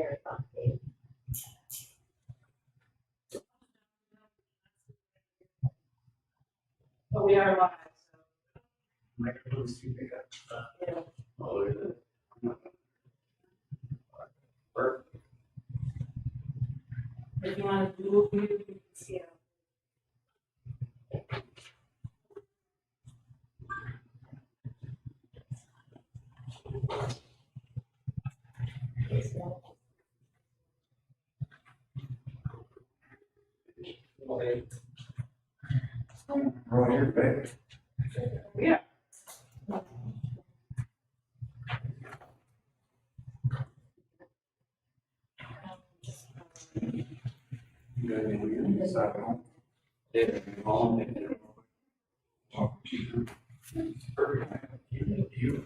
marathon date. But we are live, so. Microphones to pick up. Yeah. Oh, is it? Perfect. If you want to Google view, you can see it. Roll your face. Yeah. You got any weird side home? Yeah, home and talk to you. Perfect. You.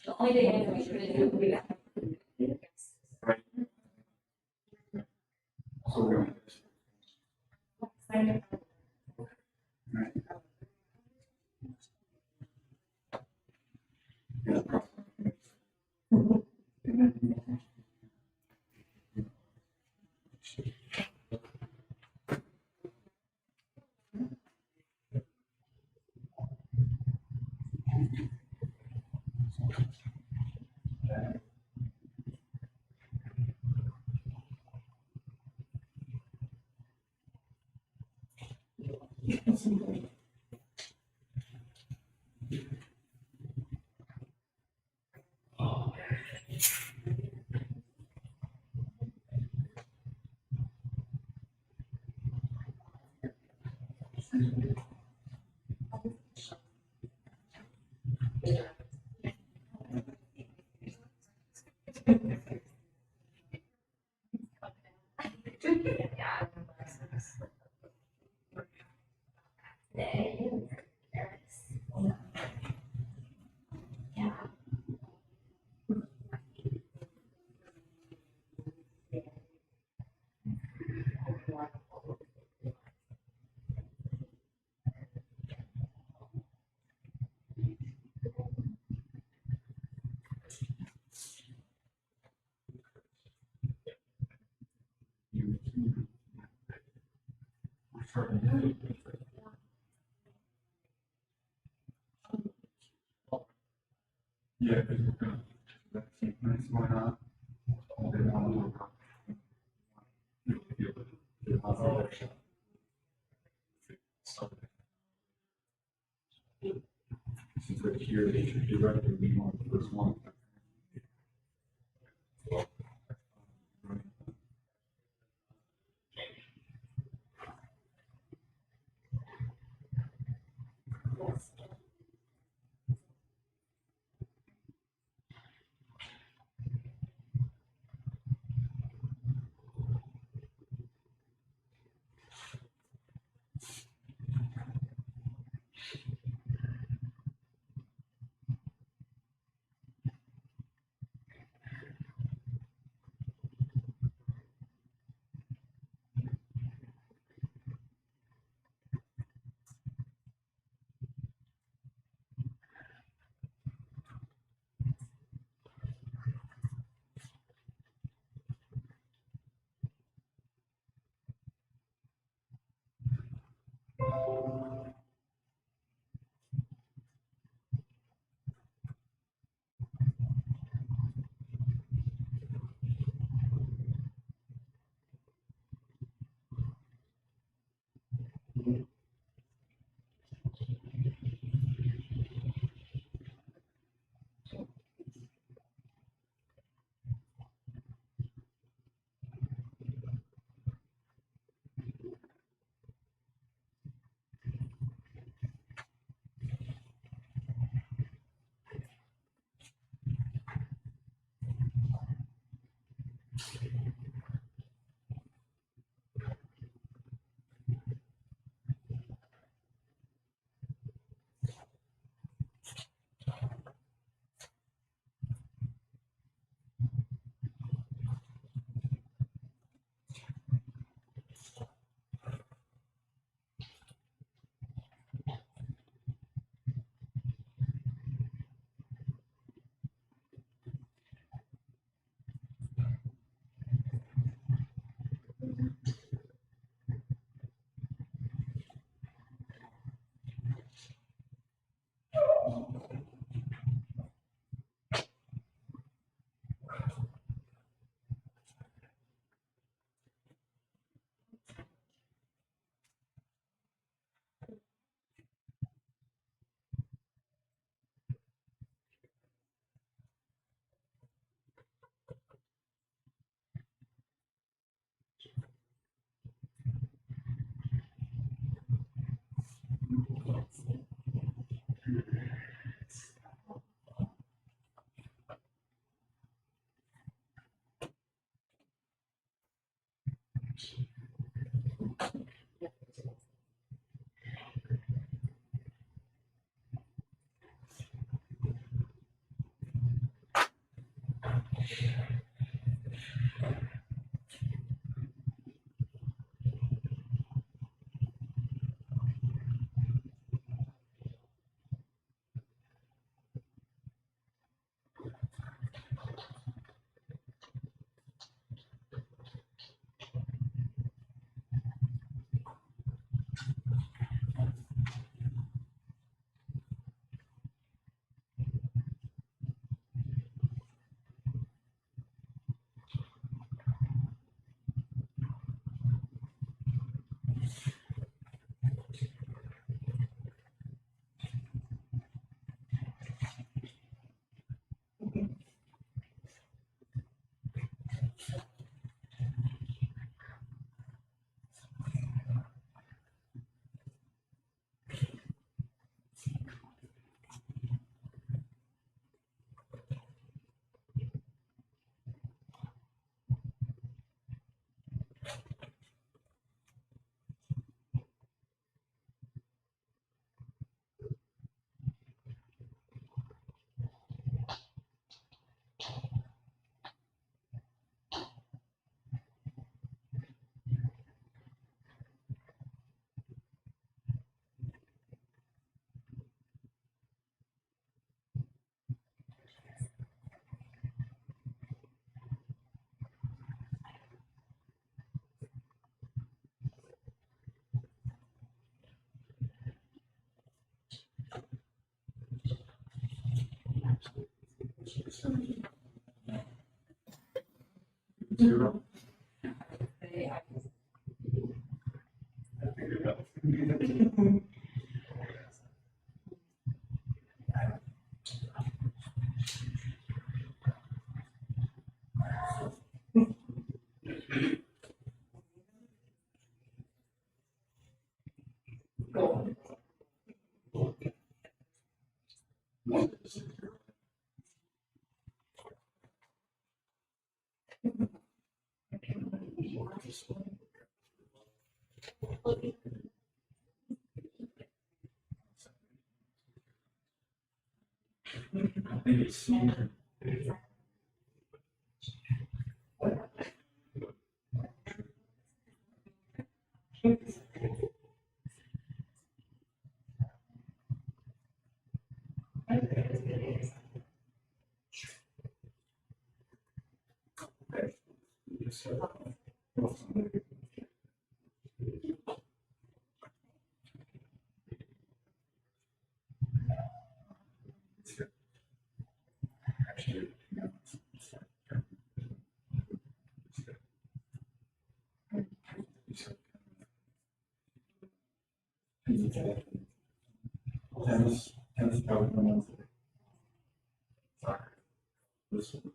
The only thing we should do would be that. Yeah, that's why not. year they should directly be one of the first one. Zero. I figured it out. I think it's. Tennis probably the ones that soccer. This one.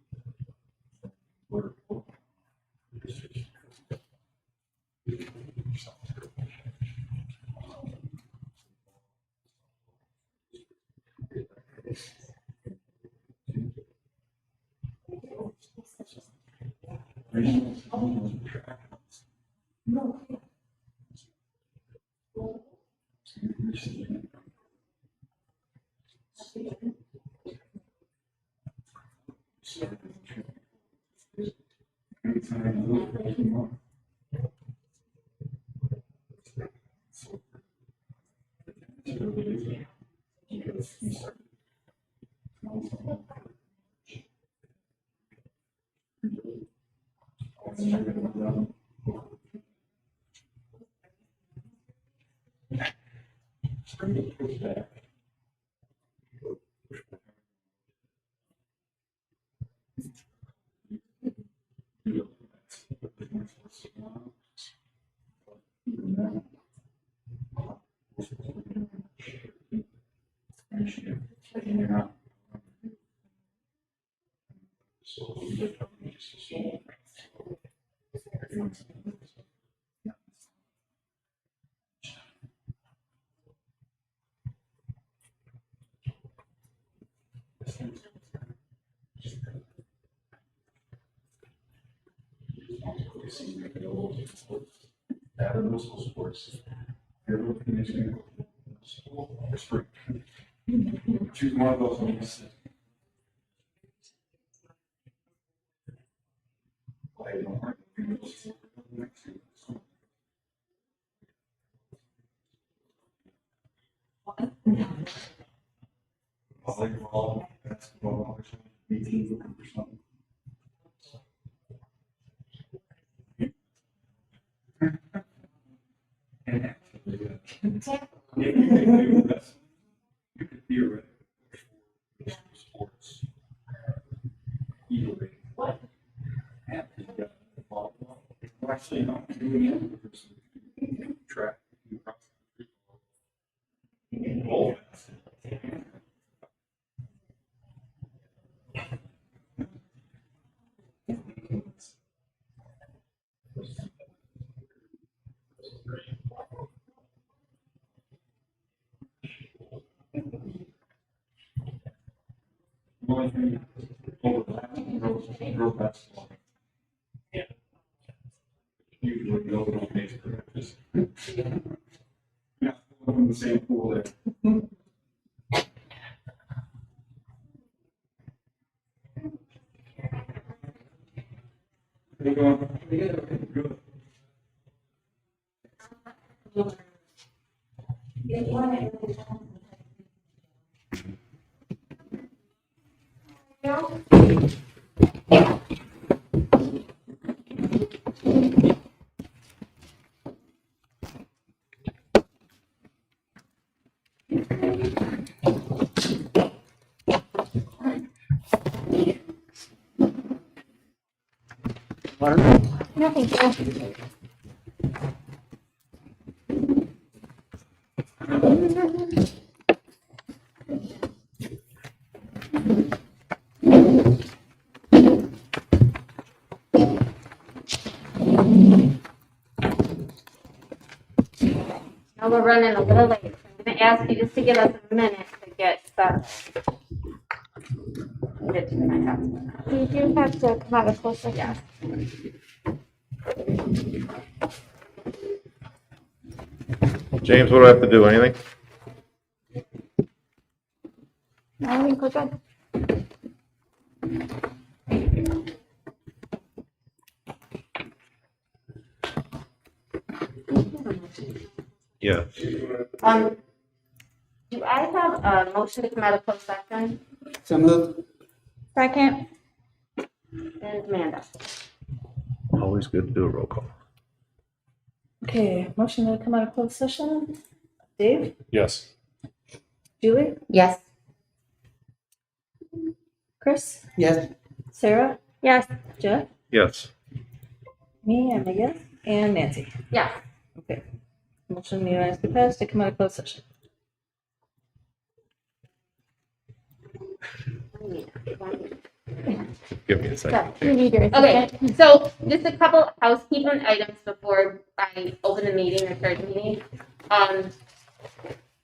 Sports. Choose one of those ones. Volleyball, basketball, BT or something. And actually, you could theoretically sports either way. What? Actually, not doing track. Oh. Girl basketball. Yeah. Usually go on base practice. Yeah, from the same pool there. Good. Good. No, thank you. Now we're running a little late. I'm going to ask you just to give us a minute to get started. Get to my house. You do have to come out of closer. Yes. James, what do I have to do? Anything? I think we're good. Yeah. Do I have a motion to come out of closed session? So moved. Second. And Amanda. Always good to do a roll call. Okay, motion to come out of closed session. Dave, Yes. Julie, Yes. Chris, Yes. Sarah, Yes. Jeff, Yes. me, and I guess, and Nancy. Yes. Okay. Motion unanimously passed to come out of closed session. Give me a second. Okay, so just a couple housekeeping items before I open the meeting or start the meeting.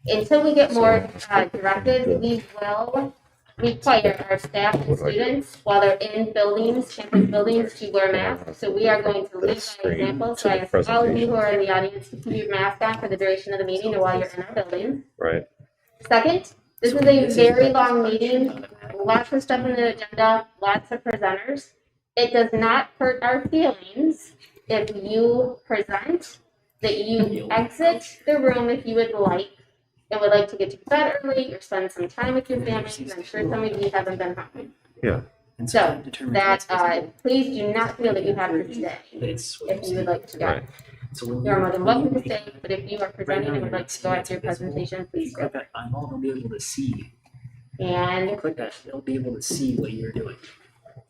Until we get more directives, we will require our staff and students while they're in buildings, campus buildings, to wear masks. So we are going to lead by example. So I ask all of you who are in the audience to keep your mask on for the duration of the meeting or while you're in our building. Right. Second, this is a very long meeting, lots of stuff in the agenda, lots of presenters. It does not hurt our feelings if you present, that you exit the room if you would like, and would like to get to bed early or spend some time with your family, because I'm sure some of you haven't been home. Yeah. So that, please do not feel that you have to stay if you would like to go. Right. You're more than welcome to stay, but if you are presenting and would like to go after your presentation, please go. Click that eyeball, they'll be able to see. And Click that, they'll be able to see what you're doing.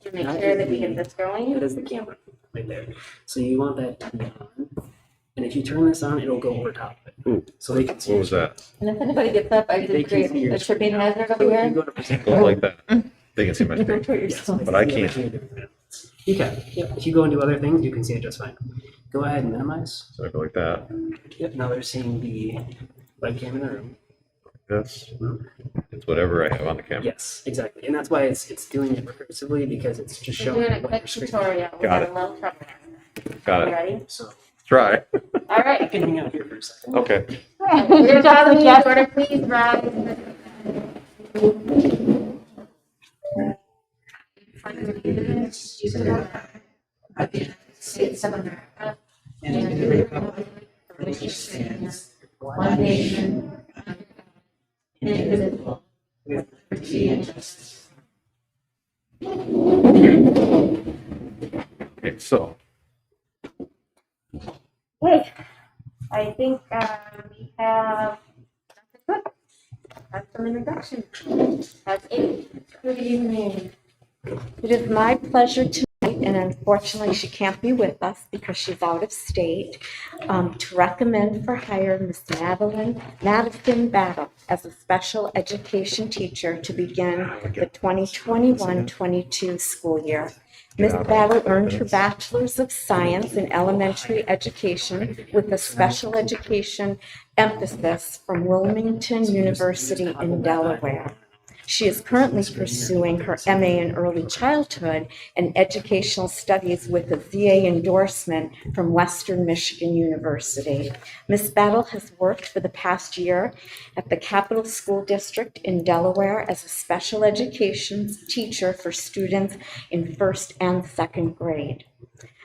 to make sure that we get this going. That is the camera right there. So you want that to be on. And if you turn this on, it'll go over top of it. Ooh, So they can see. what was that? And if anybody gets up, I They did can create see your a tripping screen. hazard So over if you here. go to present. Go like that. They can see my screen. Yes, But I can't. You can. If you go and do other things, you can see it just fine. Go ahead and minimize. So I go like that. Yep, now they're seeing the webcam in the room. That's it's whatever I have on the camera. Yes, exactly. And that's why it's doing it recursively, because it's just We're showing doing a what quick your screen. tutorial. We Got got it. a little trouble. Got You it. ready? So Try. All I right. can hang out here for a second. Okay. We're following the order. Please rise. States of America. And to the republic for which it stands, one nation, indivisible, with liberty and justice. Okay, so Okay, I think we have Dr. Cook. Have some introduction. That's it. Good evening. It is my pleasure tonight, and unfortunately she can't be with us because she's out of state, to recommend for hire Miss Madison Battle as a special education teacher to begin the 2021-22 school year. Ms. Battle earned her Bachelor's of Science in Elementary Education with a special education emphasis from Williamston University in Delaware. She is currently pursuing her MA in Early Childhood and Educational Studies with a ZA endorsement from Western Michigan University. Ms. Battle has worked for the past year at the Capital School District in Delaware as a special education teacher for students in first and second grade.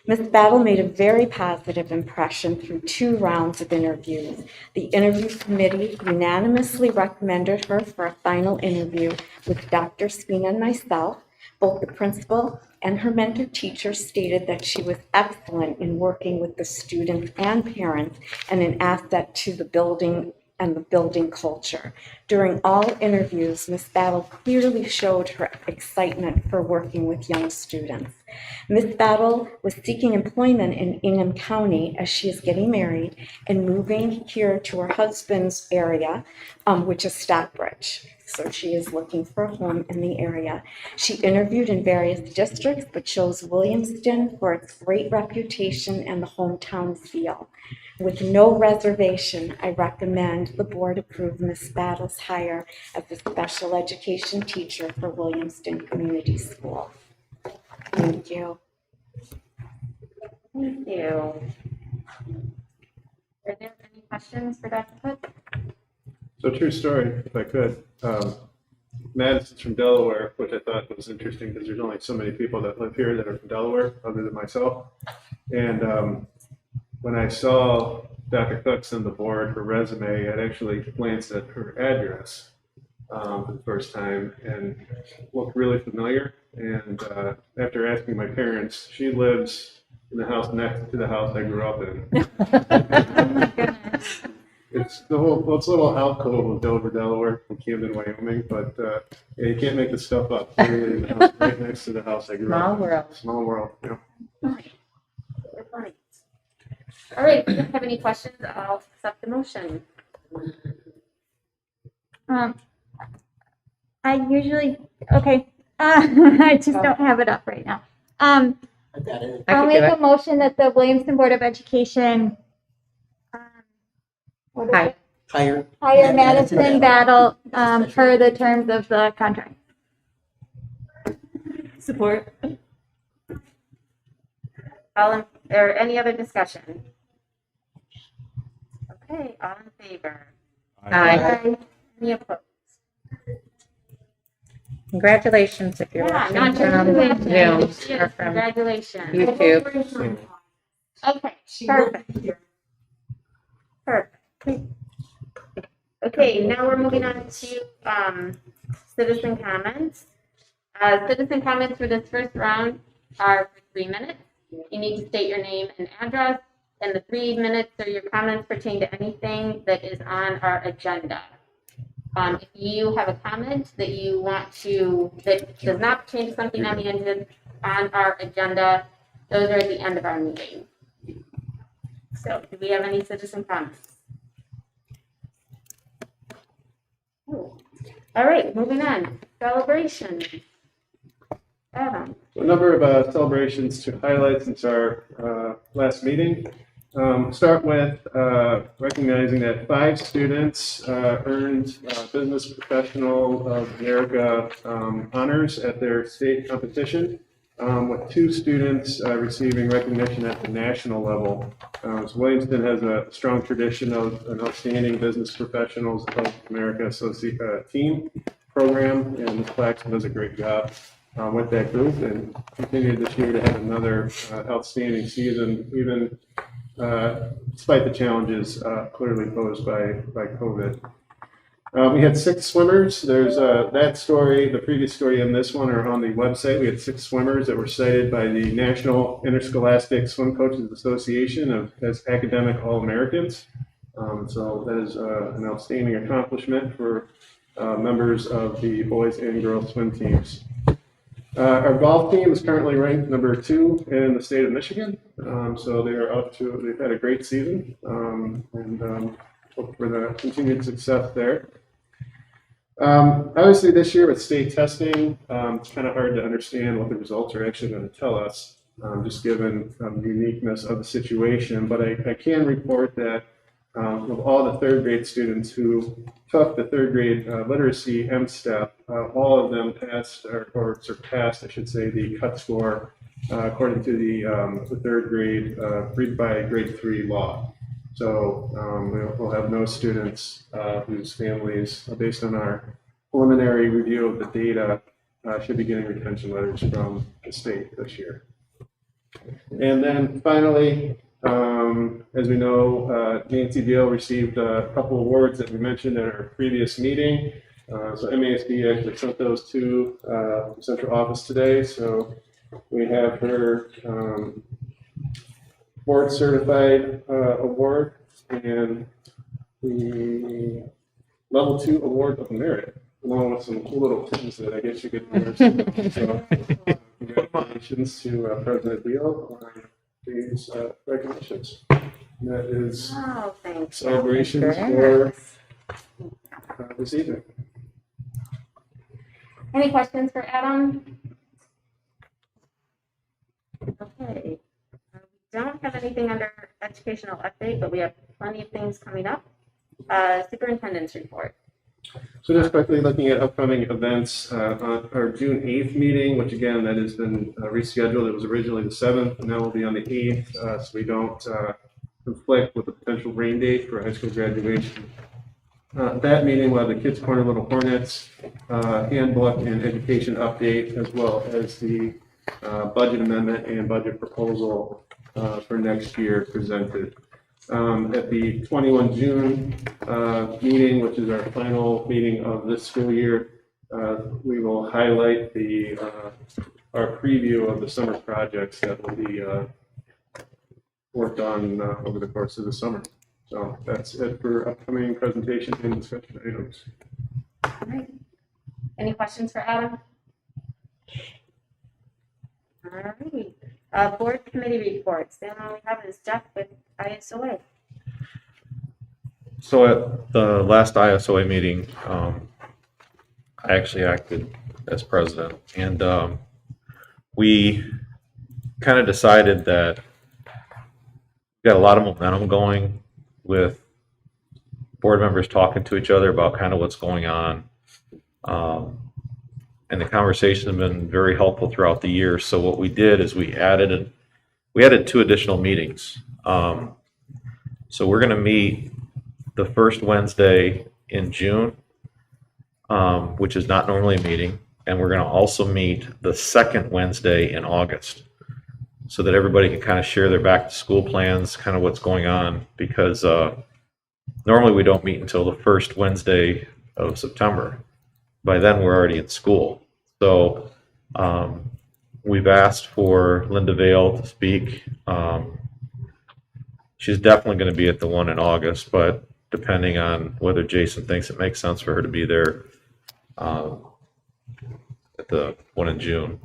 Ms. Battle made a very positive impression through 2 rounds of interviews. The interview committee unanimously recommended her for a final interview with Dr. Spina and myself. Both the principal and her mentor teacher stated that she was excellent in working with the students and parents and an asset to the building and the building culture. During all interviews, Ms. Battle clearly showed her excitement for working with young students. Ms. Battle was seeking employment in Ingham County as she is getting married and moving here to her husband's area, which is Stockbridge. So she is looking for a home in the area. She interviewed in various districts, but chose Williamston for its great reputation and the hometown feel. With no reservation, I recommend the board approve Ms. Battle's hire as a special education teacher for Williamston Community School. Thank you. Thank you. Are there any questions questions for Dr. Cook? So true story, if I could. Madison's from Delaware, which I thought was interesting because there's only so many people that live here that are from Delaware, other than myself. And when I saw Dr. Cook's on the board, her resume, I actually glanced at her address for the first time and looked really familiar. And after asking my parents, she lives in the house next to the house I grew up in. It's the whole, well, it's a little alcove of Dover, Delaware, from Camden, Wyoming, but yeah, you can't make this stuff up. Literally, the house right next to the house I grew up in. Small world. Small world, yeah. All right, if you don't have any questions, I'll accept the motion. I usually, okay, I just don't have it up right now. I got it. I'll make a motion that the Williamston Board of Education what is it? Hire Hire Madison Battle per the terms of the contract. Support. Or any other discussion? Okay, all in favor? Aye. Any opposed? Congratulations if you're Yeah, watching not from congratulations. Zoom or from Congratulations. YouTube. Okay, perfect. Perfect. Okay, now we're moving on to citizen comments. Citizen comments for this first round are for 3 minutes. You need to state your name and address, and the 3 minutes or your comments pertain to anything that is on our agenda. If you have a comment that you want to, that does not pertain to something on our agenda, those are at the end of our meeting. So, do we have any citizen comments? Oh. All right, moving on. Celebration. Adam. A number of celebrations to highlight since our last meeting. Start with recognizing that 5 students earned Business Professional of America honors at their state competition, with 2 students receiving recognition at the national level. So Williamston has a strong tradition of an outstanding Business Professionals of America team program, and Claxton does a great job with that group and continue this year to have another outstanding season, even despite the challenges clearly posed by COVID. We had 6 swimmers. There's that story, the previous story and this one are on the website. We had 6 swimmers that were cited by the National Interscholastic Swim Coaches Association as academic All-Americans. So that is an outstanding accomplishment for members of the boys and girls swim teams. Our golf team is currently ranked number 2 in the state of Michigan. So they've had a great season, and hope for the continued success there. Obviously this year with state testing, it's kind of hard to understand what the results are actually going to tell us, just given the uniqueness of the situation. But I can report that of all the 3rd grade students who took the 3rd grade literacy M-STEP, all of them passed or surpassed, I should say, the cut score according to the 3rd grade read by grade 3 law. So we'll have no students whose families, based on our preliminary review of the data, should be getting retention letters from the state this year. And then finally, as we know, Nancy Beal received a couple awards that we mentioned at our previous meeting. So MASD actually sent those to the central office today. So we have her board certified award and the level 2 award of merit, along with some cool little pins that I guess you could wear. So congratulations to President Beal on these recognitions. And that is celebrations for this evening. Any questions for Adam? Okay. We don't have anything under educational update, but we have plenty of things coming up. Superintendent's report. So just quickly looking at upcoming events, on our June 8th meeting, which again, that has been rescheduled. It was originally the 7th, and now will be on the 8th, so we don't conflict with a potential rain date for high school graduation. That meeting will have the Kids Corner Little Hornets handbook and education update, as well as the budget amendment and budget proposal for next year presented. At the 21 June meeting, which is our final meeting of this school year, we will highlight our preview of the summer projects that will be worked on over the course of the summer. So that's it for upcoming presentation and discussion items. All right. Any questions for Adam? All right. Board committee reports. The only one we have is Jeff with ISOA. So at the last ISOA meeting, I actually acted as president, and we kind of decided that we got a lot of momentum going with board members talking to each other about kind of what's going on. And the conversation has been very helpful throughout the year. So what we did is we added 2 additional meetings. So we're going to meet the first Wednesday in June, which is not normally a meeting, and we're going to also meet the second Wednesday in August, so that everybody can kind of share their back to school plans, kind of what's going on, because normally we don't meet until the first Wednesday of September. By then we're already in school. So we've asked for Linda Vale to speak. She's definitely going to be at the one in August, but depending on whether Jason thinks it makes sense for her to be there at the one in June.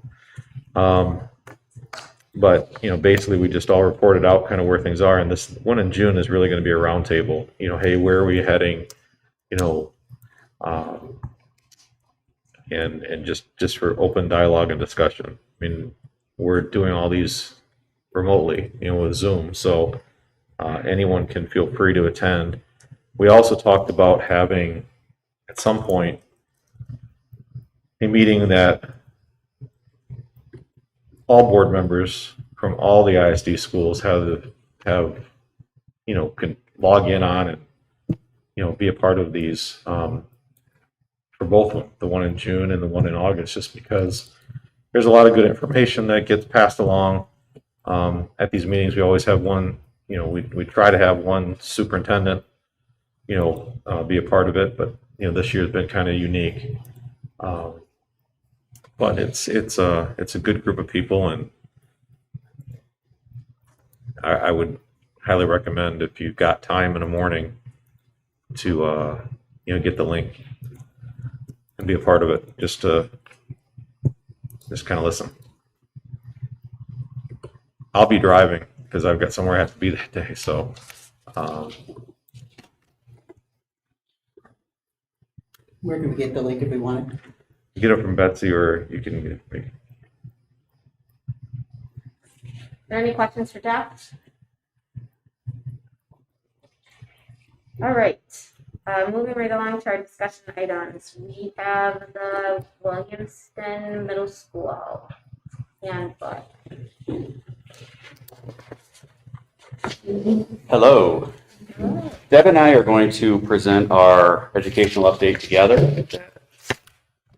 But, basically we just all reported out kind of where things are. And this one in June is really going to be a roundtable. Hey, where are we heading? And just for open dialogue and discussion. I mean, we're doing all these remotely, with Zoom. So anyone can feel free to attend. We also talked about having, at some point, a meeting that all board members from all the ISD schools can log in on and, be a part of these for both the one in June and the one in August, just because there's a lot of good information that gets passed along. At these meetings, we always have one, we try to have one superintendent, be a part of it, but, this year has been kind of unique. But it's a good group of people, and I would highly recommend, if you've got time in the morning, to get the link and be a part of it, just kind of listen. I'll be driving because I've got somewhere I have to be that day, so Where can we get the link if we want it? you get it from Betsy, or you can get it from me. Are there any questions for Jeff? All right. Moving right along to our discussion items. We have the Williamston Middle School handbook. Hello. Deb and I are going to present our educational update together.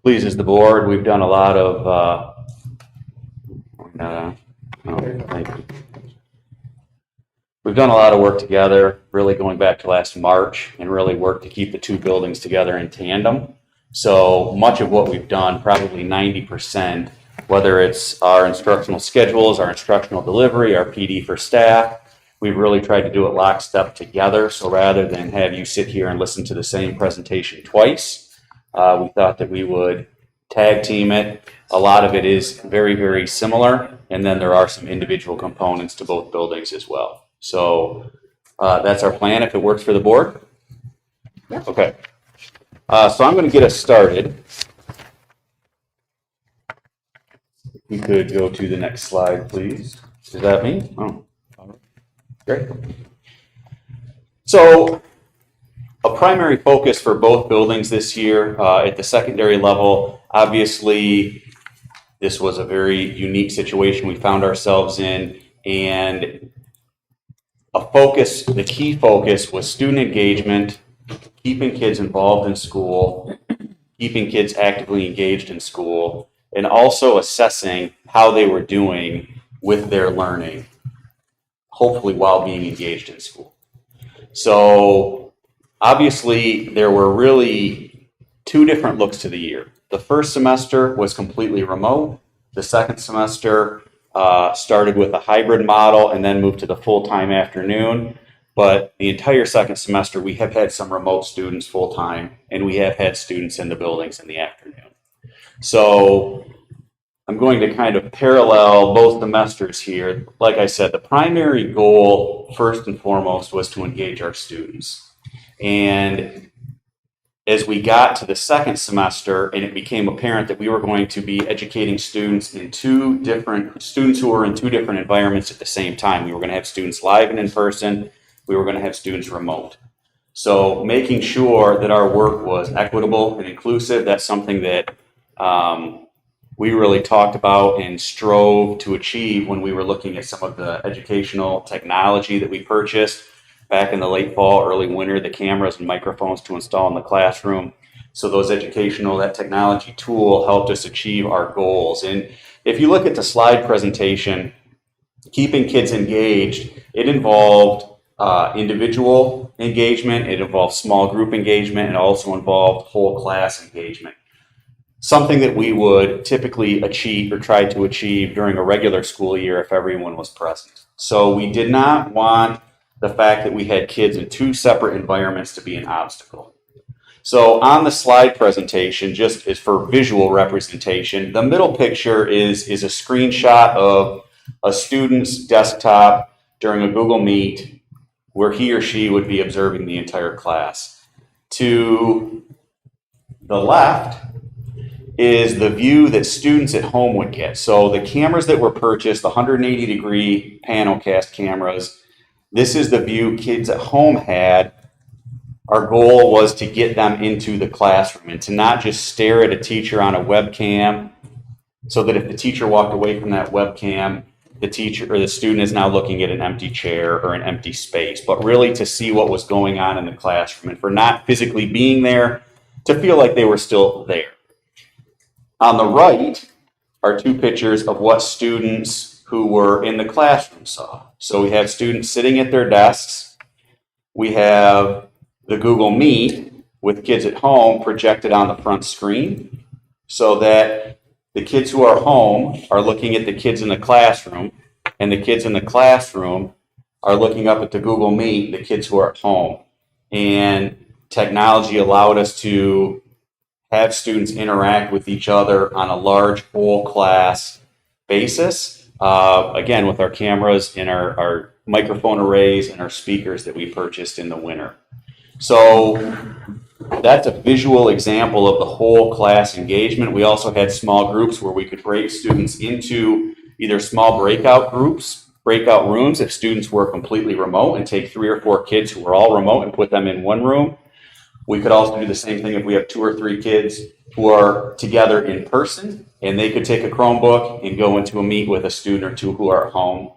Pleases the board. We've done a lot of thank you. We've done a lot of work together, really going back to last March, and really worked to keep the 2 buildings together in tandem. So much of what we've done, probably 90%, whether it's our instructional schedules, our instructional delivery, our PD for staff, we've really tried to do it lockstep together. So rather than have you sit here and listen to the same presentation twice, we thought that we would tag team it. A lot of it is very, very similar, and then there are some individual components to both buildings as well. So that's our plan if it works for the board. Yep. Okay. So I'm going to get us started. You could go to the next slide, please. Is that me? Oh, great. So a primary focus for both buildings this year at the secondary level, obviously, this was a very unique situation we found ourselves in, and the key focus was student engagement, keeping kids involved in school, keeping kids actively engaged in school, and also assessing how they were doing with their learning, hopefully while being engaged in school. So obviously there were really two different looks to the year. The first semester was completely remote. The second semester started with a hybrid model and then moved to the full-time afternoon. But the entire second semester, we have had some remote students full-time, and we have had students in the buildings in the afternoon. So I'm going to kind of parallel both semesters here. Like I said, the primary goal, first and foremost, was to engage our students. And as we got to the second semester and it became apparent that we were going to be educating students who were in two different environments at the same time. We were going to have students live and in person. We were going to have students remote. So making sure that our work was equitable and inclusive, that's something that we really talked about and strove to achieve when we were looking at some of the educational technology that we purchased back in the late fall, early winter, the cameras and microphones to install in the classroom. So that technology tool helped us achieve our goals. And if you look at the slide presentation, keeping kids engaged, it involved individual engagement, it involved small group engagement, and also involved whole class engagement. Something that we would typically achieve or try to achieve during a regular school year if everyone was present. So we did not want the fact that we had kids in two separate environments to be an obstacle. So on the slide presentation, just as for visual representation, the middle picture is a screenshot of a student's desktop during a Google Meet where he or she would be observing the entire class. To the left is the view that students at home would get. So the cameras that were purchased, the 180-degree panel cast cameras, this is the view kids at home had. Our goal was to get them into the classroom and to not just stare at a teacher on a webcam so that if the teacher walked away from that webcam, the teacher or the student is now looking at an empty chair or an empty space, but really to see what was going on in the classroom and for not physically being there to feel like they were still there. On the right are two pictures of what students who were in the classroom saw. So we have students sitting at their desks. We have the Google Meet with kids at home projected on the front screen so that the kids who are home are looking at the kids in the classroom, and the kids in the classroom are looking up at the Google Meet, the kids who are at home. And technology allowed us to have students interact with each other on a large whole class basis. Again, with our cameras and our microphone arrays and our speakers that we purchased in the winter. So that's a visual example of the whole class engagement. We also had small groups where we could break students into either small breakout rooms if students were completely remote, and take 3 or 4 kids who were all remote and put them in one room. We could also do the same thing if we have 2 or 3 kids who are together in person, and they could take a Chromebook and go into a meet with a student or 2 who are at home.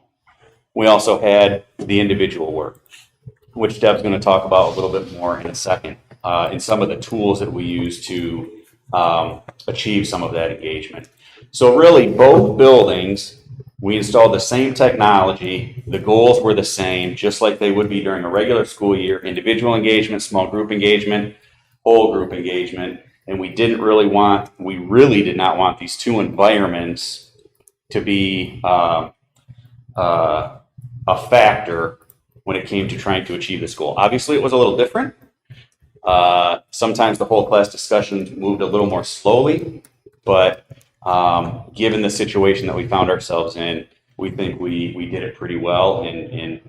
We also had the individual work, which Deb's going to talk about a little bit more in a second, and some of the tools that we use to achieve some of that engagement. So really, both buildings, we installed the same technology. The goals were the same, just like they would be during a regular school year: individual engagement, small group engagement, whole group engagement. And we really did not want these two environments to be a factor when it came to trying to achieve this goal. Obviously, it was a little different. Sometimes the whole class discussions moved a little more slowly, but given the situation that we found ourselves in, we think we did it pretty well and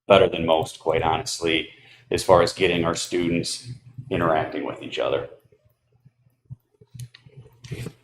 better than most, quite honestly, as far as getting our students interacting with each other.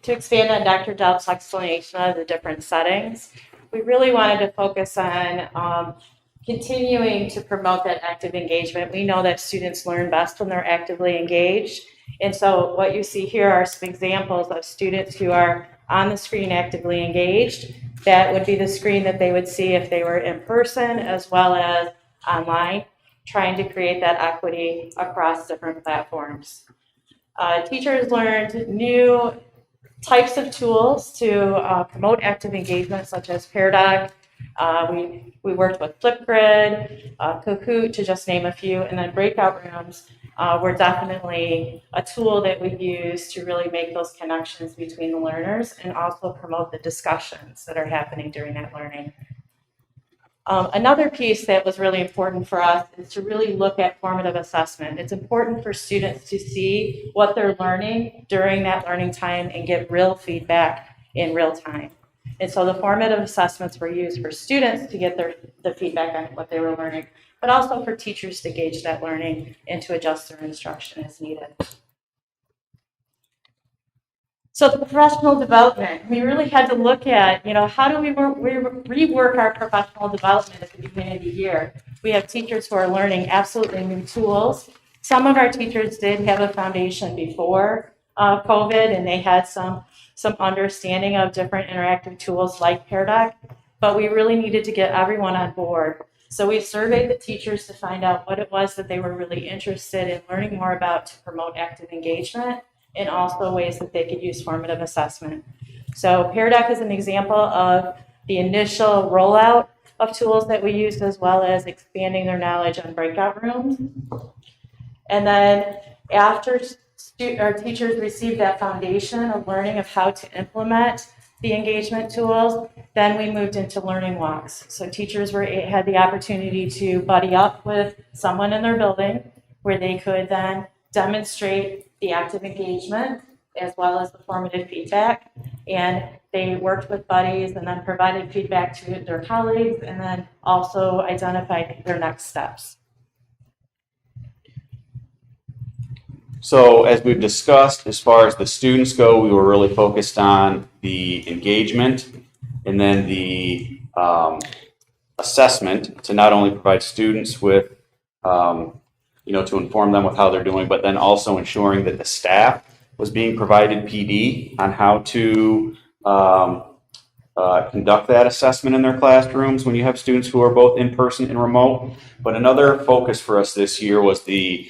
To expand on Dr. Dub's explanation of the different settings, we really wanted to focus on continuing to promote that active engagement. We know that students learn best when they're actively engaged. And so what you see here are some examples of students who are on the screen actively engaged. That would be the screen that they would see if they were in person, as well as online, trying to create that equity across different platforms. Teachers learned new types of tools to promote active engagement, such as Paradoc. We worked with Flipgrid, Kahoot, to just name a few, and then breakout rooms were definitely a tool that we use to really make those connections between the learners and also promote the discussions that are happening during that learning. Another piece that was really important for us is to really look at formative assessment. It's important for students to see what they're learning during that learning time and get real feedback in real time. And so the formative assessments were used for students to get the feedback on what they were learning, but also for teachers to gauge that learning and to adjust their instruction as needed. So the professional development, we really had to look at, how do we rework our professional development at the beginning of the year? We have teachers who are learning absolutely new tools. Some of our teachers did have a foundation before COVID, and they had some understanding of different interactive tools like Paradoc, but we really needed to get everyone on board. So we surveyed the teachers to find out what it was that they were really interested in learning more about to promote active engagement, and also ways that they could use formative assessment. So Paradoc is an example of the initial rollout of tools that we used, as well as expanding their knowledge on breakout rooms. And then after our teachers received that foundation of learning of how to implement the engagement tools, then we moved into learning walks. So teachers had the opportunity to buddy up with someone in their building where they could then demonstrate the active engagement as well as the formative feedback. And they worked with buddies and then provided feedback to their colleagues and then also identified their next steps. So as we've discussed, as far as the students go, we were really focused on the engagement and then the assessment to not only provide students with to inform them with how they're doing, but then also ensuring that the staff was being provided PD on how to conduct that assessment in their classrooms when you have students who are both in person and remote. But another focus for us this year was the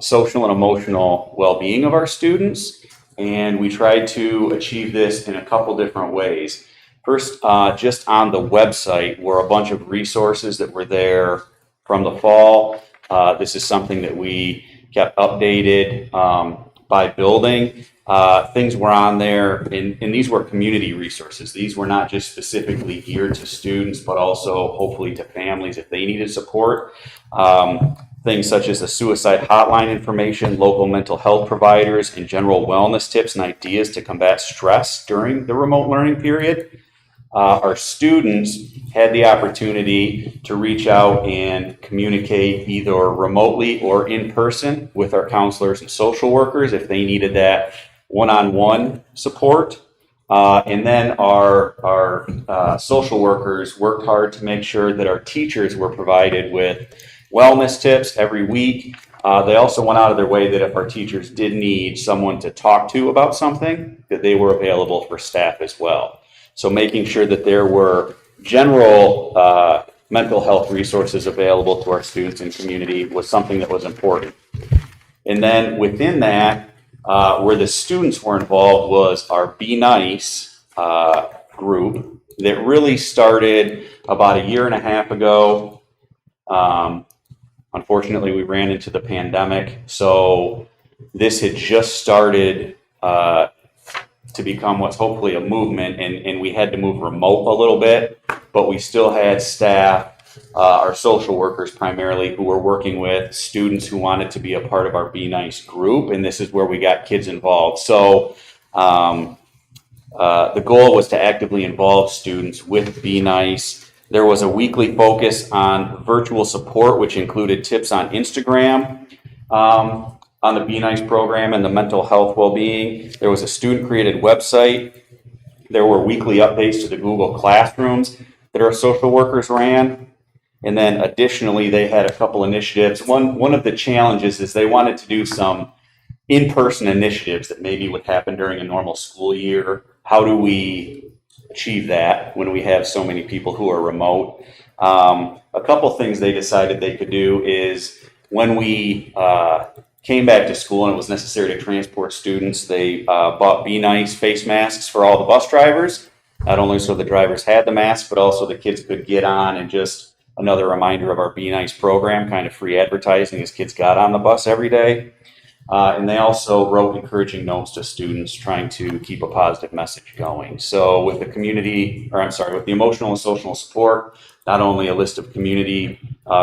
social and emotional well-being of our students, and we tried to achieve this in a couple different ways. First, just on the website were a bunch of resources that were there from the fall. This is something that we kept updated by building. Things were on there, and these were community resources. These were not just specifically geared to students, but also hopefully to families if they needed support. Things such as the suicide hotline information, local mental health providers, and general wellness tips and ideas to combat stress during the remote learning period. Our students had the opportunity to reach out and communicate either remotely or in person with our counselors and social workers if they needed that one-on-one support. And then our social workers worked hard to make sure that our teachers were provided with wellness tips every week. They also went out of their way that if our teachers did need someone to talk to about something, that they were available for staff as well. So making sure that there were general mental health resources available to our students and community was something that was important. And then within that, where the students were involved was our Be Nice group that really started about a year and a half ago. Unfortunately, we ran into the pandemic, so this had just started to become what's hopefully a movement, and we had to move remote a little bit, but we still had staff, our social workers primarily, who were working with students who wanted to be a part of our Be Nice group, and this is where we got kids involved. So the goal was to actively involve students with Be Nice. There was a weekly focus on virtual support, which included tips on Instagram, on the Be Nice program and the mental health well-being. There was a student-created website. There were weekly updates to the Google Classrooms that our social workers ran. And then additionally, they had a couple initiatives. One of the challenges is they wanted to do some in-person initiatives that maybe would happen during a normal school year. How do we achieve that when we have so many people who are remote? a couple things they decided they could do is when we came back to school and it was necessary to transport students, they bought Be Nice face masks for all the bus drivers, not only so the drivers had the mask, but also the kids could get on, and just another reminder of our Be Nice program, kind of free advertising as kids got on the bus every day. And they also wrote encouraging notes to students trying to keep a positive message going. So with the with the emotional and social support, not only a list of community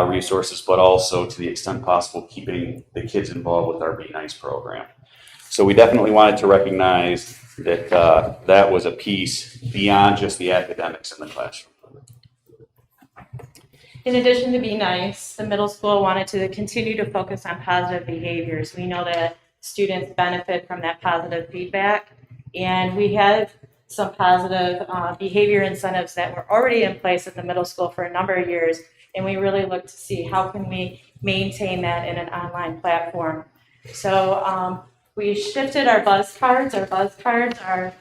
resources, but also to the extent possible, keeping the kids involved with our Be Nice program. So we definitely wanted to recognize that that was a piece beyond just the academics in the classroom. In addition to Be Nice, the middle school wanted to continue to focus on positive behaviors. We know that students benefit from that positive feedback, and we have some positive behavior incentives that were already in place at the middle school for a number of years, and we really look to see how can we maintain that in an online platform. So we shifted our buzz cards. Our buzz cards are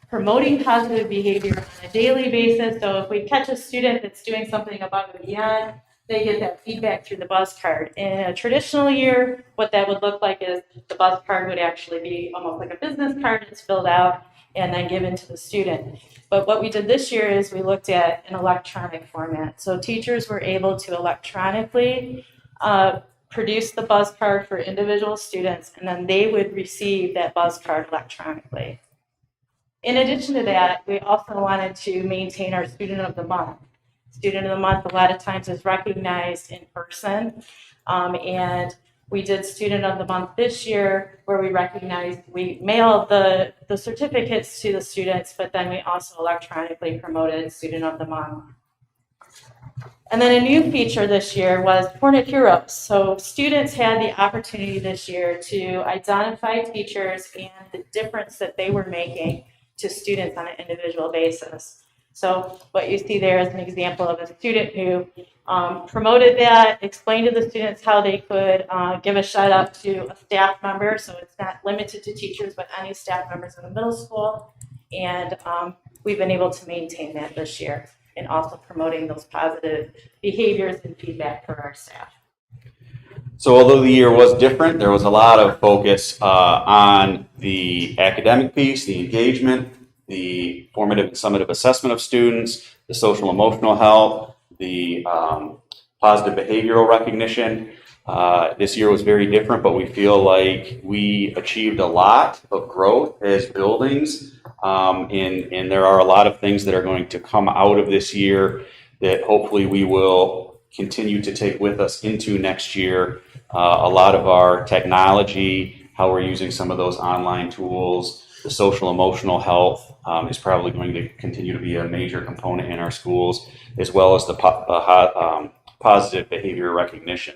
promoting positive behavior on a daily basis. So if we catch a student that's doing something above and beyond, they get that feedback through the buzz card. In a traditional year, what that would look like is the buzz card would actually be almost like a business card. It's filled out and then given to the student. But what we did this year is we looked at an electronic format. So teachers were able to electronically produce the buzz card for individual students, and then they would receive that buzz card electronically. In addition to that, we also wanted to maintain our Student of the Month. Student of the Month a lot of times is recognized in person, and we did Student of the Month this year where we mailed the certificates to the students, but then we also electronically promoted Student of the Month. And then a new feature this year was Hornet Heroes. So students had the opportunity this year to identify teachers and the difference that they were making to students on an individual basis. So what you see there is an example of a student who promoted that, explained to the students how they could give a shout out to a staff member. So it's not limited to teachers, but any staff members in the middle school. And we've been able to maintain that this year, and also promoting those positive behaviors and feedback for our staff. So although the year was different, there was a lot of focus on the academic piece, the engagement, the formative and summative assessment of students, the social emotional health, the positive behavioral recognition. This year was very different, but we feel like we achieved a lot of growth as buildings, and there are a lot of things that are going to come out of this year that hopefully we will continue to take with us into next year. A lot of our technology, how we're using some of those online tools, the social emotional health is probably going to continue to be a major component in our schools, as well as the positive behavior recognition.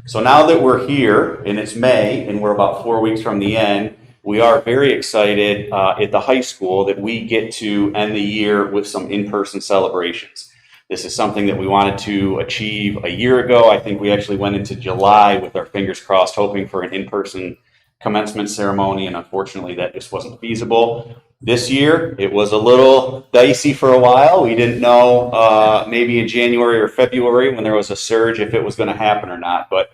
So now that we're here, and it's May, and we're about 4 weeks from the end, we are very excited at the high school that we get to end the year with some in-person celebrations. This is something that we wanted to achieve a year ago. I think we actually went into July with our fingers crossed, hoping for an in-person commencement ceremony, and unfortunately that just wasn't feasible. This year, it was a little dicey for a while. We didn't know maybe in January or February when there was a surge if it was going to happen or not, but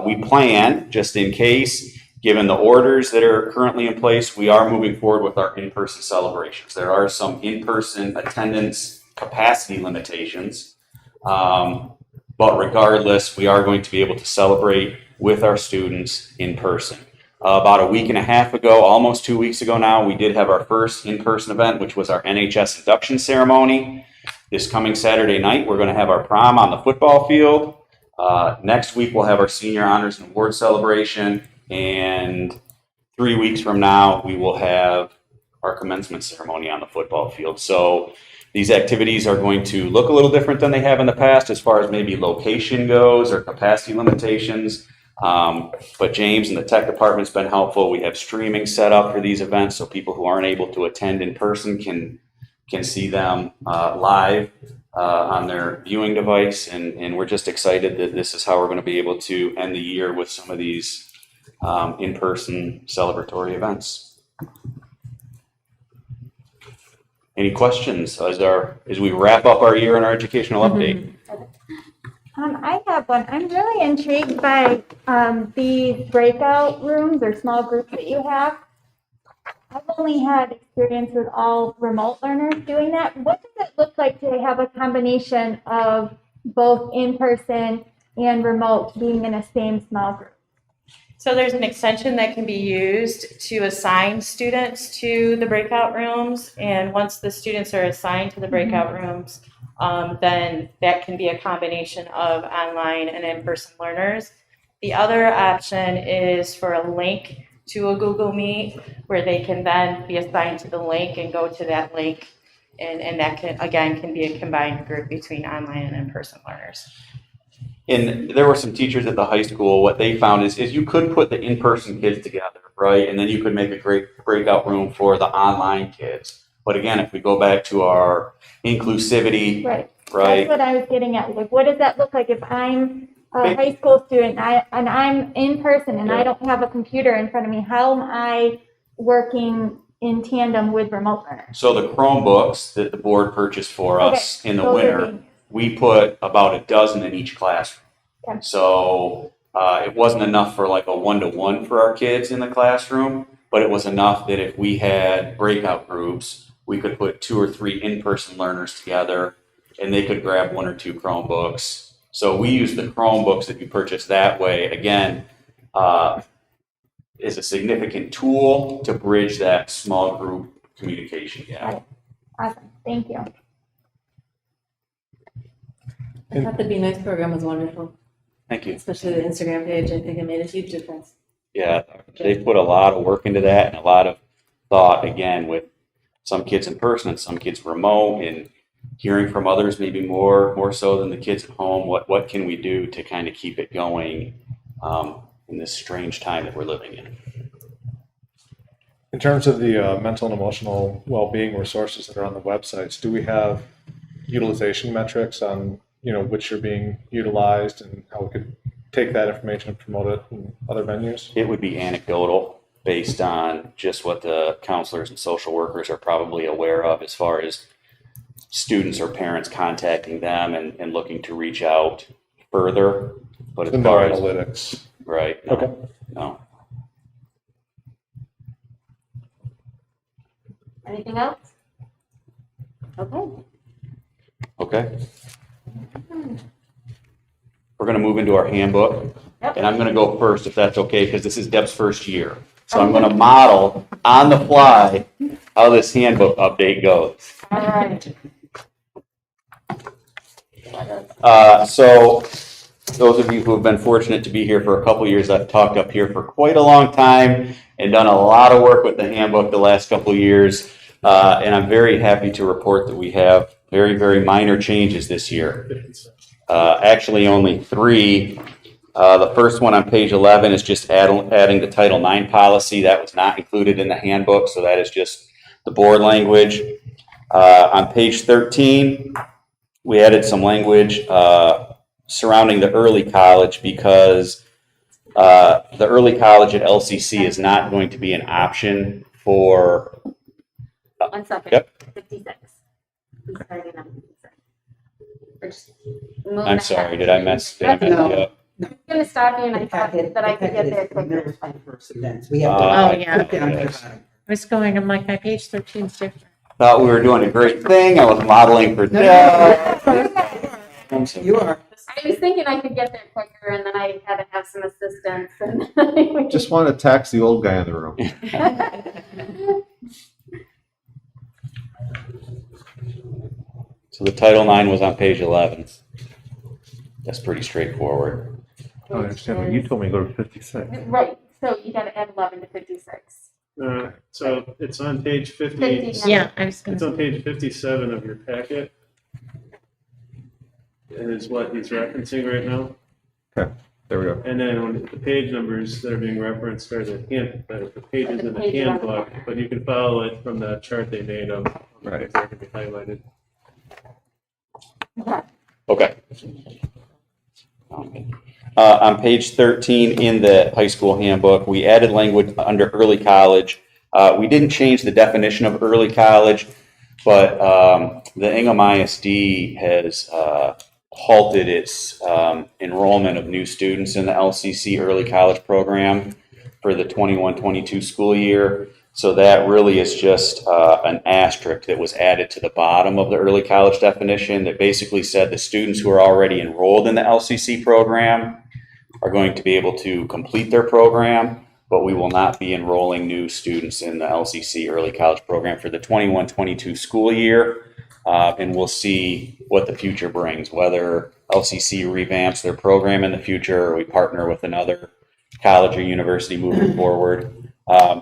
we planned just in case. Given the orders that are currently in place, we are moving forward with our in-person celebrations. There are some in-person attendance capacity limitations, but regardless, we are going to be able to celebrate with our students in person. About a week and a half ago, almost 2 weeks ago now, we did have our first in-person event, which was our NHS induction ceremony. This coming Saturday night, we're going to have our prom on the football field. Next week, we'll have our senior honors and award celebration. And 3 weeks from now, we will have our commencement ceremony on the football field. So these activities are going to look a little different than they have in the past as far as maybe location goes or capacity limitations. But James and the tech department's been helpful. We have streaming set up for these events so people who aren't able to attend in person can see them live on their viewing device. And we're just excited that this is how we're going to be able to end the year with some of these in-person celebratory events. Any questions as we wrap up our year in our educational update? I have one. I'm really intrigued by these breakout rooms or small groups that you have. I've only had experience with all remote learners doing that. What does it look like to have a combination of both in-person and remote being in a same small group? So there's an extension that can be used to assign students to the breakout rooms. And once the students are assigned to the breakout rooms, then that can be a combination of online and in-person learners. The other option is for a link to a Google Meet where they can then be assigned to the link and go to that link. And that can, again, can be a combined group between online and in-person learners. And there were some teachers at the high school, what they found is you could put the in-person kids together, right? And then you could make a great breakout room for the online kids. But again, if we go back to our inclusivity, Right. right? That's what I was getting at. Like, what does that look like if I'm a high school student and I'm in person and I don't have a computer in front of me? How am I working in tandem with remote learners? So the Chromebooks that the board purchased for us in the those are winter, being- we put about a dozen in each classroom. Okay. So it wasn't enough for like a one-to-one for our kids in the classroom, but it was enough that if we had breakout groups, we could put 2 or 3 in-person learners together and they could grab 1 or 2 Chromebooks. So we use the Chromebooks that you purchase that way, again, is a significant tool to bridge that small group communication gap. Awesome. Thank you. I thought the Be Nice program was wonderful, Thank you. especially the Instagram page. I think it made a huge difference. Yeah, they put a lot of work into that and a lot of thought, again, with some kids in person and some kids remote, and hearing from others maybe more so than the kids at home. What can we do to kind of keep it going in this strange time that we're living in? In terms of the mental and emotional well-being resources that are on the websites, do we have utilization metrics on which are being utilized and how we could take that information and promote it in other venues? It would be anecdotal based on just what the counselors and social workers are probably aware of as far as students or parents contacting them and looking to reach out further. But So as no far as, analytics. right. No, Okay. No. Anything else? Okay. Okay. We're going to move into our handbook, and I'm going to go first if that's okay, because this is Deb's first year. So I'm going to model on the fly how this handbook update goes. All right. So those of you who have been fortunate to be here for a couple years, I've talked up here for quite a long time and done a lot of work with the handbook the last couple of years. And I'm very happy to report that we have very, very minor changes this year. Actually, only 3. The first one on page 11 is just adding the Title IX policy. That was not included in the handbook, so that is just the board language. On page 13, we added some language surrounding the early college because the early college at LCC is not going to be an option for... 1 second. Yep. 56. He's starting on 56. Or just move I'm ahead. sorry, did I mess you up? I'm going to stop you, and I thought that I could get there quicker. We have Oh, to yeah. put down to the bottom. I was going, I'm like, my page 13 is different. Thought we were doing a great thing. I was modeling for No, Deb. I'm sorry. You are. I was thinking I could get there quicker, and then I had to have some assistance. And Just want to tax the old guy in the room. So the Title IX was on page 11. That's pretty straightforward. I don't understand, but you told me to go to 56. Right, so you got to add 11 to 56. So it's on page 50. 50. Yeah, I was It's on page 57 of your packet. And is what he's referencing right now. There we go. And then when the page numbers that are being referenced are the pages in the pages on the handbook, corner. but you can follow it from the chart they made of Right. they're going to be highlighted. Okay. On page 13 in the high school handbook, we added language under early college. We didn't change the definition of early college. But the Ingham ISD has halted its enrollment of new students in the LCC early college program for the 21-22 school year. So that really is just an asterisk that was added to the bottom of the early college definition that basically said the students who are already enrolled in the LCC program are going to be able to complete their program, but we will not be enrolling new students in the LCC early college program for the 21-22 school year. And we'll see what the future brings, whether LCC revamps their program in the future or we partner with another college or university moving forward.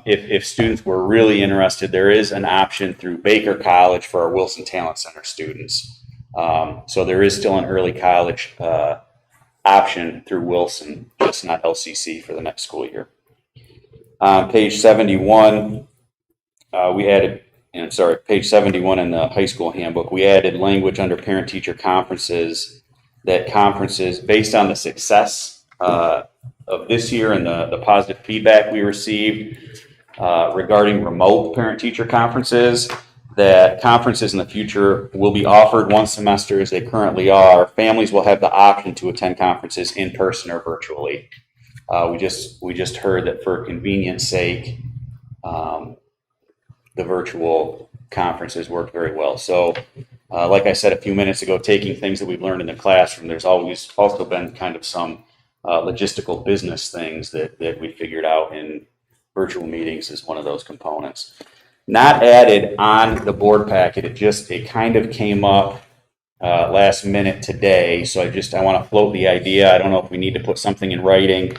If students were really interested, there is an option through Baker College for our Wilson Talent Center students. So there is still an early college option through Wilson, just not LCC for the next school year. Page 71, we added, page 71 in the high school handbook, we added language under parent-teacher conferences, that conferences, based on the success of this year and the positive feedback we received regarding remote parent-teacher conferences, that conferences in the future will be offered one semester as they currently are. Families will have the option to attend conferences in person or virtually. We just heard that for convenience sake, the virtual conferences work very well. So like I said a few minutes ago, taking things that we've learned in the classroom, there's always also been kind of some logistical business things that we figured out, in virtual meetings is one of those components. Not added on the board packet, it kind of came up last minute today, so I want to float the idea. I don't know if we need to put something in writing.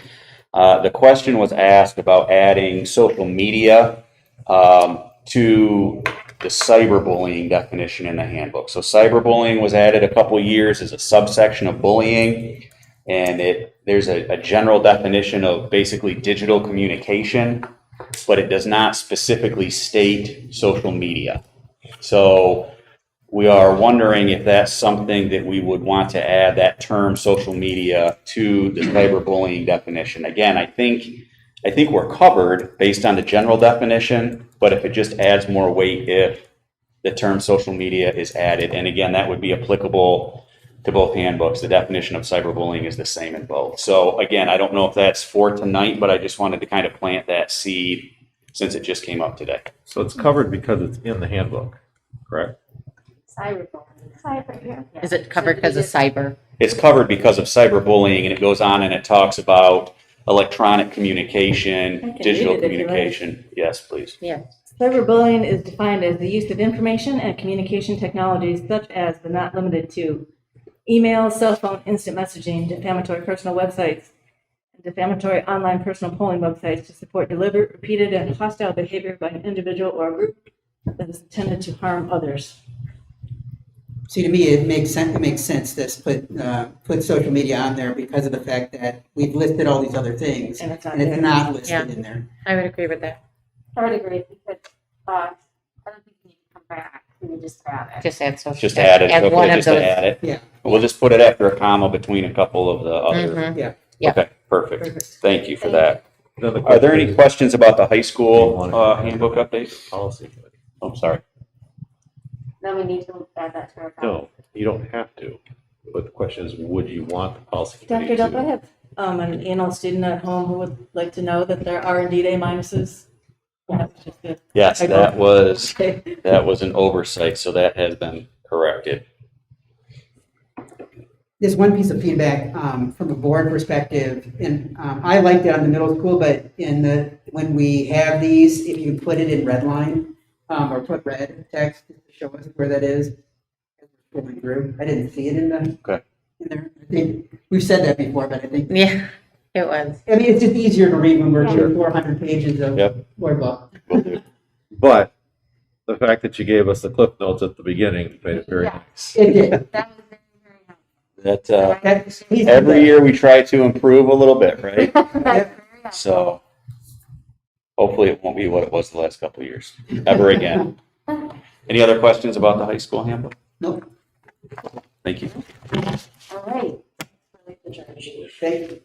The question was asked about adding social media to the cyberbullying definition in the handbook. So cyberbullying was added a couple of years as a subsection of bullying, and there's a general definition of basically digital communication, but it does not specifically state social media. So we are wondering if that's something that we would want to add, that term social media, to the cyberbullying definition. Again, I think we're covered based on the general definition, but if it just adds more weight if the term social media is added. And again, that would be applicable to both handbooks. The definition of cyberbullying is the same in both. So again, I don't know if that's for tonight, but I just wanted to kind of plant that seed since it just came up today. So it's covered because it's in the handbook, correct? Cyber, yeah. Is it covered because of cyber? It's covered because of cyberbullying, and it goes on and it talks about electronic communication, digital communication. Yes, please. Yeah. Cyberbullying is defined as the use of information and communication technologies such as, but not limited to, email, cell phone, instant messaging, defamatory personal websites, and defamatory online personal polling websites to support deliberate, repeated, and hostile behavior by an individual or a group that is intended to harm others. See, to me, it makes sense this put social media on there because of the fact that we've listed all these other things And it's not and it's there. not listed Yeah. in there. I would agree with that. I would agree, because I don't think we need to come back, we would just grab it. Just add social. Just add it. Add Okay, one of just to those. add it. Yeah. We'll just put it after a comma between a couple of the other. Mhm. Yeah. Yeah. Okay, perfect. Perfect. Thank you for that. Then the Are there question any is, questions about the high do you school want to- handbook update? Policy committee. Oh, sorry. Then we need to add that to our. No, you don't have to. But the question is, would you want the policy committee Dr. Duff, to? I have an ENL student at home who would like to know that there are indeed A minuses. Yes, I that don't- was Okay. an oversight, so that has been corrected. There's one piece of feedback from a board perspective, and I liked it on the middle school, but when we have these, if you put it in red line or put red text to show us where that is, going through. I didn't see it in the Okay. in there. I think we've said that before, but I think Yeah, it was. I mean it's just easier to read when we're Sure. doing 400 pages of Yep. word book. Will do. But the fact that you gave us the cliff notes at the beginning made it very Yeah. nice. It did. That was very, very That, That- please do every that. year we try to improve a little bit, right? helpful. That's very helpful. So hopefully it won't be what it was the last couple of years, ever again. Any other questions about the high school handbook? Nope. Thank you. All right. Thank you.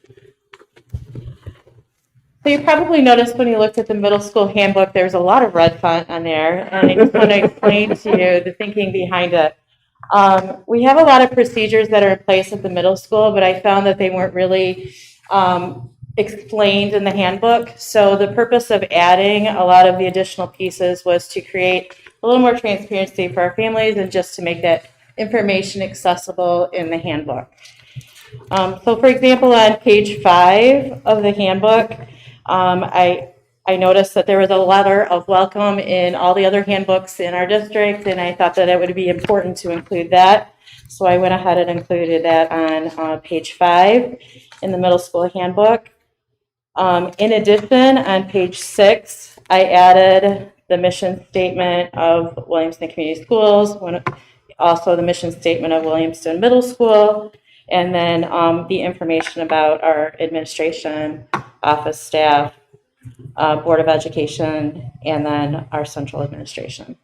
So you probably noticed when you looked at the middle school handbook, there's a lot of red font on there, and I just want to explain to you the thinking behind it. We have a lot of procedures that are in place at the middle school, but I found that they weren't really explained in the handbook. So the purpose of adding a lot of the additional pieces was to create a little more transparency for our families and just to make that information accessible in the handbook. So for example, on page 5 of the handbook, I noticed that there was a letter of welcome in all the other handbooks in our district, and I thought that it would be important to include that. So I went ahead and included that on page 5 in the middle school handbook. In addition, on page 6, I added the mission statement of Williamston Community Schools, also the mission statement of Williamston Middle School, and then the information about our administration, office staff, Board of Education, and then our central administration.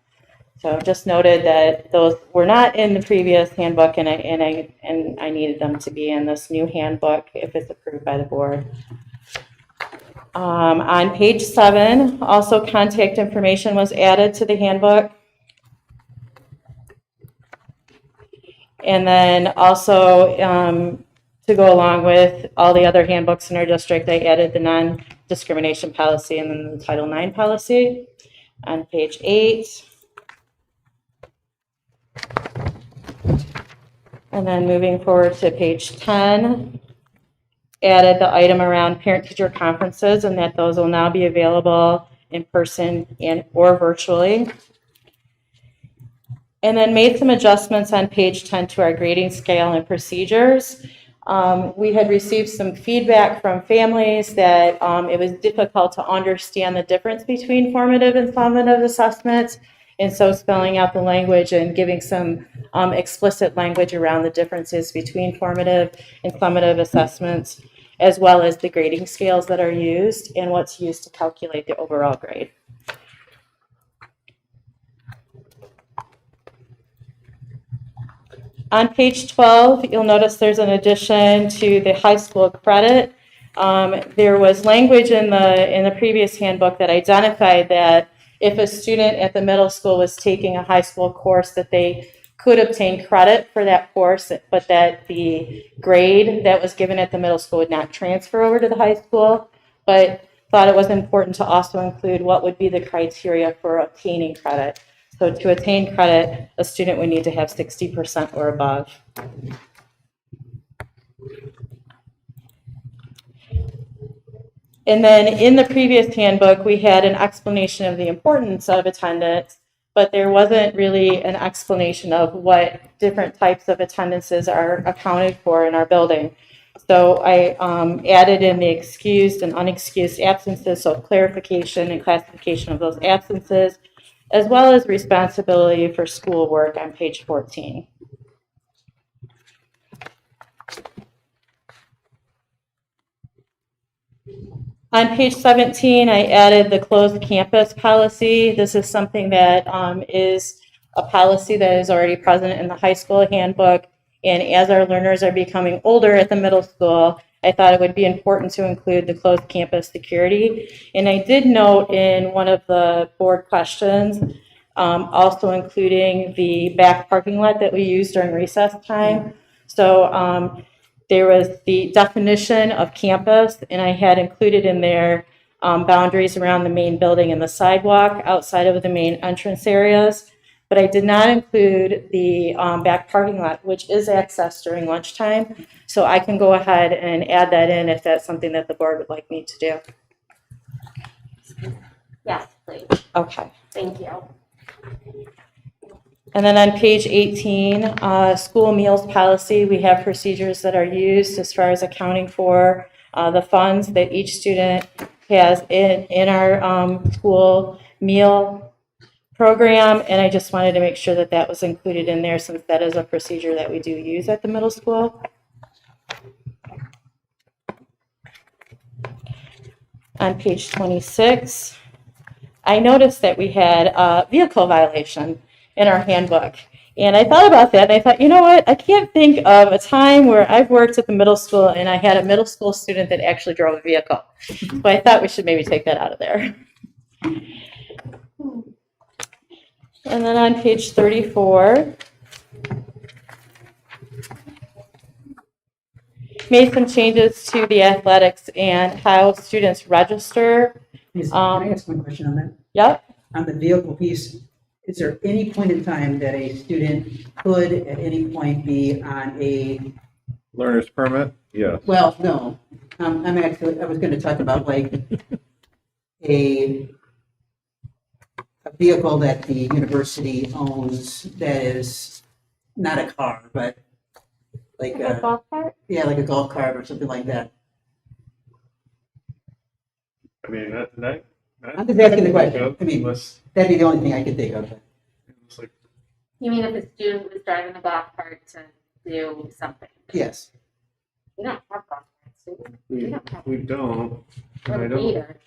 So just noted that those were not in the previous handbook, and I needed them to be in this new handbook if it's approved by the board. On page 7, also contact information was added to the handbook. And then also to go along with all the other handbooks in our district, I added the non-discrimination policy and then the Title IX policy on page 8. And then moving forward to page 10, added the item around parent-teacher conferences and that those will now be available in person and or virtually. And then made some adjustments on page 10 to our grading scale and procedures. We had received some feedback from families that it was difficult to understand the difference between formative and summative assessments. And so spelling out the language and giving some explicit language around the differences between formative and summative assessments, as well as the grading scales that are used and what's used to calculate the overall grade. On page 12, you'll notice there's an addition to the high school credit. There was language in the previous handbook that identified that if a student at the middle school was taking a high school course, that they could obtain credit for that course, but that the grade that was given at the middle school would not transfer over to the high school, but thought it was important to also include what would be the criteria for obtaining credit. So to attain credit, a student would need to have 60% or above. And then in the previous handbook, we had an explanation of the importance of attendance, but there wasn't really an explanation of what different types of attendances are accounted for in our building. So I added in the excused and unexcused absences, so clarification and classification of those absences, as well as responsibility for schoolwork on page 14. On page 17, I added the closed campus policy. This is something that is a policy that is already present in the high school handbook. And as our learners are becoming older at the middle school, I thought it would be important to include the closed campus security. And I did note in one of the board questions, also including the back parking lot that we use during recess time. So there was the definition of campus, and I had included in there boundaries around the main building and the sidewalk outside of the main entrance areas. But I did not include the back parking lot, which is accessed during lunchtime. So I can go ahead and add that in if that's something that the board would like me to do. Yes, please. Okay. Thank you. And then on page 18, school meals policy, we have procedures that are used as far as accounting for the funds that each student has in our school meal program. And I just wanted to make sure that that was included in there since that is a procedure that we do use at the middle school. On page 26, I noticed that we had a vehicle violation in our handbook. And I thought about that, and I thought, you know what? I can't think of a time where I've worked at the middle school and I had a middle school student that actually drove a vehicle. So I thought we should maybe take that out of there. And then on page 34, made some changes to the athletics and how students register. Can I ask one question on that? Yep. On the vehicle piece, is there any point in time that a student could at any point be on a, Learner's permit? Yeah. well, no, I was gonna talk about like a vehicle that the university owns that is not a car, but like A golf cart? yeah, like a golf cart or something like that. I mean, I'm just asking the question. I mean, Unless, that'd be the only thing I could think of. it's like, You mean if a student was driving a golf cart to do something? Yes. We don't have golf carts, do we? we don't. Or I the don't. meter.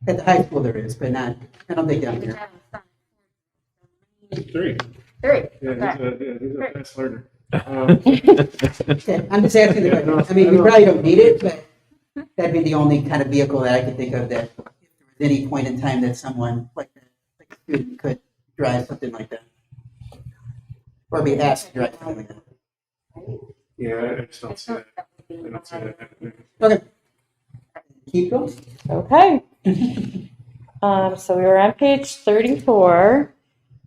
At the high school there is, but not, I don't think down here. Three. Three. Yeah, Okay. he's a fast learner. Okay, I'm just asking the question. I mean, we probably don't need it, but that'd be the only kind of vehicle that I could think of that if there was any point in time that someone like a student could drive something like that. Or be asked to drive something like that. Yeah, I just don't see that. I don't see that happening. Okay. Keep going. Okay. So we were on page 34,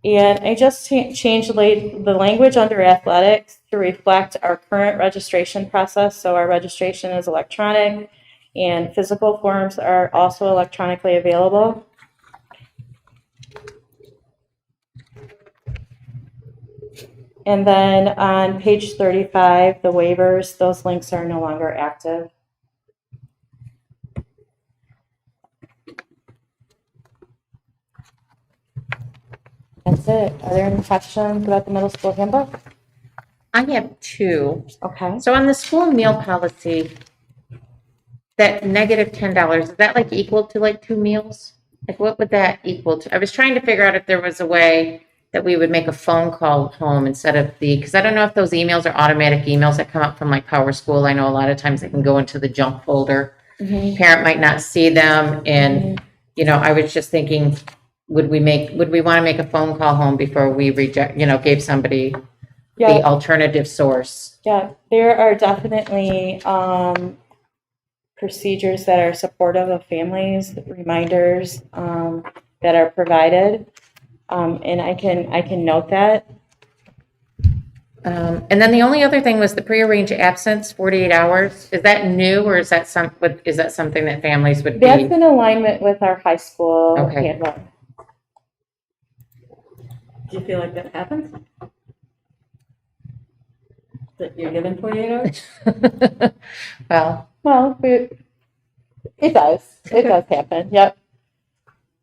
and I just changed the language under athletics to reflect our current registration process. So our registration is electronic, and physical forms are also electronically available. And then on page 35, the waivers, those links are no longer active. That's it. Are there any questions about the middle school handbook? I have two. Okay. So on the school meal policy, that negative $10, is that like equal to like 2 meals? Like what would that equal to? I was trying to figure out if there was a way that we would make a phone call home instead of because I don't know if those emails are automatic emails that come up from like Power School. I know a lot of times they can go into the junk folder. Mm-hmm. Parent might not see them. And, you know, I was just thinking, would we want to make a phone call home before we gave somebody the alternative source? Yeah, there are definitely procedures that are supportive of families, reminders that are provided, and I can note that. And then the only other thing was the prearranged absence, 48 hours. Is that new, or is that something that families would be? That's in alignment with our high school handbook. Do you feel like that happens? That you're given 48 hours? Well, it does. It does happen. Yep.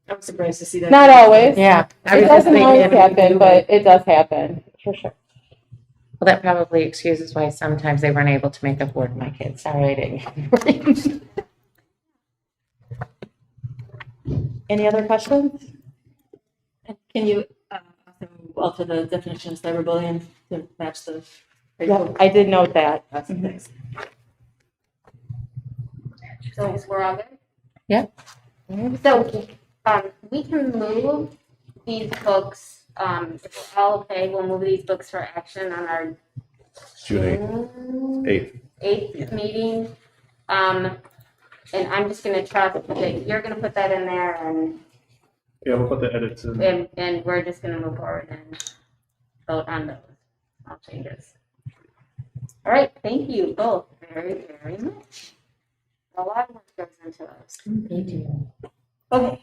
I'm surprised to see that. Not always. Yeah. It doesn't always happen, but it does happen, for sure. Well, that probably excuses why sometimes they weren't able to make up work, my kids. Sorry, I didn't. Any other questions? Can you alter the definition of cyberbullying to match the? Yeah, I did note that. Thanks. So we're all good? Yep. So, we can move these books, if we're all okay, we'll move these books for action on our June 8th. 8th meeting. And I'm just gonna trust that you're gonna put that in there and Yeah, we'll put the edits in. and we're just gonna move forward and vote on those small changes. All right, thank you both very, very much. A lot of work goes into those. They do. Okay,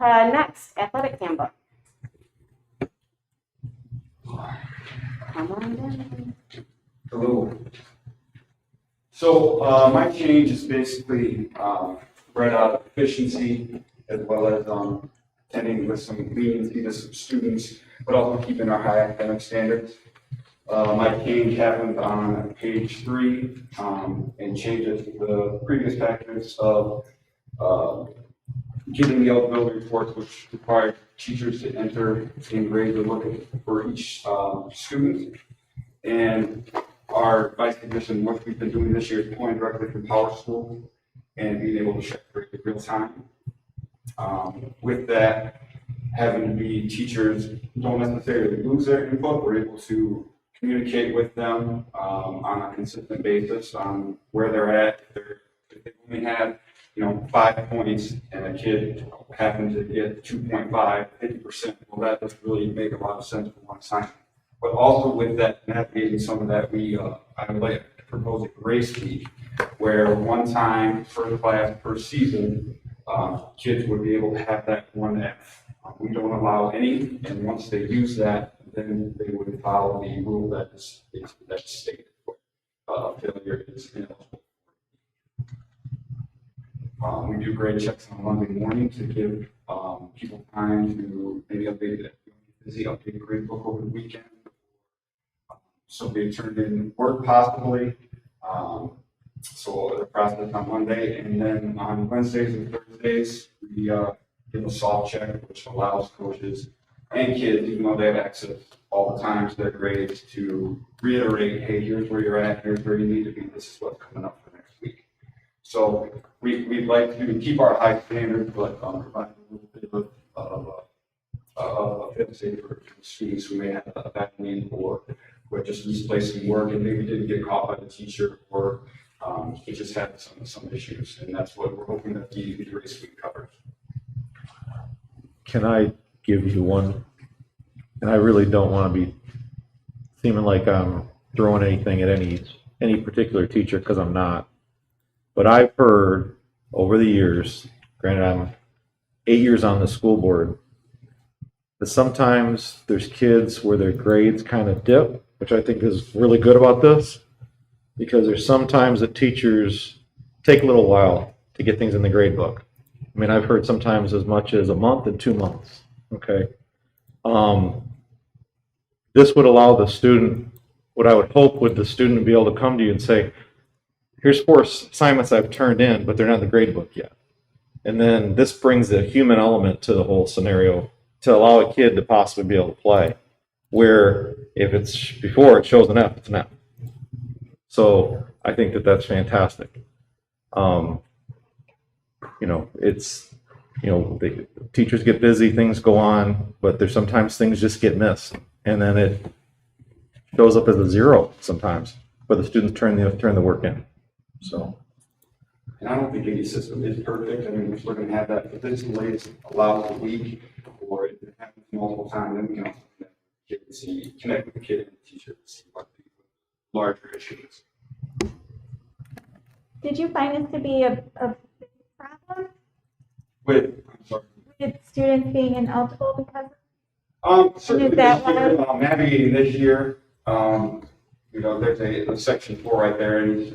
next, athletic handbook. Come on down. Hello. So my change is basically right out of efficiency as well as attending with some leniency to some students, but also keeping our high academic standards. My change happened on page 3 and changes the previous practice of getting the eligibility reports, which required teachers to enter in grade to look for each student. And our vice commission, what we've been doing this year is pulling directly from Power School and being able to check grade in real time. With that, having to be teachers don't necessarily lose their input. We're able to communicate with them on a consistent basis on where they're at. If they only had, 5 points and a kid happened to get 2.5, 50%, well, that doesn't really make a lot of sense for one assignment. But also with that, navigating some of that, I would like to propose a grace week where one time per class per season, kids would be able to have that 1F. We don't allow any, and once they use that, then they would follow the rule that is stated. Failure is ineligible. We do grade checks on Monday morning to give people time to maybe update grade book over the weekend. Somebody turned in work possibly. So the process on Monday, and then on Wednesdays and Thursdays, we give a soft check, which allows coaches and kids, even though they have access all the time to their grades, to reiterate, hey, here's where you're at, here's where you need to be, this is what's coming up for next week. So we'd like to keep our high standards, but provide a little bit of efficiency for students who may have a bad need or just misplacing work and maybe didn't get caught by the teacher or he just had some issues, and that's what we're hoping that the race week covers. Can I give you one? And I really don't want to be seeming like I'm throwing anything at any particular teacher, because I'm not. But I've heard over the years, granted I'm 8 years on the school board, that sometimes there's kids where their grades kind of dip, which I think is really good about this, because there's sometimes that teachers take a little while to get things in the grade book. I mean, I've heard sometimes as much as a month and 2 months, okay? This would allow the student, what I would hope would the student be able to come to you and say, here's 4 assignments I've turned in, but they're not in the grade book yet. And then this brings the human element to the whole scenario to allow a kid to possibly be able to play, where if it's before it shows an F, it's an F. So I think that that's fantastic. The teachers get busy, things go on, but there's sometimes things just get missed, and then it shows up as a 0 sometimes, but the students turn the work in. So. And I don't think any system is perfect. I mean, we're going to have that, but this latest allows a week, or if it happens multiple times, then we can also connect with the kid and the teacher to see what the larger issues. Did you find this to be a big problem With students being ineligible because certainly is that this year, navigating this year, there's a section 4 right there, and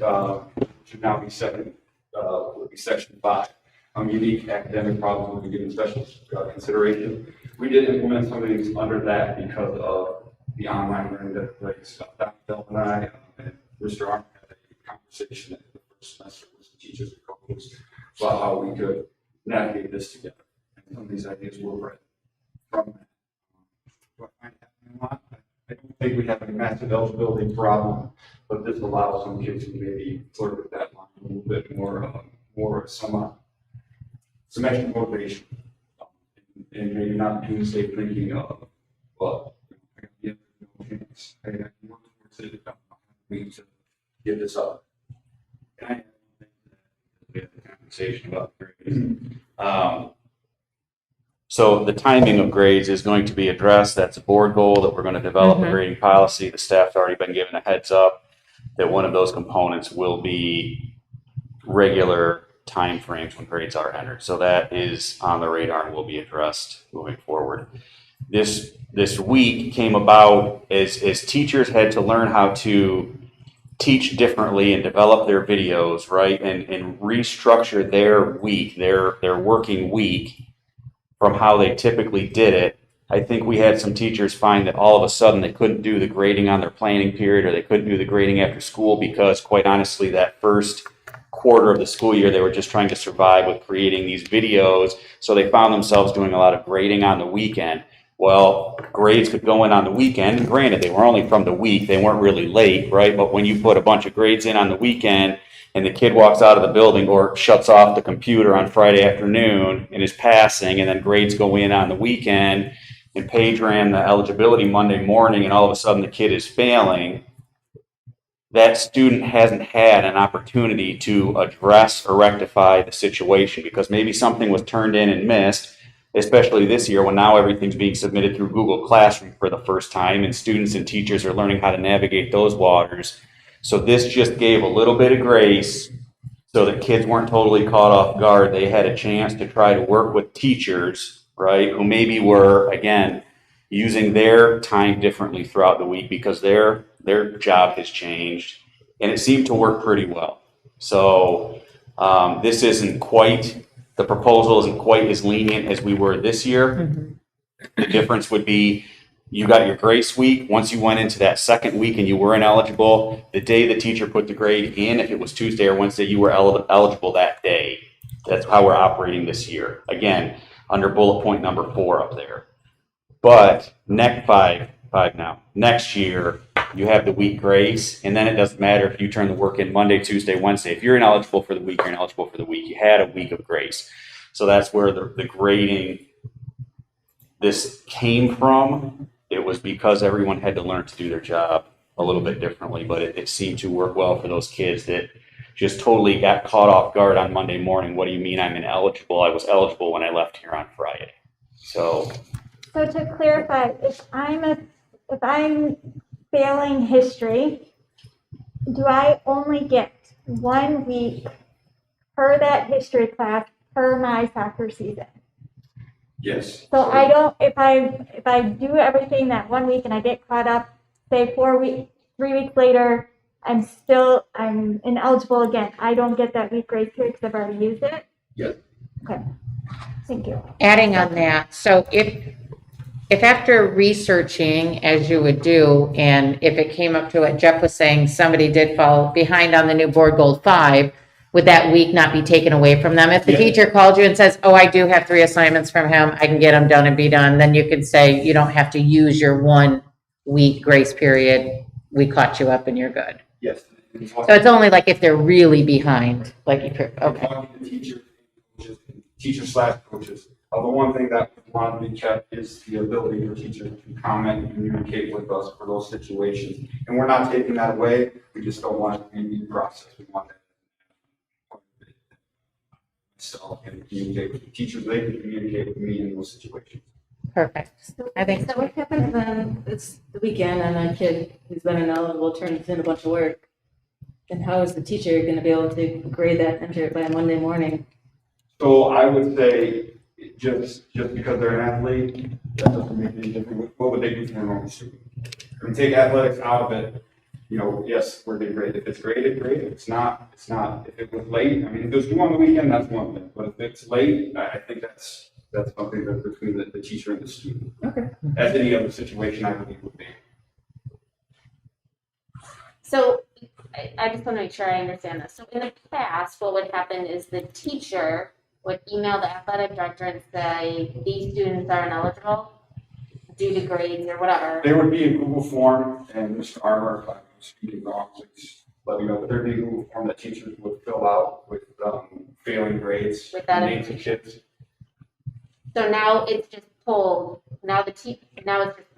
should now be would be section 5. Unique academic problems will be given special consideration. We did implement some of these under that because of the online learning that plays. Dr. Bell and I and Mr. Arnold had a conversation at the first semester with the teachers and coaches about how we could navigate this together. And some of these ideas were bred from that. Do I find it happening a lot? I don't think we have a massive eligibility problem, but this allows some kids to maybe flirt with that line a little bit more some extra motivation, and maybe not doomsday thinking of, well, I got to give no chance. I got to work towards it. I need to give this up. And I think that we have a conversation about grades. So the timing of grades is going to be addressed. That's a board goal that we're going to develop a grading policy. The staff's already been given a heads up that one of those components will be regular timeframes when grades are entered. So that is on the radar and will be addressed moving forward. This week came about as teachers had to learn how to teach differently and develop their videos, right? And restructure their week, their working week from how they typically did it. I think we had some teachers find that all of a sudden they couldn't do the grading on their planning period, or they couldn't do the grading after school because, quite honestly, that first quarter of the school year, they were just trying to survive with creating these videos. So they found themselves doing a lot of grading on the weekend. Well, grades could go in on the weekend, and granted, they were only from the week, they weren't really late, right? But when you put a bunch of grades in on the weekend, and the kid walks out of the building or shuts off the computer on Friday afternoon and is passing, and then grades go in on the weekend, and Paige ran the eligibility Monday morning, and all of a sudden the kid is failing, that student hasn't had an opportunity to address or rectify the situation because maybe something was turned in and missed, especially this year when now everything's being submitted through Google Classroom for the first time, and students and teachers are learning how to navigate those waters. So this just gave a little bit of grace so that kids weren't totally caught off guard. They had a chance to try to work with teachers, right, who maybe were, again, using their time differently throughout the week because their job has changed, and it seemed to work pretty well. So this isn't quite, the proposal isn't quite as lenient as we were this year. The difference would be you got your grace week. Once you went into that second week and you were ineligible, the day the teacher put the grade in, if it was Tuesday or Wednesday, you were eligible that day. That's how we're operating this year. Again, under bullet point number 4 up there. But next next year, you have the week grace, and then it doesn't matter if you turn the work in Monday, Tuesday, Wednesday. If you're ineligible for the week, you're ineligible for the week. You had a week of grace. So that's where the grading, this came from. It was because everyone had to learn to do their job a little bit differently, but it seemed to work well for those kids that just totally got caught off guard on Monday morning. What do you mean I'm ineligible? I was eligible when I left here on Friday. So to clarify, if I'm failing history, do I only get 1 week per that history class per my soccer season? Yes. So I don't, if I do everything that 1 week and I get caught up, say 3 weeks later, I'm ineligible again. I don't get that week grace period because I've already used it? Yes. Okay, thank you. Adding on that, so if after researching, as you would do, and if it came up to what Jeff was saying, somebody did fall behind on the new board goal 5, would that week not be taken away from them? If the teacher called you and says, oh, I do have 3 assignments from him, I can get them done and be done, then you could say you don't have to use your 1 week grace period. We caught you up and you're good. Yes. So it's only like if they're really behind, like you could, okay. Talking to teachers/coaches. The one thing that we want to be kept is the ability for teachers to comment and communicate with us for those situations. And we're not taking that away. We just don't want it to be a process. We want that. So, and communicate with the teachers. They can communicate with me in those situations. Perfect. I think So what happens when it's the weekend and a kid who's been ineligible turns in a bunch of work? And how is the teacher going to be able to grade that, enter it by Monday morning? So I would say just because they're an athlete, that doesn't make any difference. What would they do for a normal student? I mean, take athletics out of it. You know, yes, where they grade. If it's graded, great. If it's not, it's not. If it was late, I mean, if it was due on the weekend, that's one thing. But if it's late, I think that's something that's between the teacher and the student. Okay. As any other situation, I believe would be. So I just want to make sure I understand this. So in the past, what would happen is the teacher would email the athletic director and say, these students are ineligible due to grades or whatever. There would be a Google form, and Mr. Armour, if I'm speaking wrong, please let me know, but there'd be a Google form that teachers would fill out with failing grades, With that names of kids. So now it's just pulled, now it's just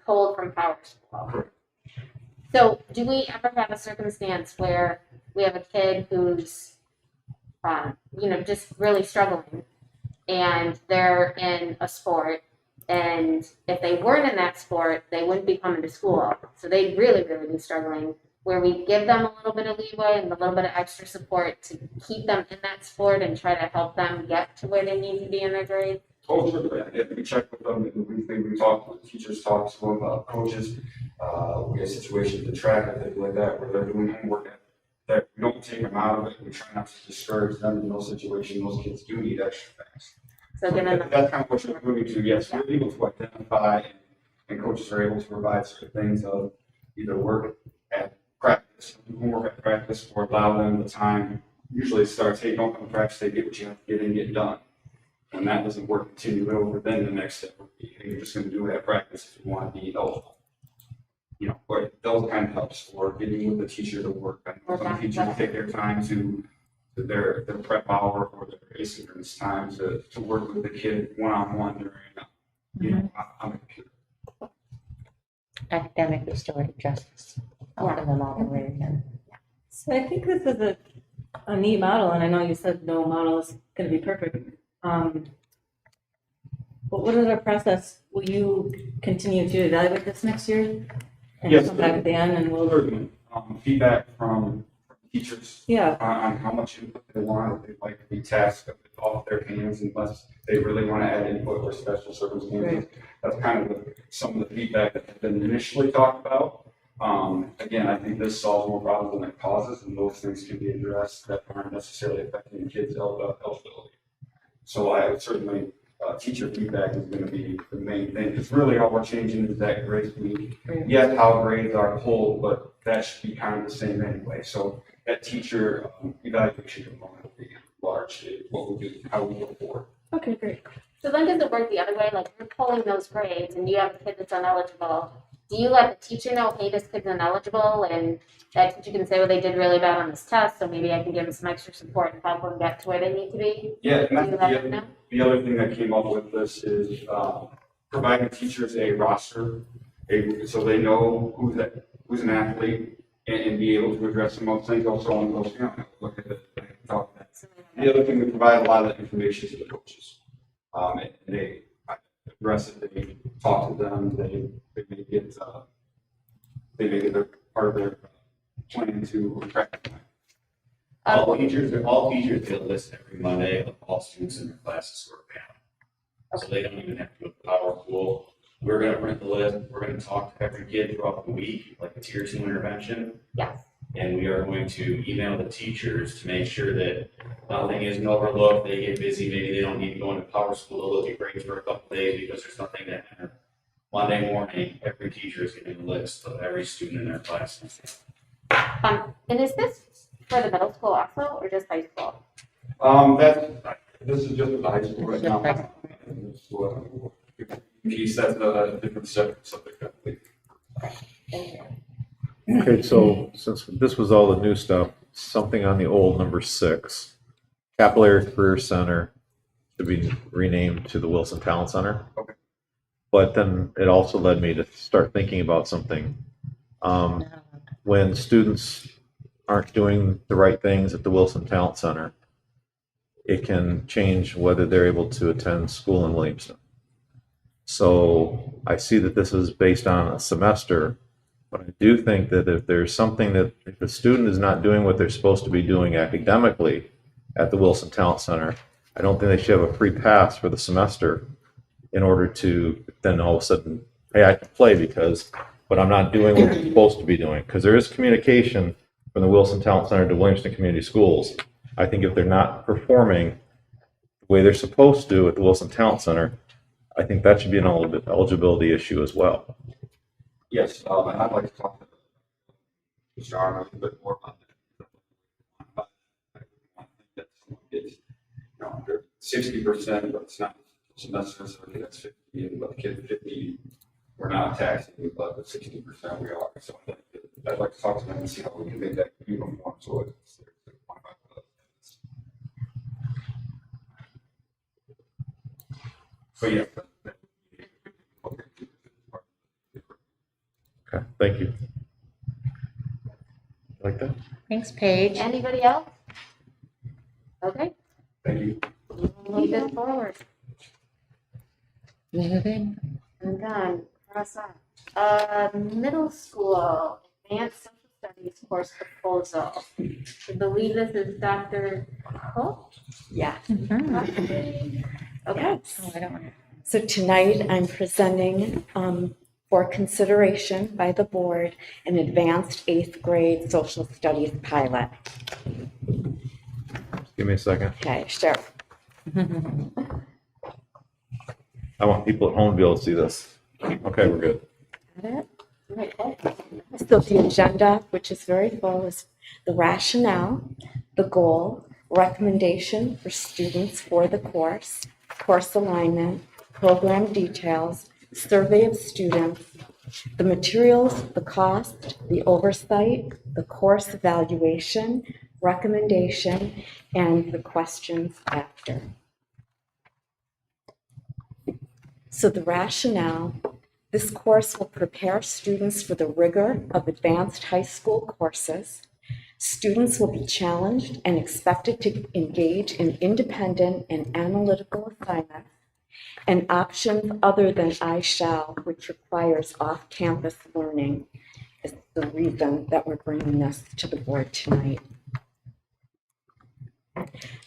pulled from Power School. Correct. So do we ever have a circumstance where we have a kid who's, just really struggling and they're in a sport, and if they weren't in that sport, they wouldn't be coming to school. So they'd really, really be struggling, where we give them a little bit of leeway and a little bit of extra support to keep them in that sport and try to help them get to where they need to be in their grades. Oh, sure. Yeah, we check with them. We talk with teachers, talk to them, coaches. We have situations at track and things like that where they're doing homework that we don't take them out of it. We try not to discourage them in those situations. Those kids do need extra things. So that's kind of what you're moving to. Yes, we're able to identify, and coaches are able to provide certain things of either work at practice, homework at practice, or allow them the time usually it starts, hey, don't come to practice, they get what you have to get in, get done. When that doesn't work, continue over, then the next step would be, hey, you're just gonna do it at practice if you want to be eligible. You know, but those kind of helps for getting with the teacher to work. I know some teachers take their time to their prep hour or their asynchronous time to work with the kid one-on-one during, you know, on the computer. Academic restorative justice. Helping them all the way again. So I think this is a neat model, and I know you said no model is going to be perfect. But what is our process? Will you continue to evaluate this next year? And Yes, come back at the end and we'll. Certainly. Feedback from teachers. Yeah. On how much input they want, if they'd like to be tasked off their hands unless they really want to add input or special circumstances. Right. That's kind of some of the feedback that has been initially talked about. Again, I think this solves more problems than it causes, and those things can be addressed that aren't necessarily affecting kids' eligibility. So I would certainly, teacher feedback is going to be the main thing. It's really all we're changing is that grade week. Yes, how grades are pulled, but that should be kind of the same anyway. So that teacher evaluation component will be large, what we do, how we go forward. Okay, great. So then does it work the other way? Like you're pulling those grades and you have a kid that's ineligible. Do you let the teacher know, hey, this kid's ineligible, and that teacher can say, well, they did really bad on this test, so maybe I can give them some extra support and help them get to where they need to be? Yeah, Do you let them know? the other thing that came up with this is providing teachers a roster, so they know who's an athlete and be able to address some of those things. Also on those, look at it, talk about that. The other thing, we provide a lot of that information to the coaches. And they address it, they talk to them, they make it their part of their plan to practice. All teachers get a list every Monday of all students in their classes who are banned. So they don't even have to go to Power Pool. We're gonna print the list, we're gonna talk to every kid throughout the week, like a tier 2 intervention. Yes. And we are going to email the teachers to make sure that nothing isn't overlooked, they get busy, maybe they don't need to go into Power School to look at grades for a couple days because there's something that happened. Monday morning, every teacher is getting a list of every student in their class. And is this for the middle school also, or just high school? This is just the high school right now. Piece that's a different subject, I believe. Okay, so since this was all the new stuff, something on the old number 6, Capillary Career Center to be renamed to the Wilson Talent Center. Okay. But then it also led me to start thinking about something. When students aren't doing the right things at the Wilson Talent Center, it can change whether they're able to attend school in Williamston. So I see that this is based on a semester, but I do think that if there's something that, if a student is not doing what they're supposed to be doing academically at the Wilson Talent Center, I don't think they should have a free pass for the semester in order to then all of a sudden, hey, I can play but I'm not doing what I'm supposed to be doing. Because there is communication from the Wilson Talent Center to Williamston Community Schools. I think if they're not performing the way they're supposed to at the Wilson Talent Center, I think that should be an eligibility issue as well. Yes, and I'd like to talk to Mr. Arnold a little bit more about that. I think that someone gets, 60%, but it's not semester, so that's 50, and but the kid 50, we're not taxing, but the 60% we are. So I'd like to talk to them and see how we can make that uniform so it's. So yeah. Okay, thank you. Like that? Thanks, Paige. Anybody else? Okay, Thank you. move this forward. Moving. And then cross off. Middle school advanced social studies course proposal. I believe this is Dr. Cole. Yeah. Okay. Oh, I don't want to. So tonight I'm presenting for consideration by the board an advanced 8th grade social studies pilot. Give me a second. Okay, sure. I want people at home to be able to see this. Okay, we're good. Got it? So the agenda, which is very full, is the rationale, the goal, recommendation for students for the course alignment, program details, survey of students, the materials, the cost, the oversight, the course evaluation, recommendation, and the questions after. So the rationale, this course will prepare students for the rigor of advanced high school courses. Students will be challenged and expected to engage in independent and analytical assignments and options other than I shall, which requires off-campus learning, is the reason that we're bringing this to the board tonight.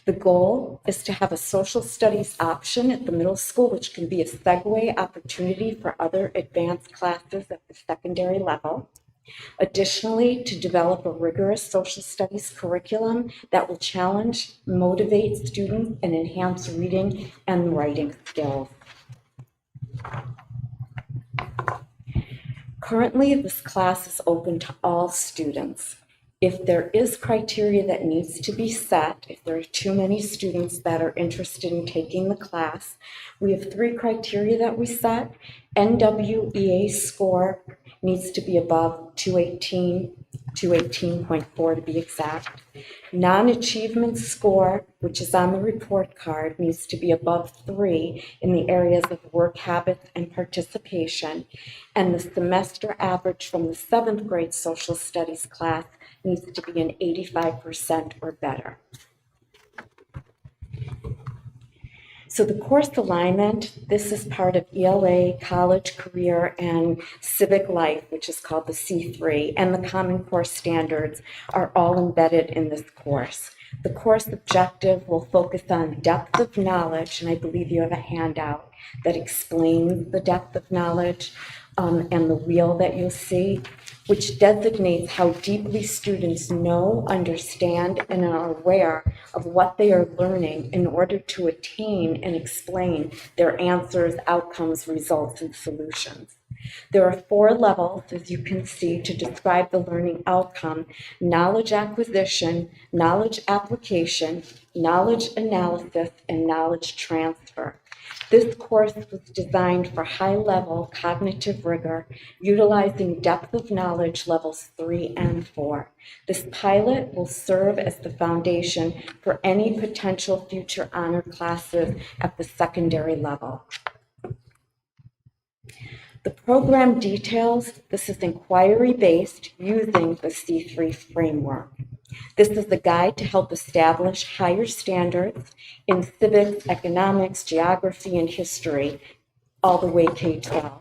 The goal is to have a social studies option at the middle school, which can be a segue opportunity for other advanced classes at the secondary level. Additionally, to develop a rigorous social studies curriculum that will challenge, motivate students, and enhance reading and writing skills. Currently, this class is open to all students. If there is criteria that needs to be set, if there are too many students that are interested in taking the class, we have 3 criteria that we set. NWEA score needs to be above 218, 218.4 to be exact. Non-achievement score, which is on the report card, needs to be above 3 in the areas of work habits and participation. And the semester average from the 7th grade social studies class needs to be an 85% or better. So the course alignment, this is part of ELA, college, career, and civic life, which is called the C3, and the Common Core standards are all embedded in this course. The course objective will focus on depth of knowledge, and I believe you have a handout that explains the depth of knowledge and the wheel that you'll see, which designates how deeply students know, understand, and are aware of what they are learning in order to attain and explain their answers, outcomes, results, and solutions. There are 4 levels, as you can see, to describe the learning outcome: knowledge acquisition, knowledge application, knowledge analysis, and knowledge transfer. This course was designed for high-level cognitive rigor, utilizing depth of knowledge levels 3 and 4. This pilot will serve as the foundation for any potential future honor classes at the secondary level. The program details, this is inquiry-based using the C3 framework. This is a guide to help establish higher standards in civics, economics, geography, and history, all the way K-12.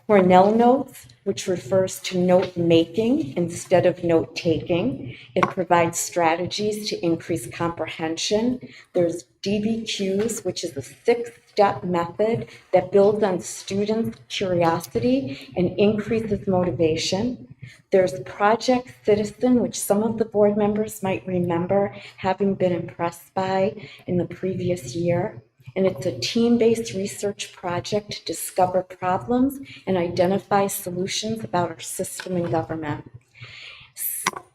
Cornell Notes, which refers to note-making instead of note-taking. It provides strategies to increase comprehension. There's DBQs, which is a 6-step method that builds on students' curiosity and increases motivation. There's Project Citizen, which some of the board members might remember having been impressed by in the previous year. And it's a team-based research project to discover problems and identify solutions about our system and government.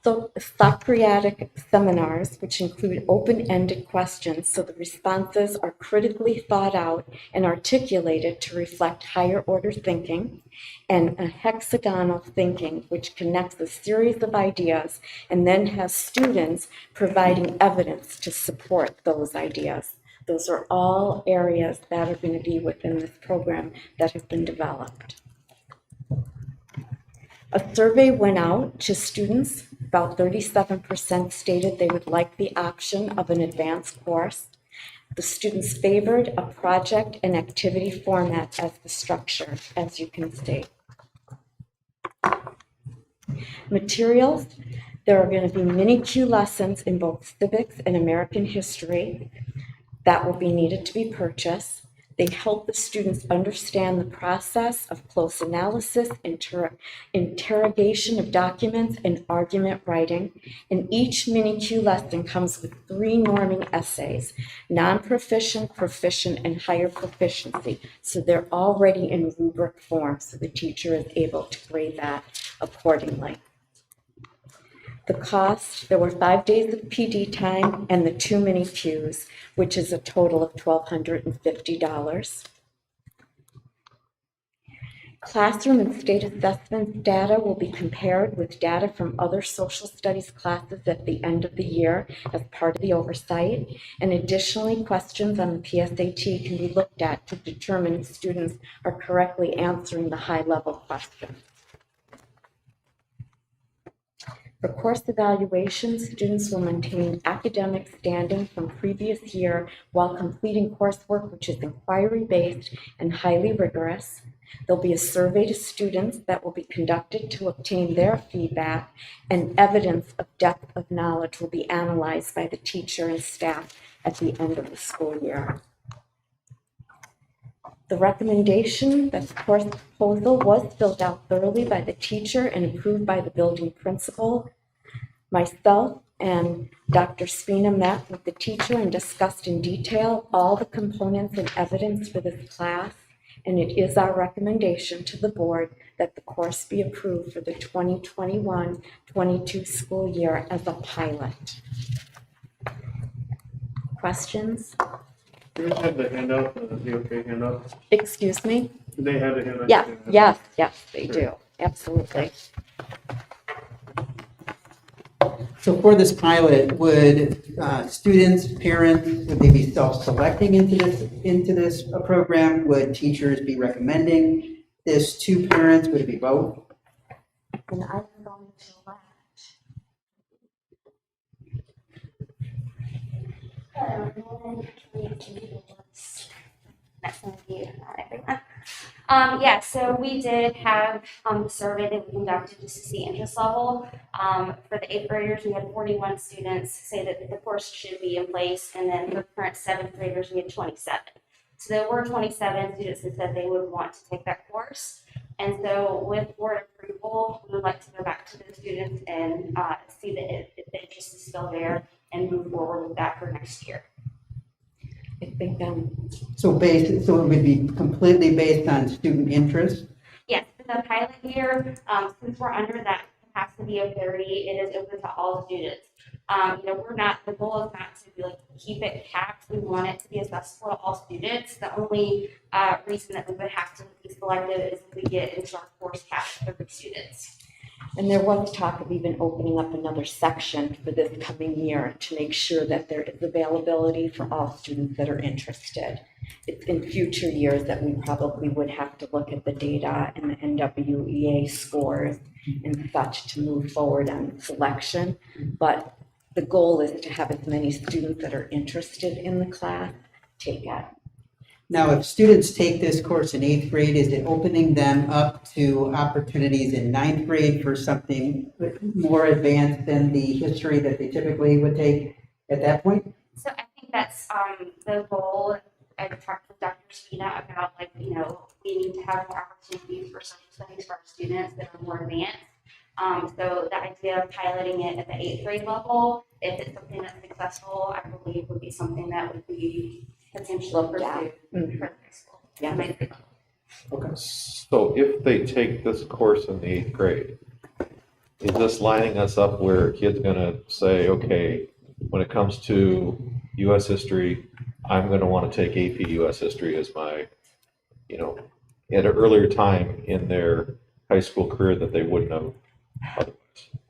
So Socratic seminars, which include open-ended questions, so the responses are critically thought out and articulated to reflect higher order thinking, and a hexagonal thinking, which connects a series of ideas and then has students providing evidence to support those ideas. Those are all areas that are going to be within this program that have been developed. A survey went out to students. About 37% stated they would like the option of an advanced course. The students favored a project and activity format as the structure, as you can see. Materials, there are going to be mini-Q lessons in both civics and American history that will be needed to be purchased. They help the students understand the process of close analysis, interrogation of documents, and argument writing. And each mini-Q lesson comes with 3 norming essays: non-proficient, proficient, and higher proficiency. So they're already in rubric form, so the teacher is able to grade that accordingly. The cost, there were 5 days of PD time and the 2 mini pews, which is a total of $1,250. Classroom and state assessment data will be compared with data from other social studies classes at the end of the year as part of the oversight. And additionally, questions on the PSAT can be looked at to determine if students are correctly answering the high-level questions. For course evaluations, students will maintain academic standing from previous year while completing coursework which is inquiry-based and highly rigorous. There'll be a survey to students that will be conducted to obtain their feedback, and evidence of depth of knowledge will be analyzed by the teacher and staff at the end of the school year. The recommendation, that course proposal, was filled out thoroughly by the teacher and approved by the building principal. Myself and Dr. Spina met with the teacher and discussed in detail all the components and evidence for this class, and it is our recommendation to the board that the course be approved for the 2021-22 school year as a pilot. Questions? Do they have the handout, the OK handout? Excuse me? Do they have the handout? Yes, they do, absolutely. So for this pilot, would students, parents, would they be self-selecting into this program? Would teachers be recommending this to parents? Would it be both? And I'm going to let Yeah, so we did have the survey that we conducted just to see interest level. For the 8th graders, we had 41 students say that the course should be in place, and then for current 7th graders, we had 27. So there were 27 students that said they would want to take that course. And so with board approval, we would like to go back to the students and see that if the interest is still there and move forward with that for next year. I think so it would be completely based on student interest? Yes, for the pilot year, since we're under that capacity of 30, it is open to all students. The goal is not to keep it capped. We want it to be accessible to all students. The only reason that we would have to be selective is if we get into our course cap of 30 students. And there was talk of even opening up another section for this coming year to make sure that there is availability for all students that are interested. It's in future years that we probably would have to look at the data and the NWEA scores and such to move forward on selection. But the goal is to have as many students that are interested in the class take it. Now, if students take this course in 8th grade, is it opening them up to opportunities in 9th grade for something more advanced than the history that they typically would take at that point? So I think that's the goal. I talked with Dr. Spina about we need to have more opportunities for social studies for our students that are more advanced. So the idea of piloting it at the 8th grade level, if it's something that's successful, I believe would be something that would be potentially pursued for high school. Yeah. Okay. So if they take this course in the 8th grade, is this lining us up where a kid's going to say, okay, when it comes to U.S. history, I'm going to want to take AP U.S. history as my, at an earlier time in their high school career that they wouldn't have otherwise?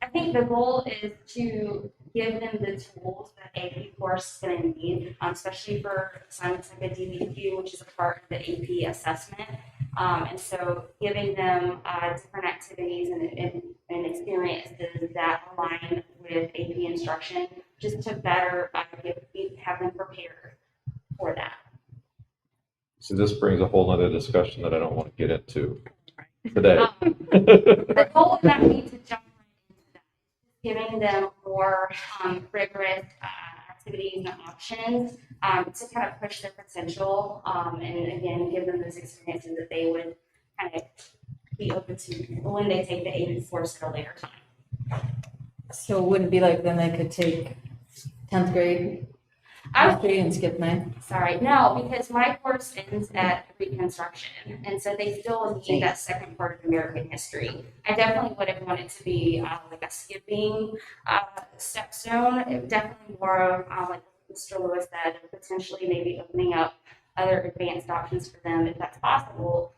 I think the goal is to give them the tools that AP course is going to need, especially for assignments like a DBQ, which is a part of the AP assessment. And so giving them different activities and experiences that align with AP instruction, just to better have them prepared for that. So this brings a whole other discussion that I don't want to get into today. The goal would not be to jump into that, giving them more rigorous activities and options to kind of push their potential and again give them those experiences that they would kind of be open to when they take the AP course at a later time. So it wouldn't be like then they could take 10th grade? After you didn't skip 9. Sorry, no, because my course ends at Reconstruction, and so they still need that second part of American history. I definitely would have wanted to be like a skipping stepstone, definitely more of like Mr. Lewis said, potentially maybe opening up other advanced options for them if that's possible,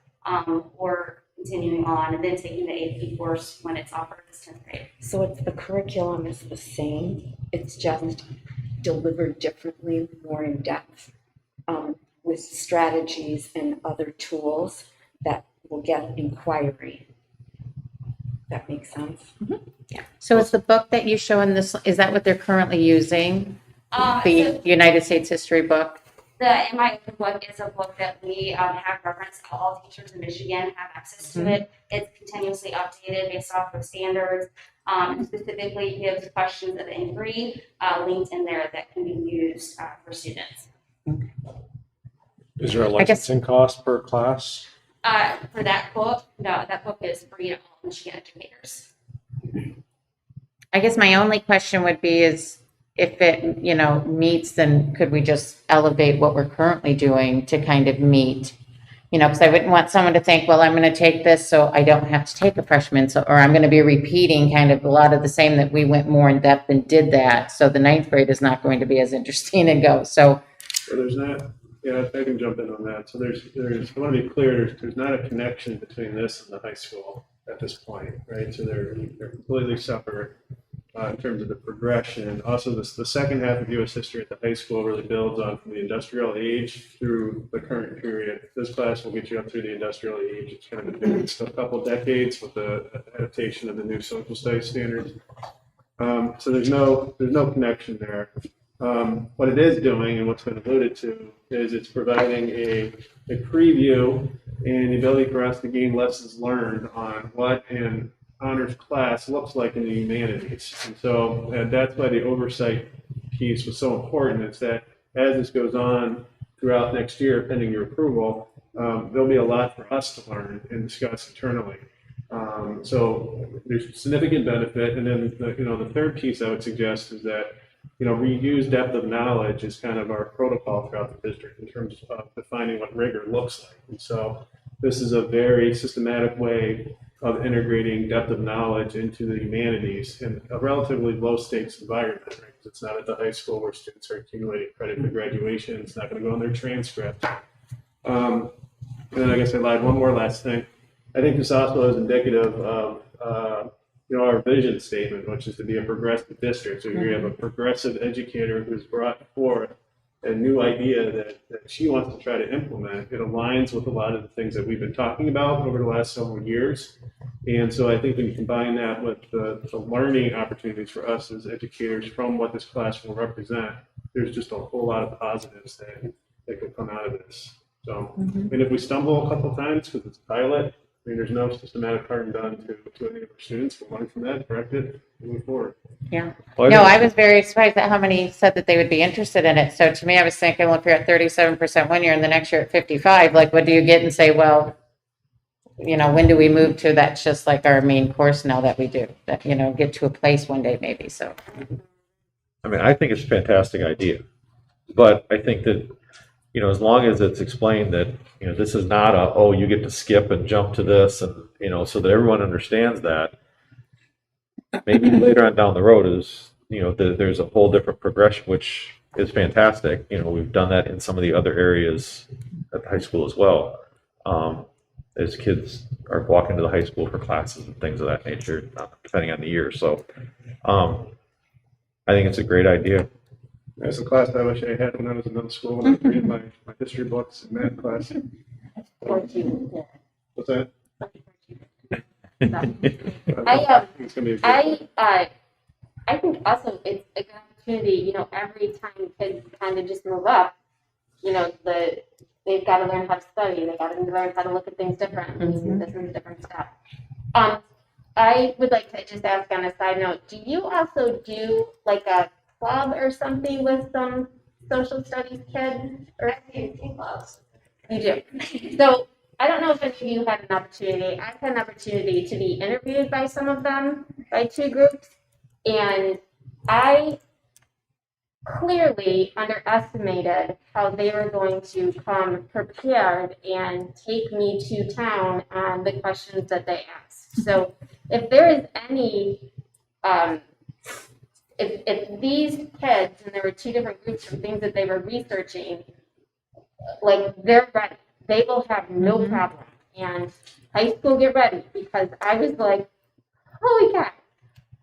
or continuing on and then taking the AP course when it's offered as 10th grade. So it's the curriculum is the same, it's just delivered differently, more in depth, with strategies and other tools that will get inquiry. That makes sense? So is the book that you show in this, is that what they're currently using? The United States History book? The MI book is a book that we have referenced. All teachers in Michigan have access to it. It's continuously updated based off of standards. And specifically gives questions of inquiry linked in there that can be used for students. Is there a licensing cost per class? For that book, no, that book is free to all Michigan educators. I guess my only question would be is if it, meets, then could we just elevate what we're currently doing to kind of meet? Because I wouldn't want someone to think, well, I'm going to take this so I don't have to take a freshman, or I'm going to be repeating kind of a lot of the same that we went more in depth and did that. So the 9th grade is not going to be as interesting and go. So there's not, I can jump in on that. So there's I want to be clear, there's not a connection between this and the high school at this point, right? So they're completely separate. In terms of the progression. Also, the second half of U.S. history at the high school really builds on from the industrial age through the current period. This class will get you up through the industrial age. It's kind of advanced a couple decades with the adaptation of the new social studies standards. So there's no connection there. What it is doing, and what's been alluded to, is it's providing a preview and the ability for us to gain lessons learned on what an honors class looks like in the humanities. And so that's why the oversight piece was so important. It's that as this goes on throughout next year, pending your approval, there'll be a lot for us to learn and discuss internally. So there's significant benefit. And then the third piece I would suggest is that reuse depth of knowledge is kind of our protocol throughout the district in terms of defining what rigor looks like. And so this is a very systematic way of integrating depth of knowledge into the humanities in a relatively low stakes environment, right? Because it's not at the high school where students are accumulating credit for graduation. It's not going to go on their transcript. And then I guess I lied. One more last thing. I think this also is indicative of our vision statement, which is to be a progressive district. So you have a progressive educator who's brought forth a new idea that she wants to try to implement. It aligns with a lot of the things that we've been talking about over the last several years. And so I think when you combine that with the learning opportunities for us as educators from what this class will represent, there's just a whole lot of positives that could come out of this. So, and if we stumble a couple of times because it's a pilot, there's no systematic harm done to any of our students. We'll learn from that, correct it, and move forward. Yeah. No, I was very surprised at how many said that they would be interested in it. So to me, I was thinking, well, if you're at 37% one year and the next year at 55, like, what do you get and say, well, when do we move to that's just like our main course now that we do that, get to a place one day maybe. So. I mean, I think it's a fantastic idea, but I think that, as long as it's explained that, this is not you get to skip and jump to this and, so that everyone understands that, maybe later on down the road is, there's a whole different progression, which is fantastic. We've done that in some of the other areas at the high school as well. As kids are walking to the high school for classes and things of that nature, depending on the year. So I think it's a great idea. That's a class I wish I had when I was in middle school, when I was reading my history books in math class. What's that? I think also it's a good opportunity, every time kids kind of just move up, they've got to learn how to study, they've got to learn how to look at things differently, this is a different step. I would like to just ask on a side note, do you also do like a club or something with some social studies kids? Or clubs? You do. So I don't know if any of you had an opportunity. I've had an opportunity to be interviewed by some of them, by two groups, and I clearly underestimated how they were going to come prepared and take me to town on the questions that they asked. So if there is any, if these kids, and there were two different groups from things that they were researching, like they're ready, they will have no problem. And high school, get ready, because I was like, holy cow.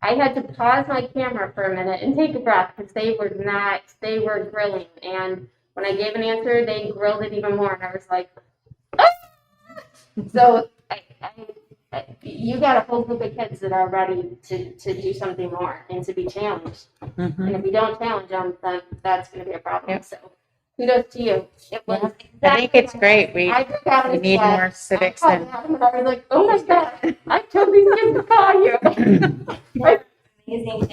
I had to pause my camera for a minute and take a breath because they were grilling. And when I gave an answer, they grilled it even more. And I was like, ah! So you got a whole group of kids that are ready to do something more and to be challenged. And if you don't challenge them, then that's going to be a problem. Yep. So kudos to you. It was exactly I think it's great. We need more civics. I was like, oh my God, I told these kids to call you. Amazing kids.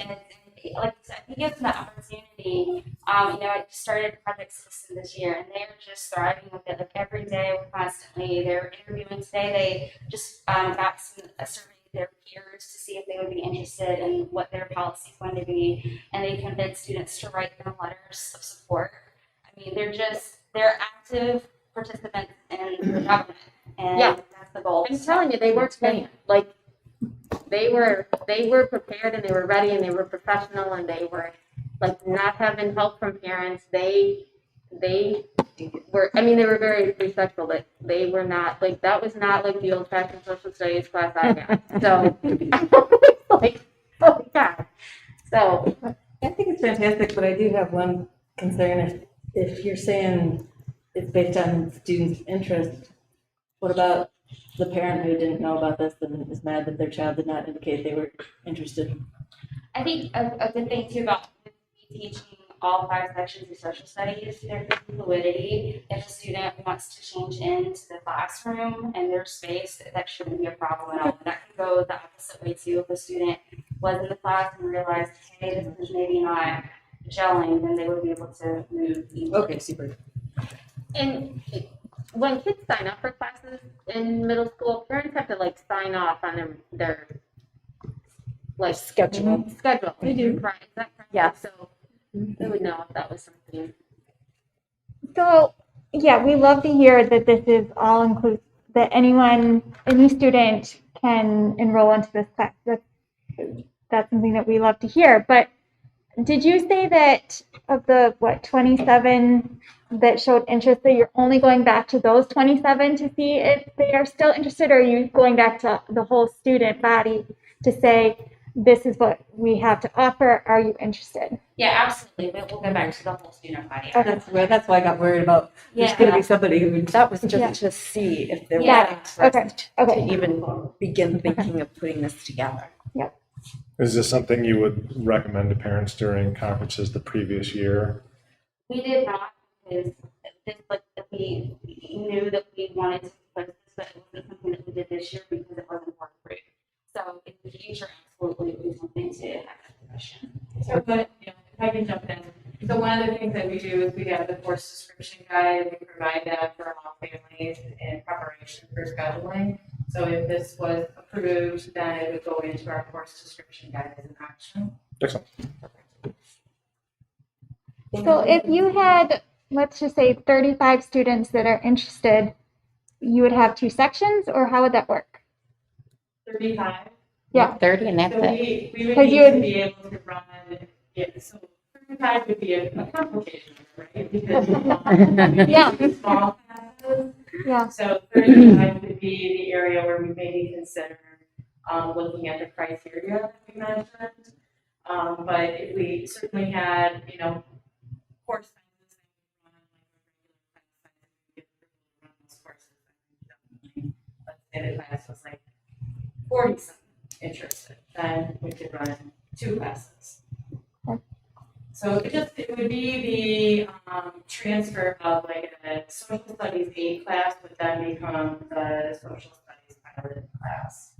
And like I said, I think it's an opportunity. I started Project Citizen this year, and they are just thriving with it. Like every day, we're constantly, they're interviewing today. They just got surveyed their peers to see if they would be interested in what their policy is going to be, and they convinced students to write them letters of support. I mean, they're active participants in the government, and that's the goal. I'm telling you, they weren't like. They were prepared and they were ready and they were professional and they were like not having help from parents. They were, I mean, they were very respectful, but they were not like, that was not like the old fashioned social studies class I had. So I was like, oh God. So I think it's fantastic, but I do have one concern. If you're saying it's based on students' interest, what about the parent who didn't know about this and is mad that their child did not indicate they were interested? I think a good thing too about teaching all 5 sections of social studies, there is fluidity. If a student wants to change into the classroom and their space, that shouldn't be a problem at all. That can go the opposite way too. If a student was in the class and realized, hey, this is maybe not gelling, then they would be able to move easily. Okay, super. and when kids sign up for classes in middle school, parents have to like sign off on their like schedule. They do. Right, is that correct? Yeah. So they would know if that was something. So, yeah, we love to hear that this is all inclusive, that any student can enroll into this class. That's something that we love to hear. But did you say that of the, 27 that showed interest, that you're only going back to those 27 to see if they are still interested, or are you going back to the whole student body to say, this is what we have to offer, are you interested? Yeah, absolutely. We'll go back to the whole student body. Okay. That's why I got worried about, there's going to be somebody who would. That was just to see if there was interest to even begin thinking of putting this together. Yep. Is this something you would recommend to parents during conferences the previous year? We did not, because we knew that we wanted to put this, but it wasn't something that we did this year because it wasn't work free. So in the future, absolutely, it would be something to have that discussion. So, but, if I can jump in. So one of the things that we do is we have the course description guide. We provide that for all families in preparation for scheduling. So if this was approved, then it would go into our course description guide as an action. Excellent. So if you had, let's just say 35 students that are interested, you would have 2 sections, or how would that work? 35. Yeah. 30 and that's So it. we would need to be able to run, so 35 would be a complicated number, right? Because Yeah. small classes. Yeah. So 35 would be the area where we maybe consider looking at the criteria that we mentioned. But if we certainly had, course sizes, let's say the class was like 40 something interested, then we could run 2 classes. So it would be the transfer of like a social studies A class would then become the social studies pilot class.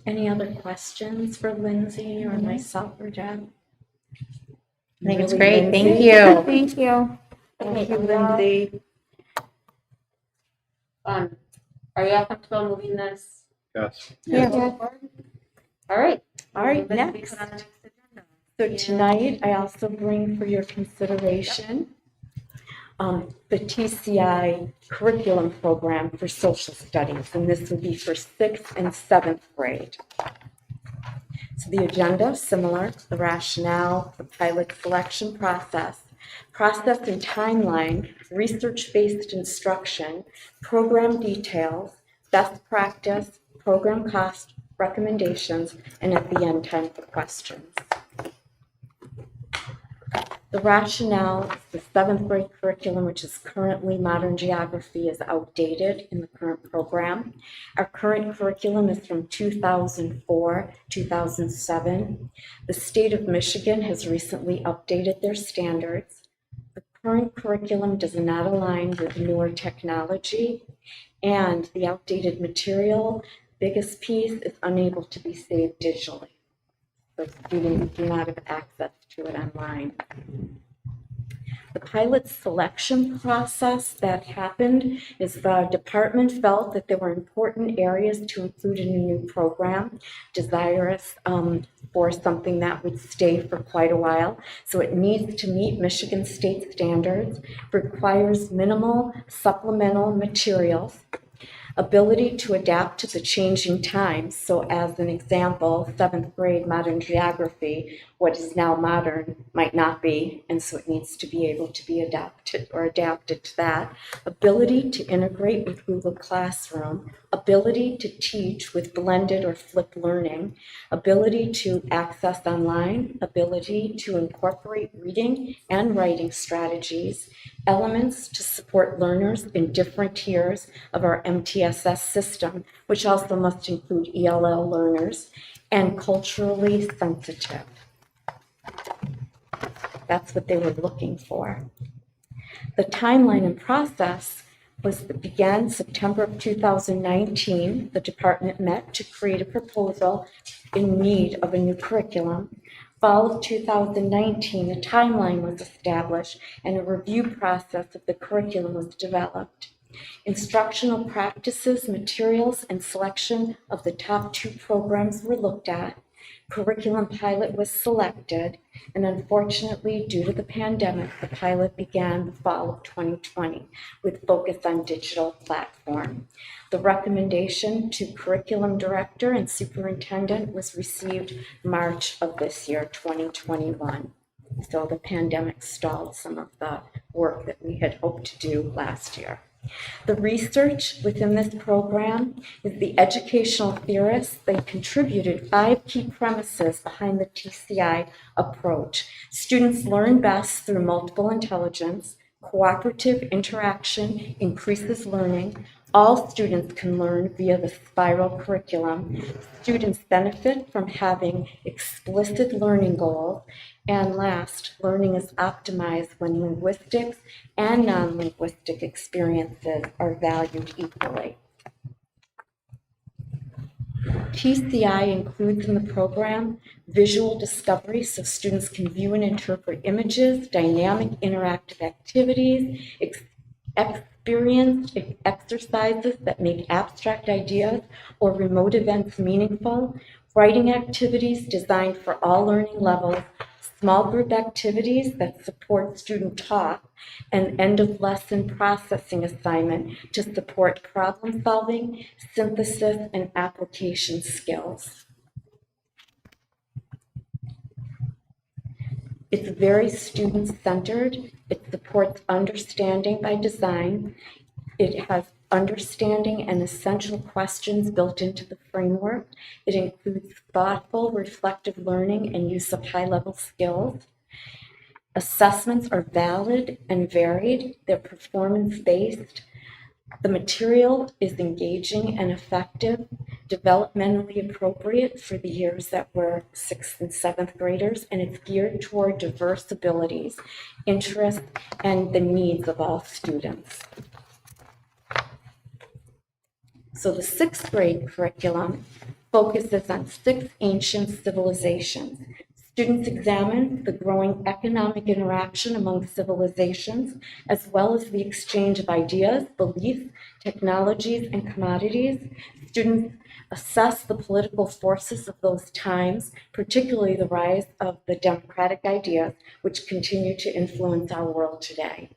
Any other questions for Lindsay or myself or Jen? I think it's great. Thank you. Thank you. Thank you, Lindsay. Are you all comfortable moving this? Yes. Yeah. All right. All right, This will be next. put on the next agenda. So tonight, I also bring for your consideration the TCI curriculum program for social studies, and this would be for 6th and 7th grade. So the agenda, similar, the rationale, the pilot selection process and timeline, research-based instruction, program details, best practice, program cost recommendations, and at the end, time for questions. The rationale is the 7th grade curriculum, which is currently modern geography, is outdated in the current program. Our current curriculum is from 2004, 2007. The state of Michigan has recently updated their standards. The current curriculum does not align with newer technology, and the outdated material, biggest piece, is unable to be saved digitally. So students do not have access to it online. The pilot selection process that happened is the department felt that there were important areas to include in a new program, desirous for something that would stay for quite a while. So it needs to meet Michigan state standards, requires minimal supplemental materials, ability to adapt to the changing times. So as an example, 7th grade modern geography, what is now modern might not be, and so it needs to be able to be adapted to that. Ability to integrate with Google Classroom, ability to teach with blended or flipped learning, ability to access online, ability to incorporate reading and writing strategies, elements to support learners in different tiers of our MTSS system, which also must include ELL learners, and culturally sensitive. That's what they were looking for. The timeline and process began September of 2019. The department met to create a proposal in need of a new curriculum. Fall of 2019, a timeline was established and a review process of the curriculum was developed. Instructional practices, materials, and selection of the top 2 programs were looked at. Curriculum pilot was selected, and unfortunately, due to the pandemic, the pilot began the fall of 2020 with focus on digital platform. The recommendation to curriculum director and superintendent was received March of this year, 2021. So the pandemic stalled some of the work that we had hoped to do last year. The research within this program is the educational theorists. They contributed 5 key premises behind the TCI approach. Students learn best through multiple intelligence. Cooperative interaction increases learning. All students can learn via the spiral curriculum. Students benefit from having explicit learning goals. And last, learning is optimized when linguistics and non-linguistic experiences are valued equally. TCI includes in the program visual discovery, so students can view and interpret images, dynamic interactive activities, experience exercises that make abstract ideas or remote events meaningful, writing activities designed for all learning levels, small group activities that support student talk, and end-of-lesson processing assignment to support problem solving, synthesis, and application skills. It's very student-centered. It supports understanding by design. It has understanding and essential questions built into the framework. It includes thoughtful, reflective learning and use of high-level skills. Assessments are valid and varied. They're performance-based. The material is engaging and effective, developmentally appropriate for the years that were 6th and 7th graders, and it's geared toward diverse abilities, interests, and the needs of all students. So the 6th grade curriculum focuses on 6 ancient civilizations. Students examine the growing economic interaction among civilizations, as well as the exchange of ideas, beliefs, technologies, and commodities. Students assess the political forces of those times, particularly the rise of the democratic ideas, which continue to influence our world today.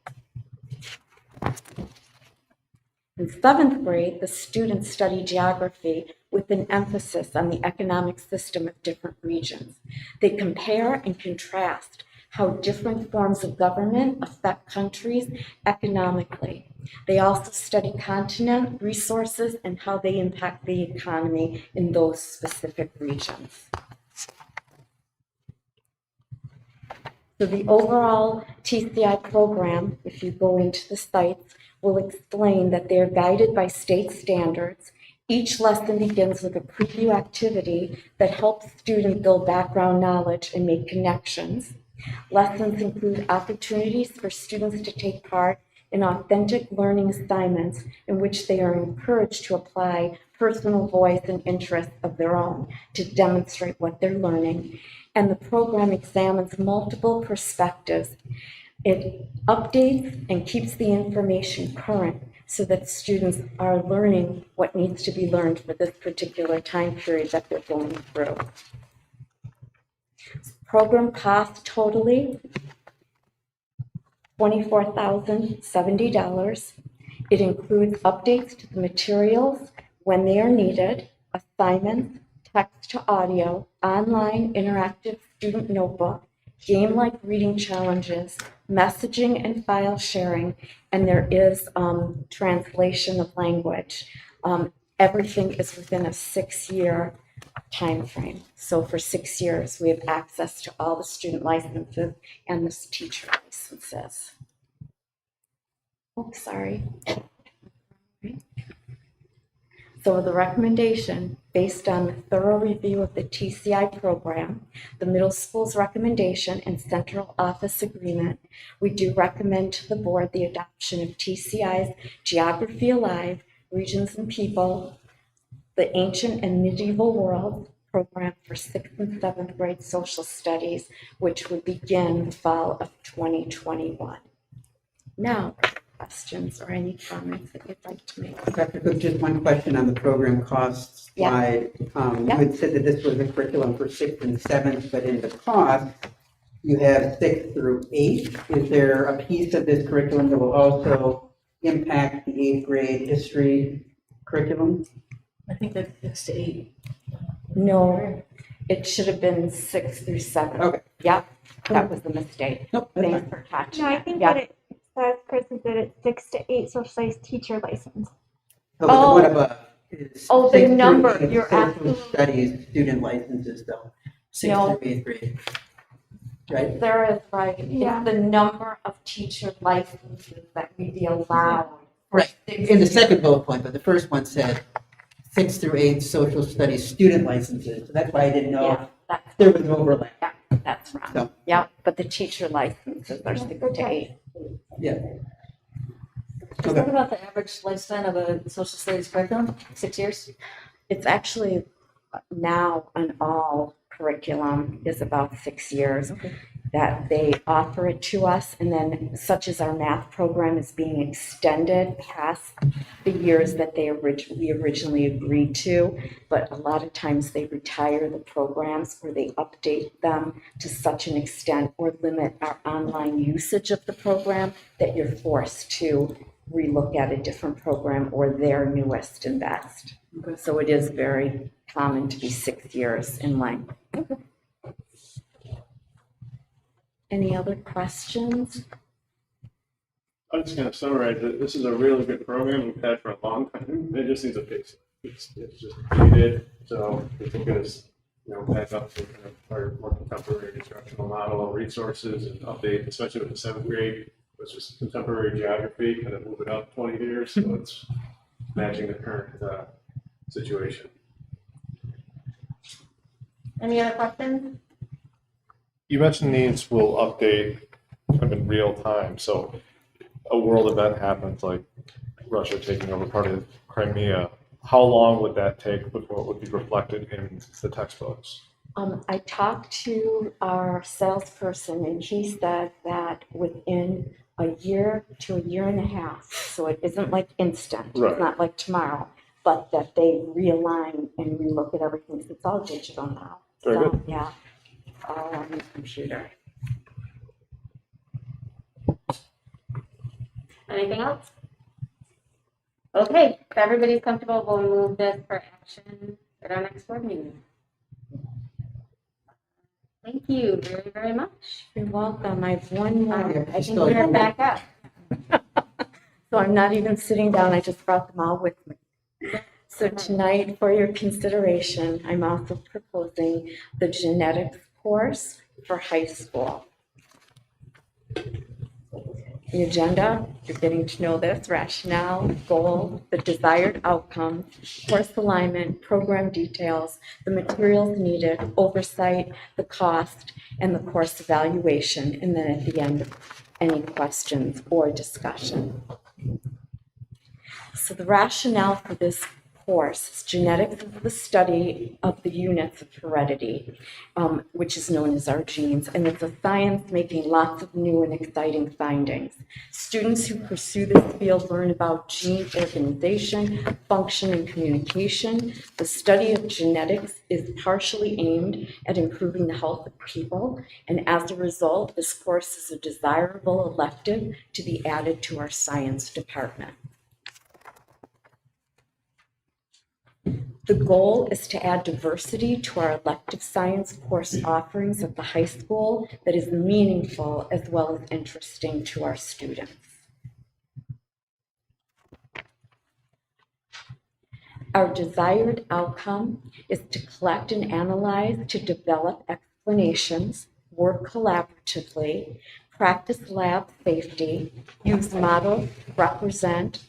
In 7th grade, the students study geography with an emphasis on the economic system of different regions. They compare and contrast how different forms of government affect countries economically. They also study continent resources and how they impact the economy in those specific regions. So the overall TCI program, if you go into the sites, will explain that they are guided by state standards. Each lesson begins with a preview activity that helps students build background knowledge and make connections. Lessons include opportunities for students to take part in authentic learning assignments in which they are encouraged to apply personal voice and interests of their own to demonstrate what they're learning. And the program examines multiple perspectives. It updates and keeps the information current so that students are learning what needs to be learned for this particular time period that they're going through. Program cost totally $24,070. It includes updates to the materials when they are needed, assignments, text to audio, online interactive student notebook, game-like reading challenges, messaging and file sharing, and there is translation of language. Everything is within a 6-year time frame. So for 6 years, we have access to all the student licenses and the teacher licenses. Oops, sorry. So the recommendation, based on the thorough review of the TCI program, the middle school's recommendation and central office agreement, we do recommend to the board the adoption of TCI's Geography Alive, Regions and People, the Ancient and Medieval World program for 6th and 7th grade social studies, which would begin the fall of 2021. Now, questions or any comments that you'd like to make? Dr. Cook, just one question on the program costs slide. You had said that this was a curriculum for 6th and 7th, but in the cost, you have 6th through 8th. Is there a piece of this curriculum that will also impact the 8th grade history curriculum? I think that's 6 to 8. No, it should have been 6 through 7. Okay. Yep, that was the mistake. Nope, Thanks for catching No, I it. think Yep. what it says, Chris, is that it's 6 to 8 social studies teacher license. Oh, but the one above is Oh, the 6th through number, 8th you're social absolutely- studies student licenses though. 6th No. through 8th grade. Right? Sarah is right. Yeah. It's the number of teacher licenses that we be allowed. Right. In the second bullet point, but the first one said 6th through 8th social studies student licenses. So that's why I didn't know Yeah, if there was overlap. Yeah, that's wrong. So, Yeah, but the teacher licenses are 6 to 8. yeah. Just think about the average lifespan of a social studies curriculum, 6 years. It's actually now an all curriculum is about 6 years that they offer it to us, and then such as our math program is being extended past the years that we originally agreed to, but a lot of times they retire the programs or they update them to such an extent or limit our online usage of the program that you're forced to relook at a different program or their newest and best. So it is very common to be 6 years in length. Any other questions? I'm just gonna summarize it. This is a really good program we've had for a long time. It just needs a fix. It's just dated, so if it gets, back up to kind of our more contemporary instructional model, resources and update, especially with the 7th grade, which is contemporary geography, kind of move it up 20 years, so it's matching the current situation. Any other questions? You mentioned needs will update kind of in real time. So a world event happens like Russia taking over part of Crimea. How long would that take before it would be reflected in the textbooks? I talked to our salesperson and he said that within a year to a year and a half, so it isn't like instant, Right. it's not like tomorrow, but that they realign and relook at everything, 'cause it's all digital now. Very So, good. yeah, all on the computer. Anything else? Okay, if everybody's comfortable, we'll move this for action at our next board meeting. Thank you very, very much. You're welcome. I have one more. Yeah, I just can hear go- it back up. So I'm not even sitting down. I just brought them all with me. So tonight, for your consideration, I'm also proposing the genetics course for high school. The agenda, you're getting to know this, rationale, goal, the desired outcome, course alignment, program details, the materials needed, oversight, the cost, and the course evaluation, and then at the end, any questions or discussion. So the rationale for this course is genetics is the study of the units of heredity, which is known as our genes, and it's a science making lots of new and exciting findings. Students who pursue this field learn about gene organization, function, and communication. The study of genetics is partially aimed at improving the health of people, and as a result, this course is a desirable elective to be added to our science department. The goal is to add diversity to our elective science course offerings at the high school that is meaningful as well as interesting to our students. Our desired outcome is to collect and analyze, to develop explanations, work collaboratively, practice lab safety, use models to represent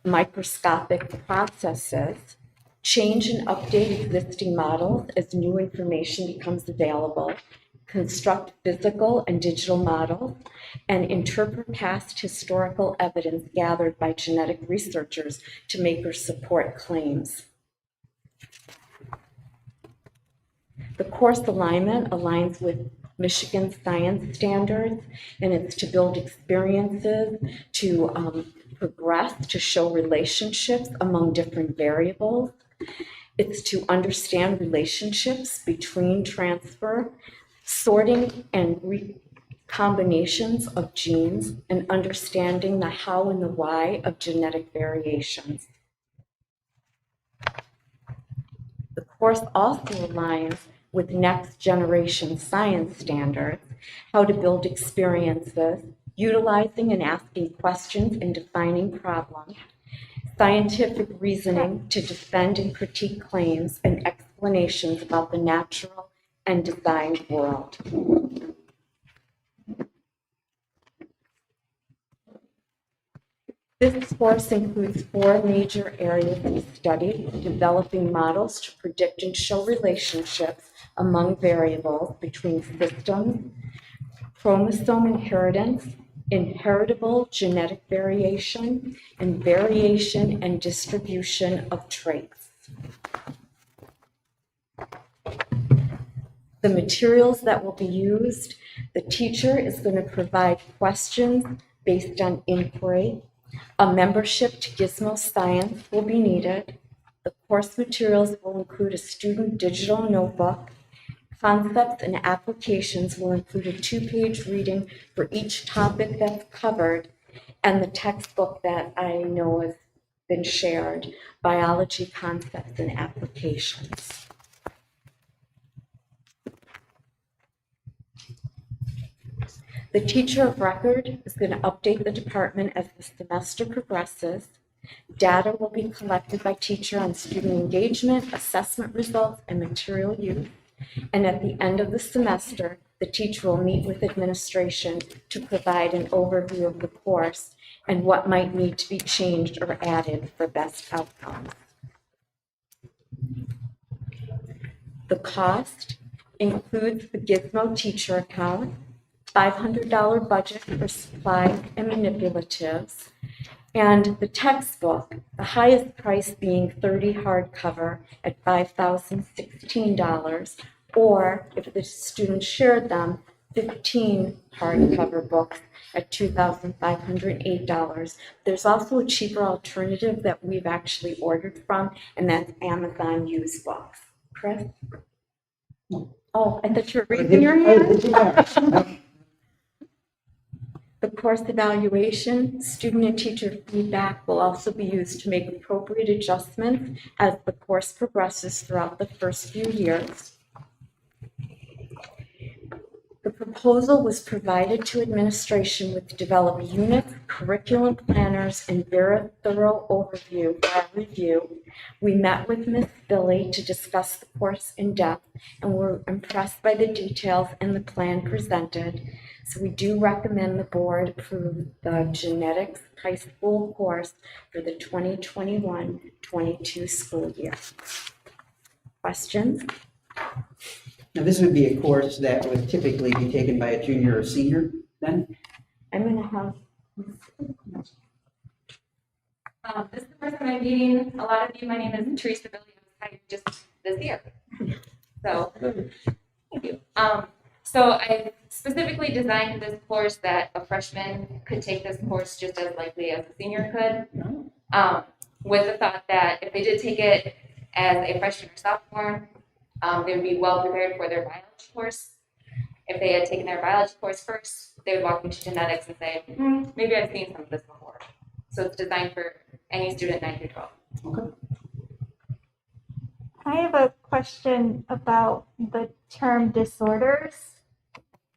microscopic processes, change and update existing models as new information becomes available, construct physical and digital models, and interpret past historical evidence gathered by genetic researchers to make or support claims. The course alignment aligns with Michigan science standards, and it's to build experiences, to progress, to show relationships among different variables. It's to understand relationships between transfer, sorting and combinations of genes, and understanding the how and the why of genetic variations. The course also aligns with next generation science standards, how to build experiences, utilizing and asking questions and defining problems, scientific reasoning to defend and critique claims, and explanations about the natural and designed world. This course includes 4 major areas of study: developing models to predict and show relationships among variables between systems, chromosome inheritance, inheritable genetic variation, and variation and distribution of traits. The materials that will be used, the teacher is going to provide questions based on inquiry. A membership to Gizmo Science will be needed. The course materials will include a student digital notebook. Concepts and applications will include a 2-page reading for each topic that's covered, and the textbook that I know has been shared, Biology Concepts and Applications. The teacher of record is going to update the department as the semester progresses. Data will be collected by teacher on student engagement, assessment results, and material use. And at the end of the semester, the teacher will meet with administration to provide an overview of the course and what might need to be changed or added for best outcomes. The cost includes the Gizmo teacher account, $500 budget for supplies and manipulatives, and the textbook, the highest price being 30 hardcover at $5,016, or if the student shared them, 15 hardcover books at $2,508. There's also a cheaper alternative that we've actually ordered from, and that's Amazon used books. Chris? Oh, I thought you were raising your hand. The course evaluation, student and teacher feedback will also be used to make appropriate adjustments as the course progresses throughout the first few years. The proposal was provided to administration with develop units, curriculum planners, and very thorough overview for our review. We met with Ms. Billy to discuss the course in depth and were impressed by the details and the plan presented. So we do recommend the board approve the genetics high school course for the 2021-22 school year. Questions? Now, this would be a course that would typically be taken by a junior or senior then? I'm going to have. This is the first time I'm meeting a lot of you. My name is Teresa Billy. I was hired just this year. So, thank you. So I specifically designed this course that a freshman could take this course just as likely as a senior could, with the thought that if they did take it as a freshman or sophomore, they would be well prepared for their biology course. If they had taken their biology course first, they would walk into genetics and say, maybe I've seen some of this before. So it's designed for any student 9 through 12. Okay. I have a question about the term disorders.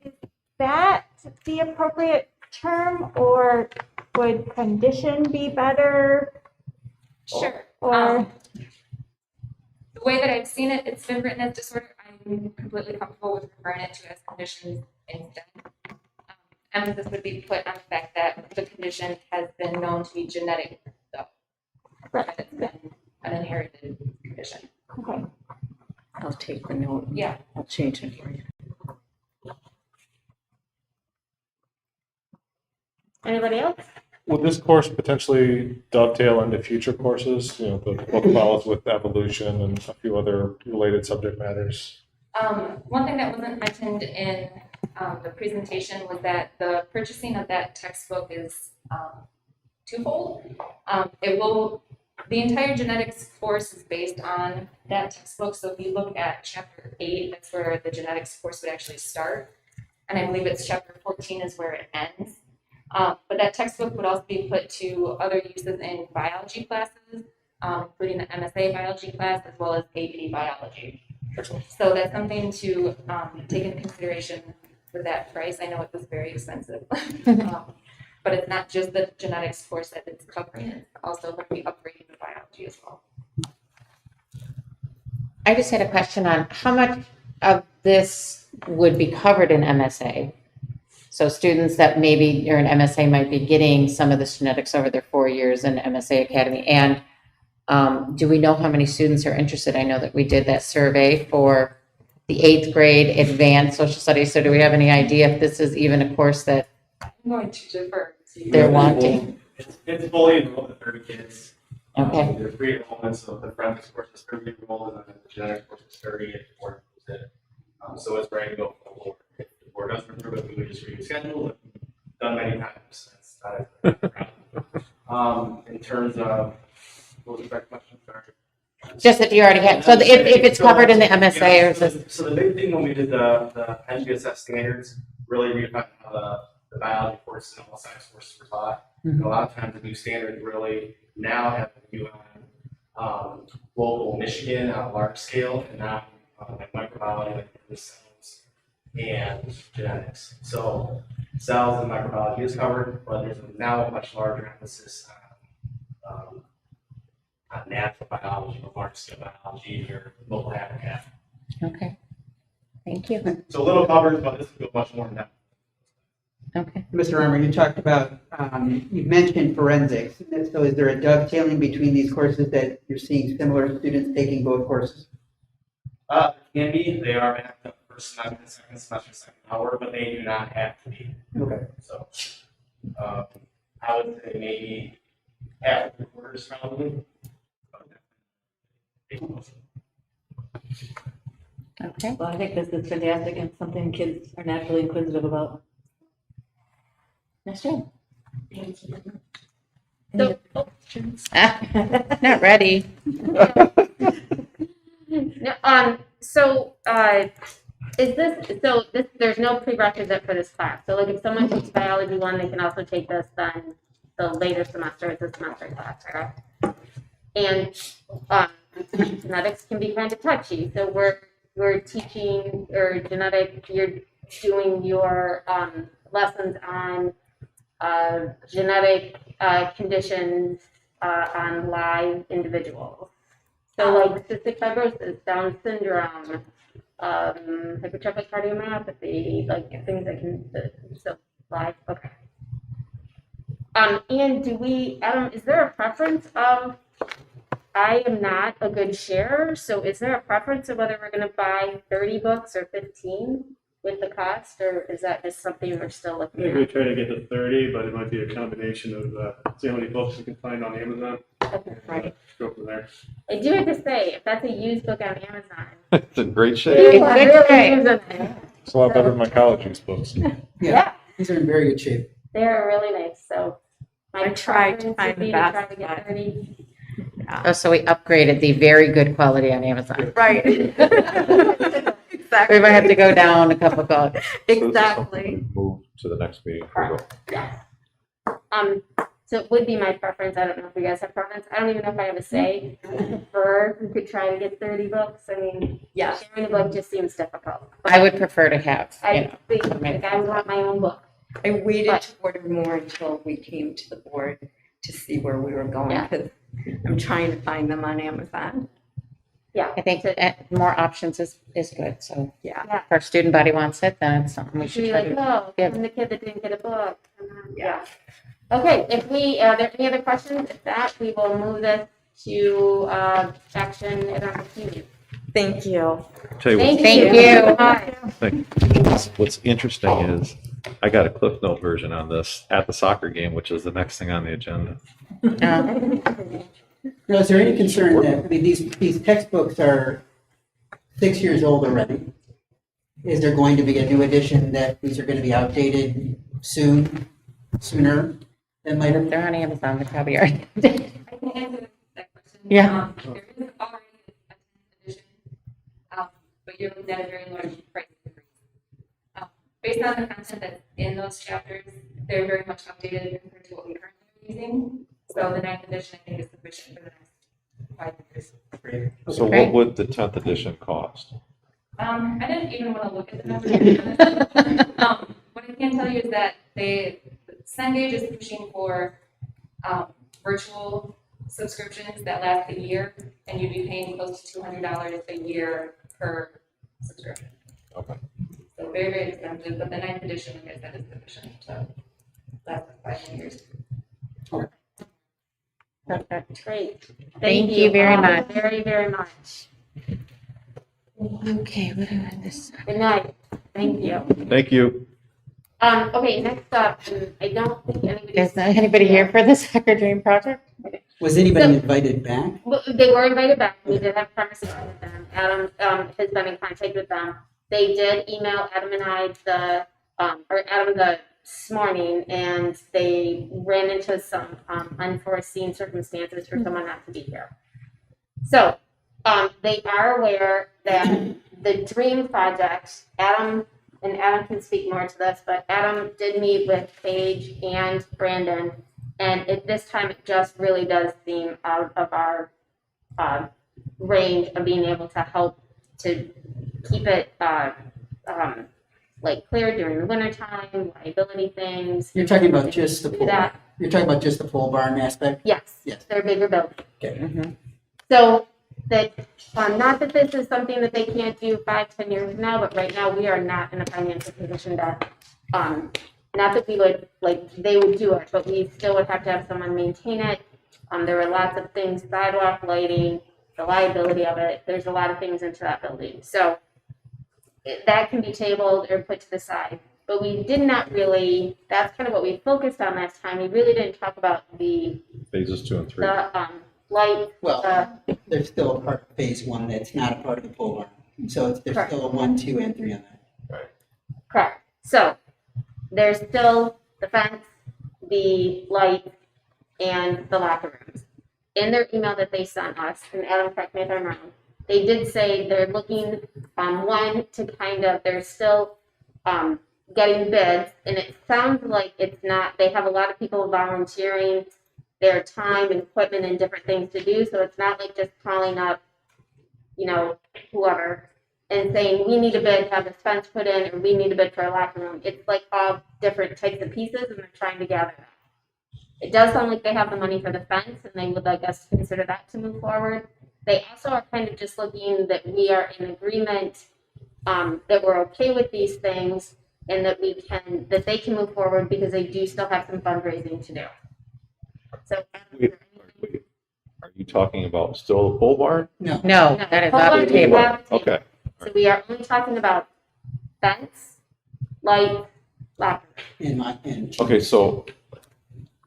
Is that the appropriate term, or would condition be better? Sure. Or the way that I've seen it, it's been written as disorder. I'm completely comfortable with referring it to as conditions instead. Emphasis would be put on the fact that the condition has been known to be genetic, though. Right. It's been an inherited condition. okay. I'll take the note. Yeah. I'll change it for you. Anybody else? Would this course potentially dovetail into future courses? You know, the book follows with evolution and a few other related subject matters. One thing that wasn't mentioned in the presentation was that the purchasing of that textbook is twofold. The entire genetics course is based on that textbook. So if you look at chapter 8, that's where the genetics course would actually start. And I believe it's chapter 14 is where it ends. But that textbook would also be put to other uses in biology classes, including the MSA biology class as well as AP biology. So that's something to take into consideration for that price. I know it was very expensive. But it's not just the genetics course that it's covering, it's also going to be upgrading the biology as well. I just had a question on how much of this would be covered in MSA? So students that maybe are in MSA might be getting some of this genetics over their 4 years in MSA Academy. And do we know how many students are interested? I know that we did that survey for the 8th grade advanced social studies. So do we have any idea if this is even a course that I'm going to defer to they're wanting? It's fully enrolled at 30 kids. Okay. There's 3 enrollments, so the forensics course is 30 enrolled, and then the genetics course is 30 if the board approves it. So it's ready to go for the board. If the board doesn't approve it, we would just reschedule it. Done many times. That's not a problem. In terms of, what was the second question? Sorry. Just if you already had, so if it's covered in the MSA or is this? So the big thing when we did the MTSS standards, really redefined how the biology courses and all science courses were taught. And a lot of times the new standards really now have a view on local Michigan on a large scale, and not like microbiology, like the cells and genetics. So cells and microbiology is covered, but there's now a much larger emphasis on natural biology, large scale biology, or local habitat. Okay. Thank you. So a little covered, but this will go much more in depth. Okay. Mr. Armour, you talked about, you mentioned forensics. So is there a dovetailing between these courses that you're seeing similar students taking both courses? Can be. They are backed up first semester, second semester, second hour, but they do not have to be. Okay. So I would say maybe half the quarters probably. Okay. Well, I think this is fantastic and something kids are naturally inquisitive about. That's good. Thank you. So, not ready. Is this, there's no prerequisite for this class. So like if someone takes biology 1, they can also take this then the later semester is a semester class, correct? And genetics can be kind of touchy. So we're teaching or you're doing your lessons on genetic conditions on live individuals. So like cystic fibrosis, Down syndrome, hypertrophic cardiomyopathy, like things that can, so live, okay. And do we, Adam, is there a preference of, I am not a good sharer, so is there a preference of whether we're gonna buy 30 books or 15 with the cost, or is that just something we're still I looking think at? we try to get to 30, but it might be a combination of see how many books you can find on Amazon. Okay, right. Go from there. I do have to say, if that's a used book on Amazon, It's in great shape. it's It's good really shape. used on it. It's a lot better than my college use books. Yeah. These are in very good shape. They're really nice, so. my I tried to preference would find be the try best, to get 30. Oh, so we upgraded the very good quality on Amazon. Right. We might have to go down a couple of. So this is something Exactly. we move to the next meeting. for Yes. So it would be my preference. I don't know if you guys have preference. I don't even know if I have a say. I prefer we could try to get 30 books. I mean, Yeah. sharing a book just seems difficult. I would prefer to have, you I know. think like I would want my own book. I waited But- to order more until we came to the board to see where we were going, Yeah. because I'm trying to find them on Amazon. Yeah. I think more options is good, so Yeah. if our student body wants it, then it's something we Should should be try like, to oh, give. I'm the kid that didn't get a book. Yeah. Okay, if we, are there any other questions? If not, we will move this to action at our next meeting. Thank you. Tell you Thank what's- you. What's interesting is I got a Cliff Note version on this at the soccer game, which is the next thing on the agenda. Now, is there any concern that, I mean, these textbooks are 6 years old already? Is there going to be a new edition that these are going to be outdated sooner than later? They're on Amazon, they probably are. I can answer that question. Yeah. There is already a 10th edition, but you're looking at a very large price increase. Based on the content that's in those chapters, they're very much updated compared to what we currently are using. So the 9th edition, I think, is sufficient for the next 5 years. So what would the 10th edition cost? I didn't even want to look at the numbers. To be honest. What I can tell you is that Cengage is pushing for virtual subscriptions that last a year, and you'd be paying close to $200 a year per subscription. Okay. So very, very expensive, but the 9th edition, like I said, is sufficient to last 5 years. Perfect. Great. Thank you very much. Very, very much. Okay, what do I have this? Good night. Thank you. Thank you. Okay, next up, I don't think anybody. Is there anybody here for the soccer dream project? Was anybody invited back? Well, they were invited back. We did have conversation with them. Adam has been in contact with them. They did email Adam and I this morning, and they ran into some unforeseen circumstances for someone not to be here. So they are aware that the Dream Project, Adam can speak more to this, but Adam did meet with Paige and Brandon, and at this time it just really does seem out of our range of being able to help to keep it like clear during the wintertime, liability things. You're talking about just the Do pole. that. You're talking about just the pole barn aspect? Yes. Yes. They're bigger buildings. Okay. So that, not that this is something that they can't do 5-10 years from now, but right now we are not in a financial position to, not that we would, like, they would do it, but we still would have to have someone maintain it. There were lots of things, sidewalk lighting, the liability of it, there's a lot of things into that building. So that can be tabled or put to the side. But we did not really, that's kind of what we focused on last time. We really didn't talk about the Phases 2 and 3. light. Well, there's still a part of phase one that's not a part of the pole barn. So there's Correct. still a 1, 2, and 3 on that. Correct. So there's still the fence, the light, and the locker rooms. In their email that they sent us, and Adam, correct me if I'm wrong, they did say they're looking, one, to kind of, they're still getting bids, and it sounds like it's not, they have a lot of people volunteering their time and equipment and different things to do, so it's not like just calling up, whoever, and saying, we need a bid to have this fence put in, or we need a bid for a locker room. It's like all different types of pieces, and they're trying to gather that. It does sound like they have the money for the fence, and they would like us to consider that to move forward. They also are kind of just looking that we are in agreement, that we're okay with these things, and that that they can move forward because they do still have some fundraising to do. So, Are you talking about still the pole barn? No. No, that is Hold off on, the we table. have a table. Okay. So we are only talking about fence, light, locker room. Okay, so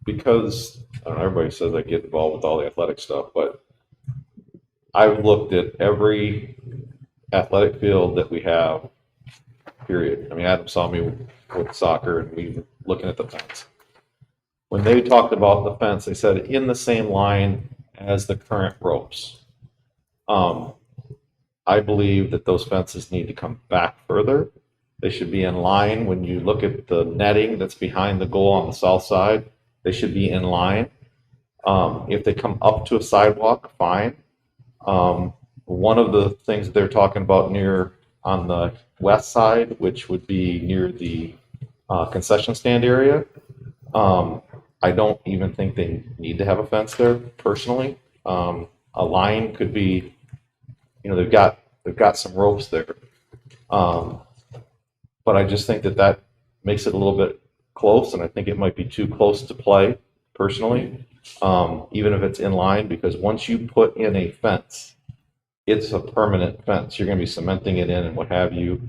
because I don't know, everybody says I get involved with all the athletic stuff, but I've looked at every athletic field that we have, period. I mean, Adam saw me with soccer and we were looking at the fence. When they talked about the fence, they said in the same line as the current ropes. I believe that those fences need to come back further. They should be in line. When you look at the netting that's behind the goal on the south side, they should be in line. If they come up to a sidewalk, fine. One of the things they're talking about near on the west side, which would be near the concession stand area, I don't even think they need to have a fence there personally. A line could be, they've got some ropes there. But I just think that makes it a little bit close, and I think it might be too close to play personally, even if it's in line, because once you put in a fence, it's a permanent fence. You're going to be cementing it in and what have you.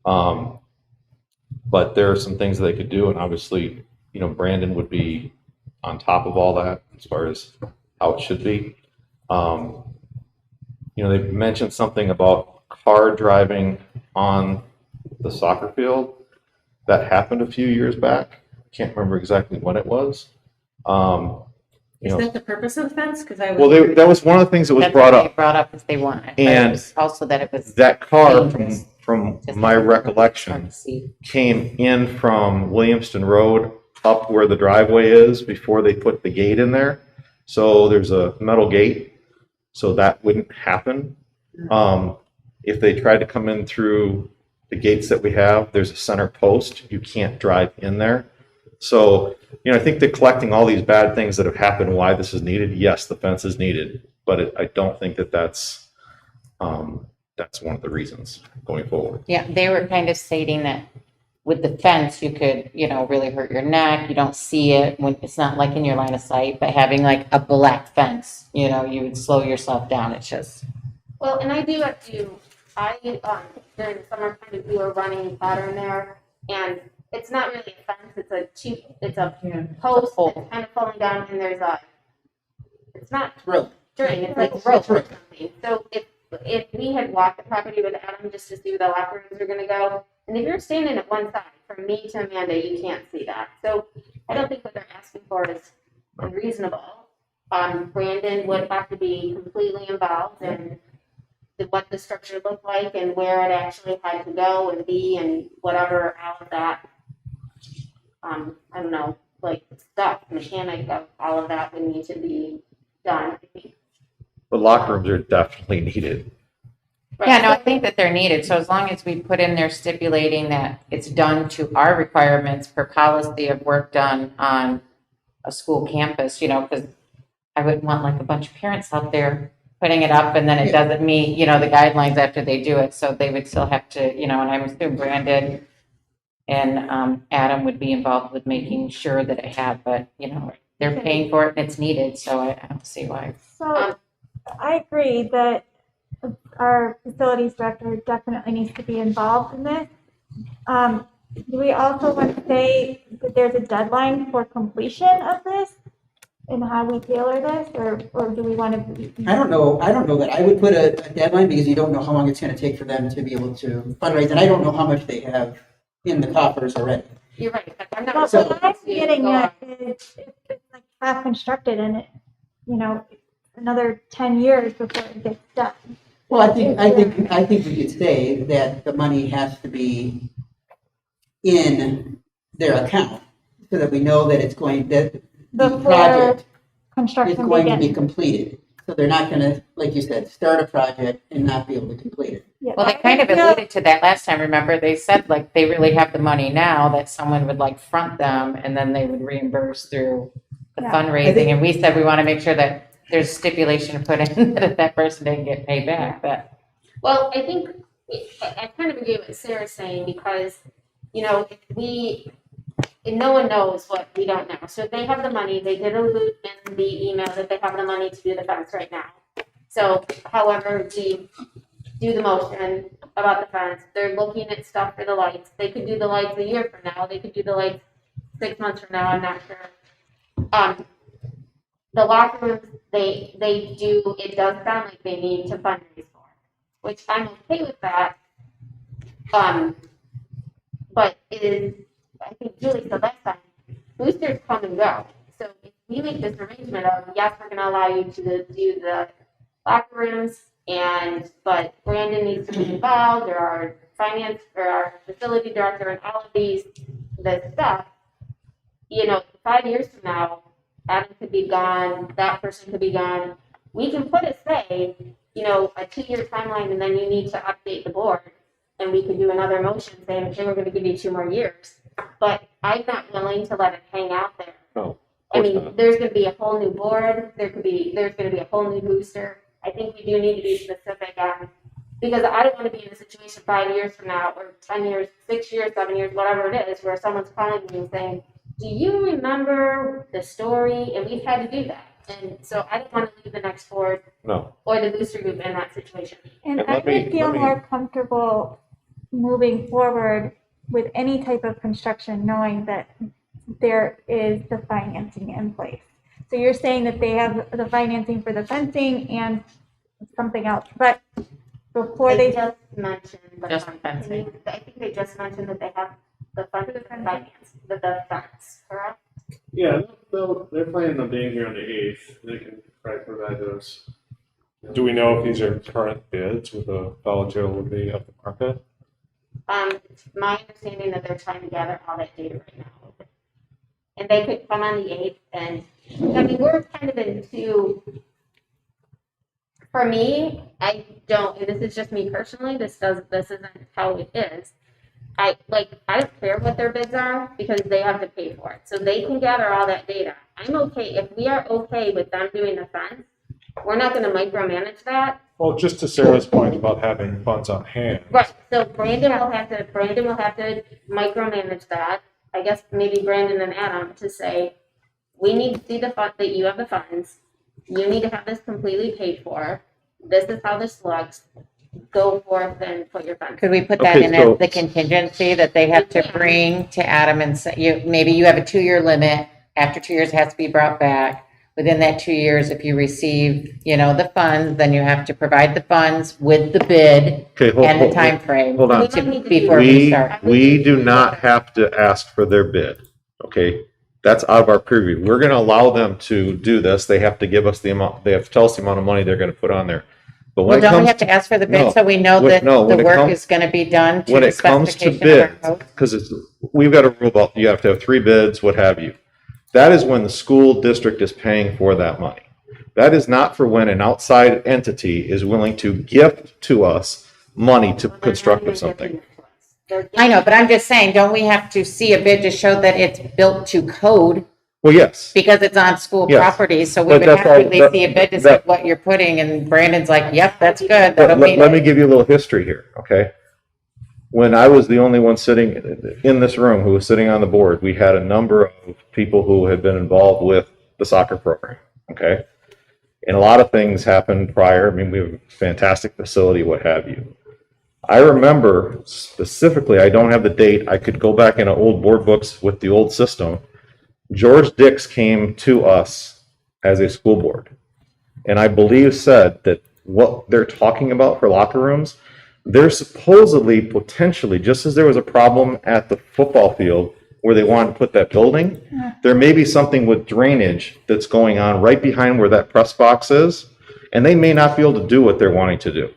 But there are some things they could do, and obviously, Brandon would be on top of all that as far as how it should be. They mentioned something about car driving on the soccer field. That happened a few years back. Can't remember exactly when it was. Is that the purpose of the fence? Because that was one of the things that was That's brought what up. they brought up is they want it. But And it was also that it was that car, dangerous. from Just my like recollection, see. came in from Williamston Road up where the driveway is before they put the gate in there. So there's a metal gate, so that wouldn't happen. If they tried to come in through the gates that we have, there's a center post. You can't drive in there. So, I think they're collecting all these bad things that have happened, why this is needed. Yes, the fence is needed, but I don't think that's one of the reasons going forward. Yeah, they were kind of stating that with the fence, you could, really hurt your neck. You don't see it when it's not like in your line of sight, but having like a black fence, you would slow yourself down. It's just. Well, and I do have to, during the summer, kind of do a running pattern there, and it's not really a fence, it's a post that's kind of falling down, and it's not rope. string, it's like a rope or something. So if we had walked the property with Adam just to see where the locker rooms are gonna go, and if you're standing at one side, from me to Amanda, you can't see that. So I don't think what they're asking for is unreasonable. Brandon would have to be completely involved in what the structure looked like and where it actually had to go and be and whatever, all of that. I don't know, like stuff, mechanic of all of that would need to be done. The locker rooms are definitely needed. Yeah, no, I think that they're needed. So as long as we put in there stipulating that it's done to our requirements per policy of work done on a school campus, because I wouldn't want like a bunch of parents out there putting it up and then it doesn't meet, the guidelines after they do it. So they would still have to, and I'm assuming Brandon and Adam would be involved with making sure that it had, but, they're paying for it and it's needed. So I don't see why. So I agree that our facilities director definitely needs to be involved in this. Do we also want to say that there's a deadline for completion of this? in how we tailor this, or do we want to? I don't know that I would put a deadline because you don't know how long it's gonna take for them to be able to fundraise, and I don't know how much they have in the coffers already. You're right, but I'm But not. what I'm getting at is, if it's like half constructed and it, another 10 years before it gets done. Well, I think we could say that the money has to be in their account so that we know that it's going, that the Before project is construction going to be begins. completed. So they're not gonna, like you said, start a project and not be able to complete it. Well, they kind of alluded to that last time, remember? They said like they really have the money now that someone would like front them and then they would reimburse through the Yeah. fundraising. And we said we want to make sure that there's stipulation put in that if that person didn't get paid back, but. Well, I think, I kind of agree with what Sarah's saying, because, if no one knows what we don't know. So if they have the money, they did allude in the email that they have the money to do the fence right now. So however we do the motion about the fence, they're looking at stuff for the lights. They could do the lights a year from now, they could do the lights 6 months from now, I'm not sure. The locker rooms, they do, it does sound like they need to fundraise for, which I'm okay with that. But it is, I think Julie said last time, boosters come and go. So if we make this arrangement of, yes, we're gonna allow you to do the locker rooms, but Brandon needs to be involved, or our finance, or our facility director, and all of this stuff, 5 years from now, Adam could be gone, that person could be gone. We can put it, say, a 2-year timeline, and then you need to update the board. And we could do another motion saying, okay, we're gonna give you 2 more years. But I'm not willing to let it hang out there. No. I mean, there's gonna be a whole new board, there's gonna be a whole new booster. I think we do need to be specific on, because I don't wanna be in a situation 5 years from now, or 10 years, 6 years, 7 years, whatever it is, where someone's calling me and saying, do you remember the story? And we've had to do that. And so I don't wanna leave the next board or the booster group in that situation. And I would feel more comfortable moving forward with any type of construction, knowing that there is the financing in place. So you're saying that they have the financing for the fencing and something else, but before they just mentioned the Just fencing. I think they just mentioned that they have the fund for the finance, the fence, correct? Yeah, they're planning on being here on the 8th. They can probably provide those. Do we know if these are current bids with the volatility of the market? It's my understanding that they're trying to gather all that data right now. And they could come on the 8th, and, we're kind of into, for me, and this is just me personally, this isn't how it is. I don't care what their bids are, because they have to pay for it, so they can gather all that data. I'm okay, if we are okay with them doing the fence, we're not gonna micromanage that. Well, just to Sarah's point about having funds on hand. Right, so Brandon will have to micromanage that. I guess maybe Brandon and Adam to say, we need to see the fund, that you have the funds. You need to have this completely paid for. This is how this looks. Go forth and put your funds. Could we put that in as the contingency that they have to bring to Adam and say, maybe you have a 2-year limit. After 2 years, it has to be brought back. Within that 2 years, if you receive, the funds, then you have to provide the funds with the bid and the time frame. Hold on. Before we start. We do not have to ask for their bid, okay? That's out of our purview. We're gonna allow them to do this. They have to give us the amount, they have to tell us the amount of money they're gonna put on there. But when Well, it don't we comes have to ask for the bid No. so we know When- that no, when the it work comes- is gonna be done to when the it comes to specification of our bids, code? because we've got a rule about, you have to have 3 bids, what have you. That is when the school district is paying for that money. That is not for when an outside entity is willing to gift to us money to construct or something. I know, but I'm just saying, don't we have to see a bid to show that it's built to code? Well, yes. Because it's on school Yes. property, so we But would that's have to all- at least see a bid to say what you're putting, and Brandon's like, yep, that's good, that'll But meet let me it. give you a little history here, okay? When I was the only one sitting in this room who was sitting on the board, we had a number of people who had been involved with the soccer program, okay? And a lot of things happened prior. I mean, we have a fantastic facility, what have you. I remember specifically, I don't have the date, I could go back in old board books with the old system. George Dix came to us as a school board. And I believe said that what they're talking about for locker rooms, they're supposedly, potentially, just as there was a problem at the football field where they wanted to put that building, there may be something with drainage that's going on right behind where that press box is, and they may not be able to do what they're wanting to do,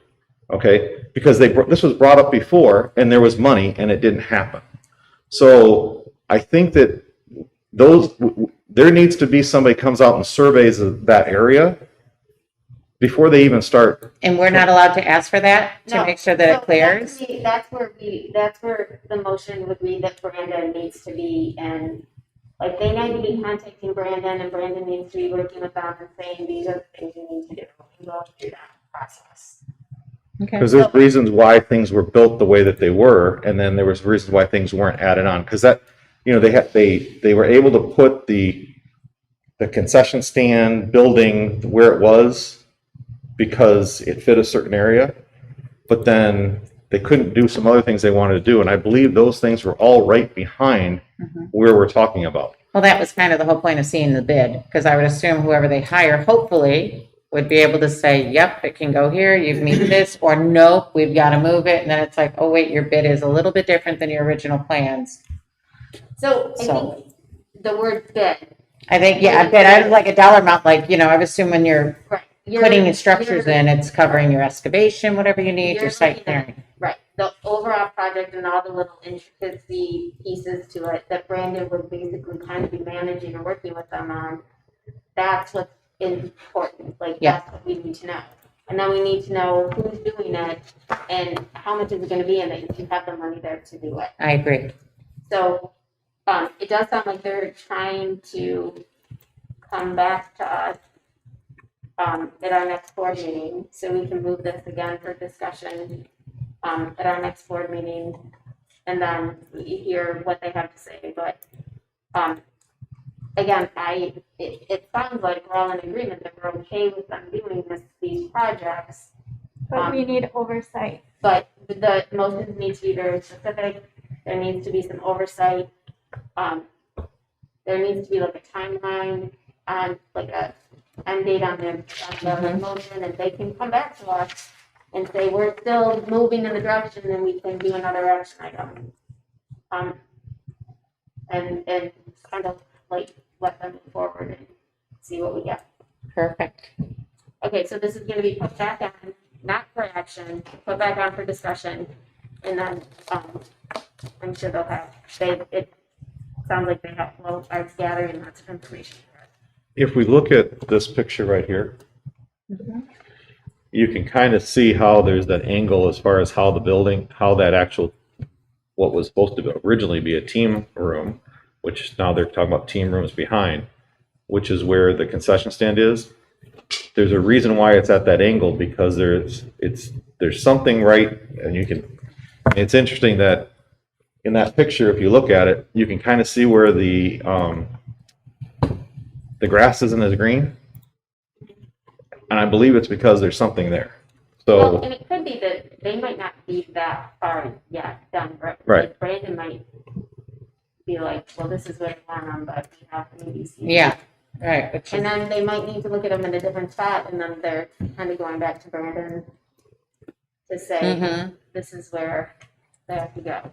okay? Because this was brought up before, and there was money, and it didn't happen. So I think that there needs to be somebody comes out and surveys that area before they even start. And we're not allowed to ask for that to No. make sure that it So clears? That's where the motion would be that Brandon needs to be, and like they need to be contacting Brandon, and Brandon needs to be working with them and saying, these are the things you need to do, and go through that process. Because there's reasons why things were built the way that they were, and then there was reasons why things weren't added on. Because that, they were able to put the concession stand building where it was because it fit a certain area, but then they couldn't do some other things they wanted to do. And I believe those things were all right behind where we're talking about. Well, that was kind of the whole point of seeing the bid, because I would assume whoever they hire, hopefully, would be able to say, yep, it can go here, you meet this, or nope, we've got to move it. And then it's like, oh, wait, your bid is a little bit different than your original plans. So I think the word bid. I think, yeah, bid, I was like a dollar amount, like, I would assume when you're putting your structures in, it's covering your excavation, whatever you need, your site clearing. Right, the overall project and all the little intricacy pieces to it that Brandon would basically kind of be managing or working with them on. That's what's important, like that's what we need to know. And then we need to know who's doing it and how much is it gonna be, and that you have the money there to do it. I agree. So, it does sound like they're trying to come back to us at our next board meeting, so we can move this again for discussion at our next board meeting, and then we hear what they have to say. But again, it sounds like we're all in agreement that we're okay with them doing these projects. But we need oversight. But the motions need to be very specific. There needs to be some oversight. There needs to be like a timeline on like a end date on the motion, and they can come back to us and say, we're still moving in the direction, and we can do another action item. And kind of like let them move forward and see what we get. Perfect. Okay, so this is gonna be put back on, not for action, put back on for discussion, and then, I'm sure they'll have, it sounds like they have, well, are gathering lots of information. If we look at this picture right here, you can kind of see how there's that angle as far as how the building, how that actual, what was supposed to originally be a team room, which now they're talking about team rooms behind, which is where the concession stand is. There's a reason why it's at that angle, because there's something right, and it's interesting that in that picture, if you look at it, you can kind of see where the grass isn't as green. And I believe it's because there's something there. So, Well, and it could be that they might not be that far yet down the road. Right. Like Brandon might be like, well, this is what I want on, but we have to maybe see. Yeah, right. And then they might need to look at them in a different spot, and then they're kind of going back to Brandon to say, this is where they have to go.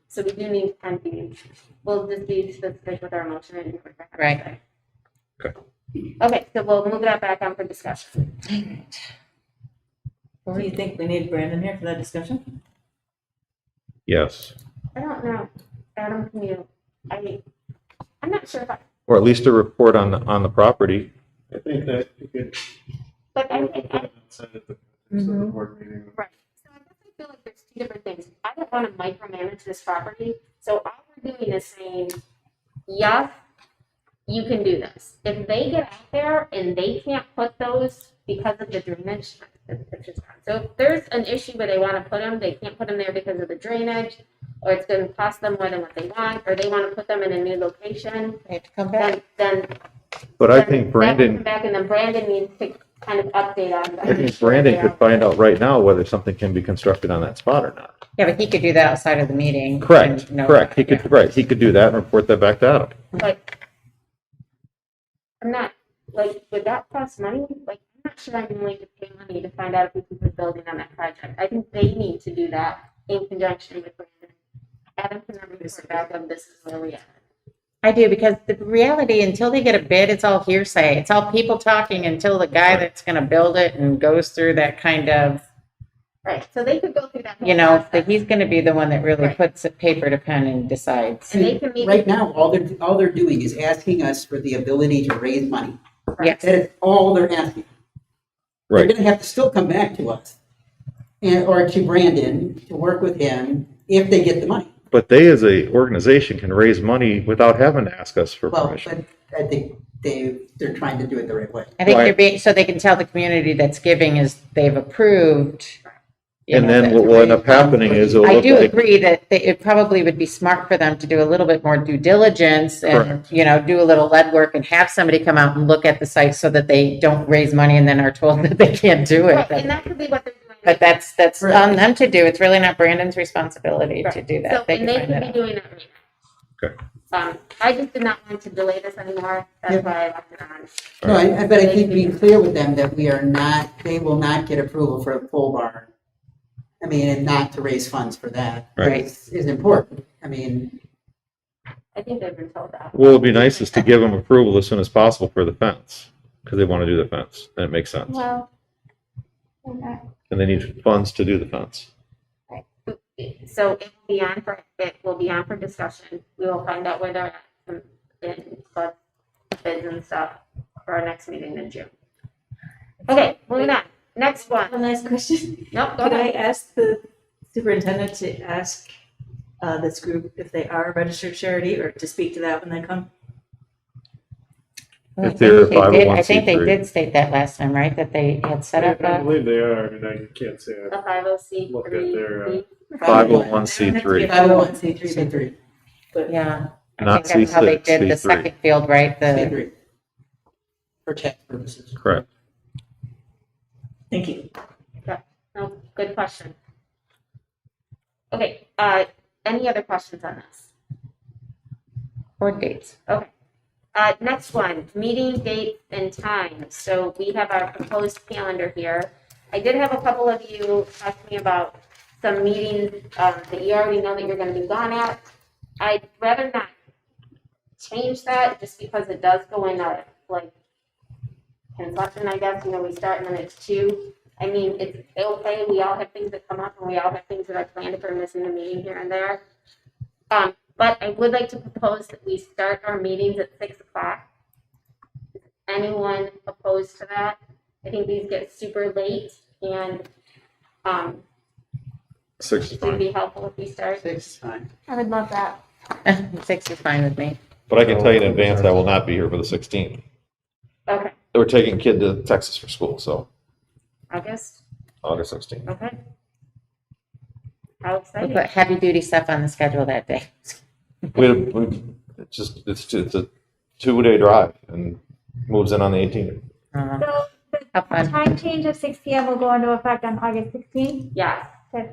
So we do need to kind of be, we'll just be specific with our motion and what they have to say. Okay. Okay, so we'll move that back on for discussion. Do you think we need Brandon here for that discussion? yes, I don't know, Adam, can you, I'm not sure if I, or at least a report on the property. I think that you could. but I think, Outside of the board meeting. right. So I guess I feel like there's two different things. I don't want to micromanage this property, so all we're doing is saying, yes, you can do this. If they get out there and they can't put those because of the drainage, so if there's an issue where they want to put them, they can't put them there because of the drainage, or it's going to cost them more than what they want, or they want to put them in a new location, they have to come back. Then But I think that will come Brandon, back, and then Brandon needs to kind of update on that. I think Brandon could find out right now whether something can be constructed on that spot or not. Yeah, but he could do that outside of the meeting. Correct, and know correct. that, He could do that and report that back to Adam. But I'm not, like, would that cost money? Like, I'm not sure I'm willing to pay money to find out if we can put building on that project. I think they need to do that in conjunction with Brandon. Adam can never report back on this is where we are. I do, because the reality, until they get a bid, it's all hearsay. It's all people talking until the guy that's gonna build it and goes through that kind of, Right, so they could go through that. you know, that he's gonna be the one that really puts a paper to pen and decides. And they can meet. Right now, all they're doing is asking us for the ability to raise money. Yes. That is all they're asking. They're gonna have to still come back to us, or to Brandon, to work with him, if they get the money. But they, as a organization, can raise money without having to ask us for Well, permission. but I think they're trying to do it the right way. I think they're being, so they can tell the community that's giving is they've approved. you And know, then that- what will end up happening is it'll I look do like, agree that it probably would be smart for them to do a little bit more due diligence and, Correct. you know, do a little lead work and have somebody come out and look at the site so that they don't raise money and then are told that they can't do it. Right, and that could be what they're doing. But that's on them to do. It's really not Brandon's responsibility to do So, that. They and can they find could that be out. doing it right now. Okay. I just did not want to delay this anymore, that's why I left it on. No, but I think being clear with them that they will not get approval for a pole barn. I mean, and not to raise funds for that Right. is important. I mean, I think they've been told that. what would be nice is to give them approval as soon as possible for the fence, because they want to do the fence, and it makes sense. Well, okay. And they need funds to do the fence. So it will be on for discussion. We will find out where they're at in bids and stuff for our next meeting in June. Okay, moving on. Next one. One last question. Nope, go Could I ahead. ask the superintendent to ask this group if they are a registered charity or to speak to that when they come? If they're I think they 501c3. did state that last time, right? That they had set up I a. believe they are, and I can't say The I've 50C3. looked at their, 501c3. 501c3. Yeah. I Not think that's how they C6, did the C3. second field, right? The, C3. For tax purposes. Correct. Thank you. No, good question. Okay, any other questions on this? board dates. Okay. Next one, meeting dates and times. So we have our proposed calendar here. I did have a couple of you ask me about some meetings that you already know that you're going to be gone at. I'd rather not change that just because it does go in a, like, consumption, I guess. You know, we start and then it's 2. I mean, it's okay. We all have things that come up and we all have things that are planned if we're missing a meeting here and there. But I would like to propose that we start our meetings at 6 o'clock. Is anyone opposed to that? I think these get super late and 6 is it would fine. be helpful if we start. 6 is fine. I would love that. 6 is fine with me. But I can tell you in advance, I will not be here for the 16th. Okay, We're taking kid to Texas for school, so August, August 16th. okay. How We'll exciting. put heavy duty stuff on the schedule that day. It's a 2-day drive and moves in on the 18th. So Have the fun. time change of 6 p.m. will go into effect on August 16th? Yes. Okay.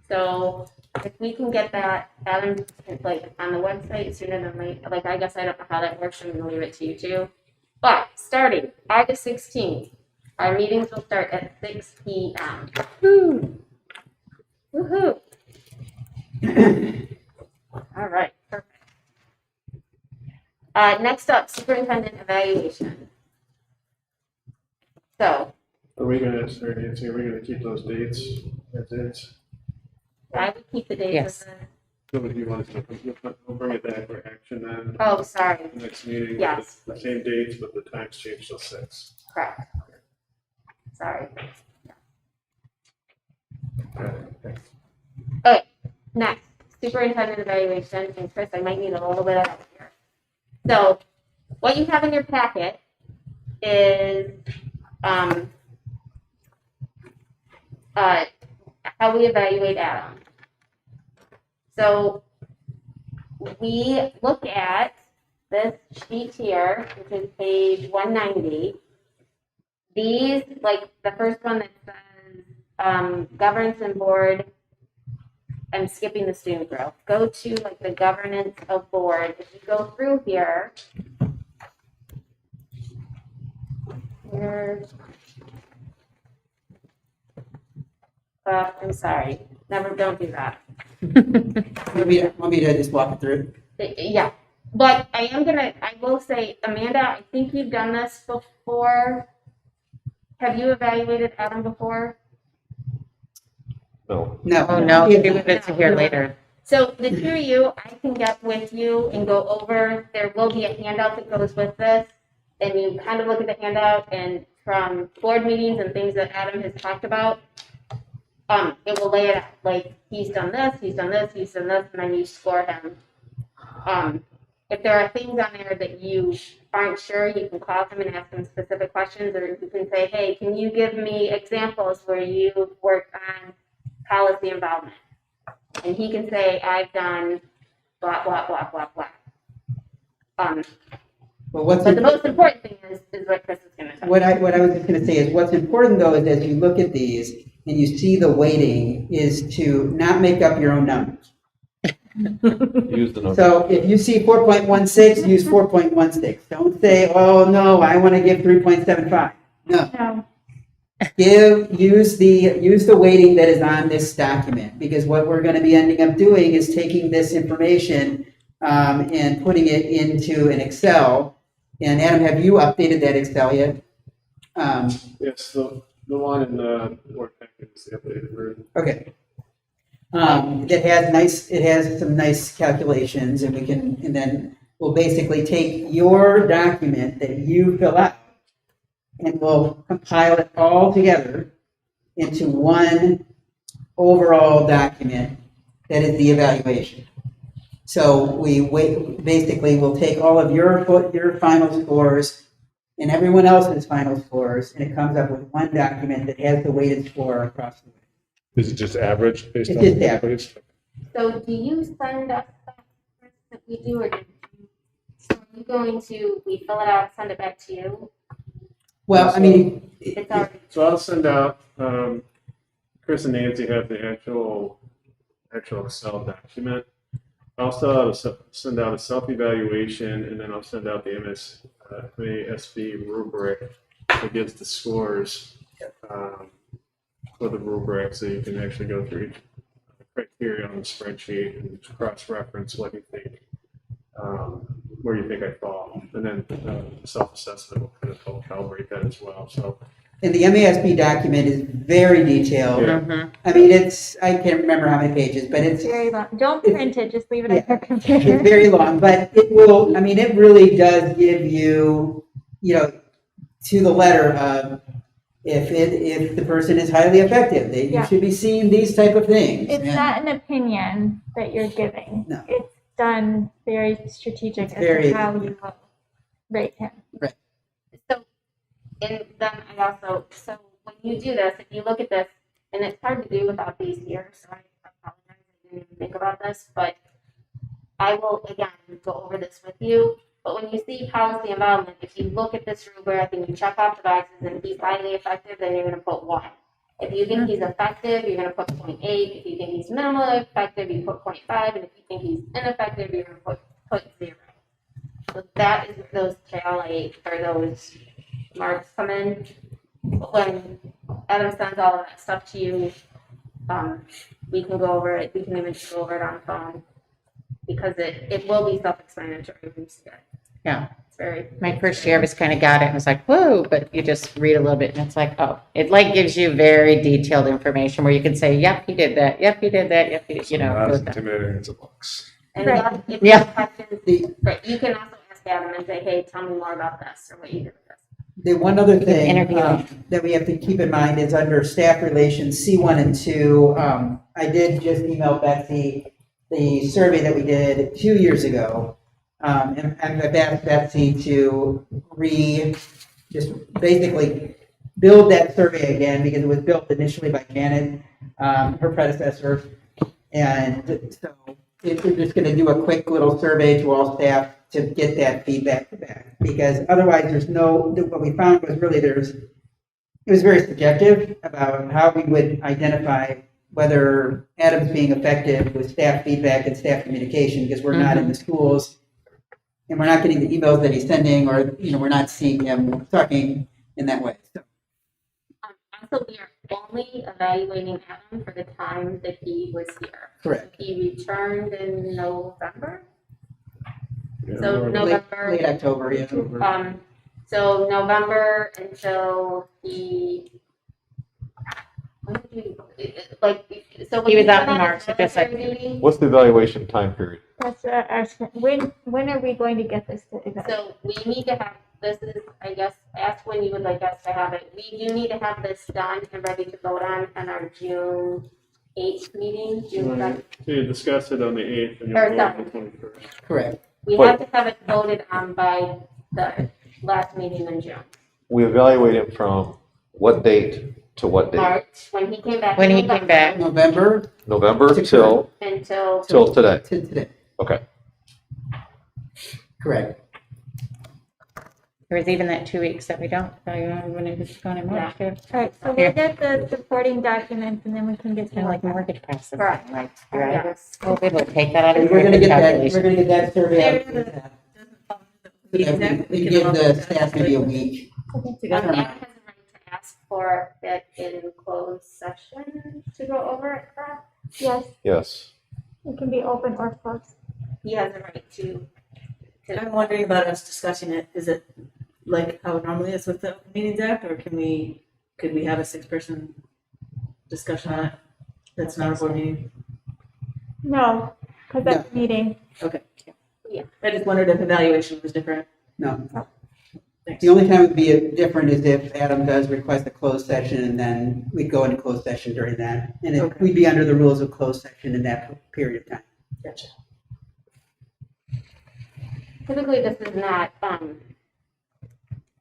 So if we can get that, Adam, like, on the website sooner than later, like, I guess I don't know how that works, I'm gonna leave it to you too. But starting August 16th, our meetings will start at 6 p.m. Woo! Woohoo! All right, perfect. Next up, superintendent evaluation. So, are we gonna, sorry, Nancy, are we gonna keep those dates as is? I would keep the dates Yes. as the, So if you want to, we'll bring it back for action then. oh, sorry, Next meeting. Yes. The same dates, but the times changed till 6. correct. Sorry. Okay, next, superintendent evaluation, and Chris, I might need a little bit of help here. So, what you have in your packet is, how we evaluate Adam. So, we look at this sheet here, which is page 190. These, like the first one that says governance and board, I'm skipping the student growth. Go to like the governance of board. If you go through here, here. I'm sorry. Never, don't do that. Want me to just walk it through? Yeah, but I will say, Amanda, I think you've done this before. Have you evaluated Adam before? No. No. Oh, no, we leave it to here later. So the two of you, I can get with you and go over, there will be a handout that goes with this. And you kind of look at the handout and from board meetings and things that Adam has talked about, it will lay it out, like, he's done this, he's done this, he's done this, and then you score him. If there are things on there that you aren't sure, you can call him and ask him specific questions, or you can say, hey, can you give me examples where you've worked on policy involvement? And he can say, I've done blah, blah, blah, blah, blah. But the most important thing is what Chris is going to tell you. What I was just going to say is what's important though is as you look at these and you see the weighting is to not make up your own numbers. Use the number. So if you see 4.16, use 4.16. Don't say, oh no, I want to give 3.75. No. Use the weighting that is on this document, because what we're going to be ending up doing is taking this information and putting it into an Excel. And Adam, have you updated that Excel yet? Yes, the one in the board packet is the updated version. Okay. It has some nice calculations, and then we'll basically take your document that you fill out and we'll compile it all together into one overall document that is the evaluation. So basically we'll take all of your final scores and everyone else's final scores, and it comes up with one document that has the weighted score across the way. Is it just average based on? It's just average. So do you send us that we do, or so are you going to, we fill it out, send it back to you? Well, I mean, It's already. So I'll send out, Chris and Nancy have the actual Excel document. I'll send out a self-evaluation, and then I'll send out the MASB rubric that gives the scores for the rubric, so you can actually go through each criteria on the spreadsheet and cross-reference what you think, where you think I fall, and then self-assessment will kind of help calibrate that as well. So. And the MASB document is very detailed. Yeah. I mean, I can't remember how many pages, but it's very long. Don't print it, just leave it on your computer. It's very long, but it really does give you, to the letter of if the person is highly effective, you should be seeing these type of things. It's not an opinion that you're giving. No. It's done very strategic as very- to how you will rate him. Right. And then so when you do this, if you look at this, and it's hard to do without these here, so I apologize, I didn't even think about this, but I will, again, go over this with you. But when you see policy involvement, if you look at this rubric and you check off the boxes and he's highly effective, then you're going to put 1. If you think he's effective, you're going to put 0.8. If you think he's minimally effective, you put 0.5. And if you think he's ineffective, you're going to put 0. So that is those KLA, or those marks come in. When Adam sends all of that stuff to you, we can go over it. We can even go over it on the phone, because it will be self-explanatory when you see it. Yeah. It's very. My first year, I was kind of got it and was like, whoa, but you just read a little bit and it's like, oh, it like gives you very detailed information where you can say, yep, he did that. Yep, he did that. Yep, he, Not as go with that. intimidating as it looks. And Right. if you have questions, right, you can also ask Adam and say, hey, tell me more about this, or what you did with this. The one other thing Interview. that we have to keep in mind is under staff relations, C1 and 2. I did just email Betsy the survey that we did 2 years ago. And I've asked Betsy to just basically build that survey again, because it was built initially by Janet, her predecessor. And so we're just going to do a quick little survey to all staff to get that feedback back, because otherwise what we found was really it was very subjective about how we would identify whether Adam's being effective with staff feedback and staff communication, because we're not in the schools and we're not getting the emails that he's sending, or we're not seeing him talking in that way. So, Also, we are only evaluating Adam for the time that he was here. correct. He returned in November. Yeah, So more November. Late October, yeah. So November until he. When did so when He was went out in on March, his I guess I- military duty, What's the evaluation time period? That's asking, when are we going to get this to evaluate? So we need to have, this is, I guess, ask when you would like us to have it. We do need to have this done and ready to vote on our June 8th meeting, June 7th. So you discussed it on the 8th and Or you'll vote on the 21st. Correct. We have to have it voted on by the last meeting in June. We evaluate him from what date to what date? March, when he came back. When in he came November back. November November till Until. today. to today. Okay. Correct. There was even that 2 weeks that we don't, when it was going in March, too. All right, so we'll get the supporting documents and then we can get Kind of like mortgage processing, Correct. like, Yes. right? Well, we'll take that out of We're gonna get that, calculation. we're gonna get that survey out. So that we give the staff maybe a week. Adam has a right to ask for it in closed session to go over it, correct? Yes, Yes. it can be open or closed. He has a right to. I'm wondering about us discussing it. Is it like how it normally is with the Open Meetings Act, or could we have a 6-person discussion on it? That's not a board meeting? No, because that's a meeting. Okay. Yeah. I just wondered if evaluation was different. No. Thanks. The only time it would be different is if Adam does request a closed session and then we go into closed session during that. And Okay. we'd be under the rules of closed session in that period of time. Gotcha. Typically, this is not,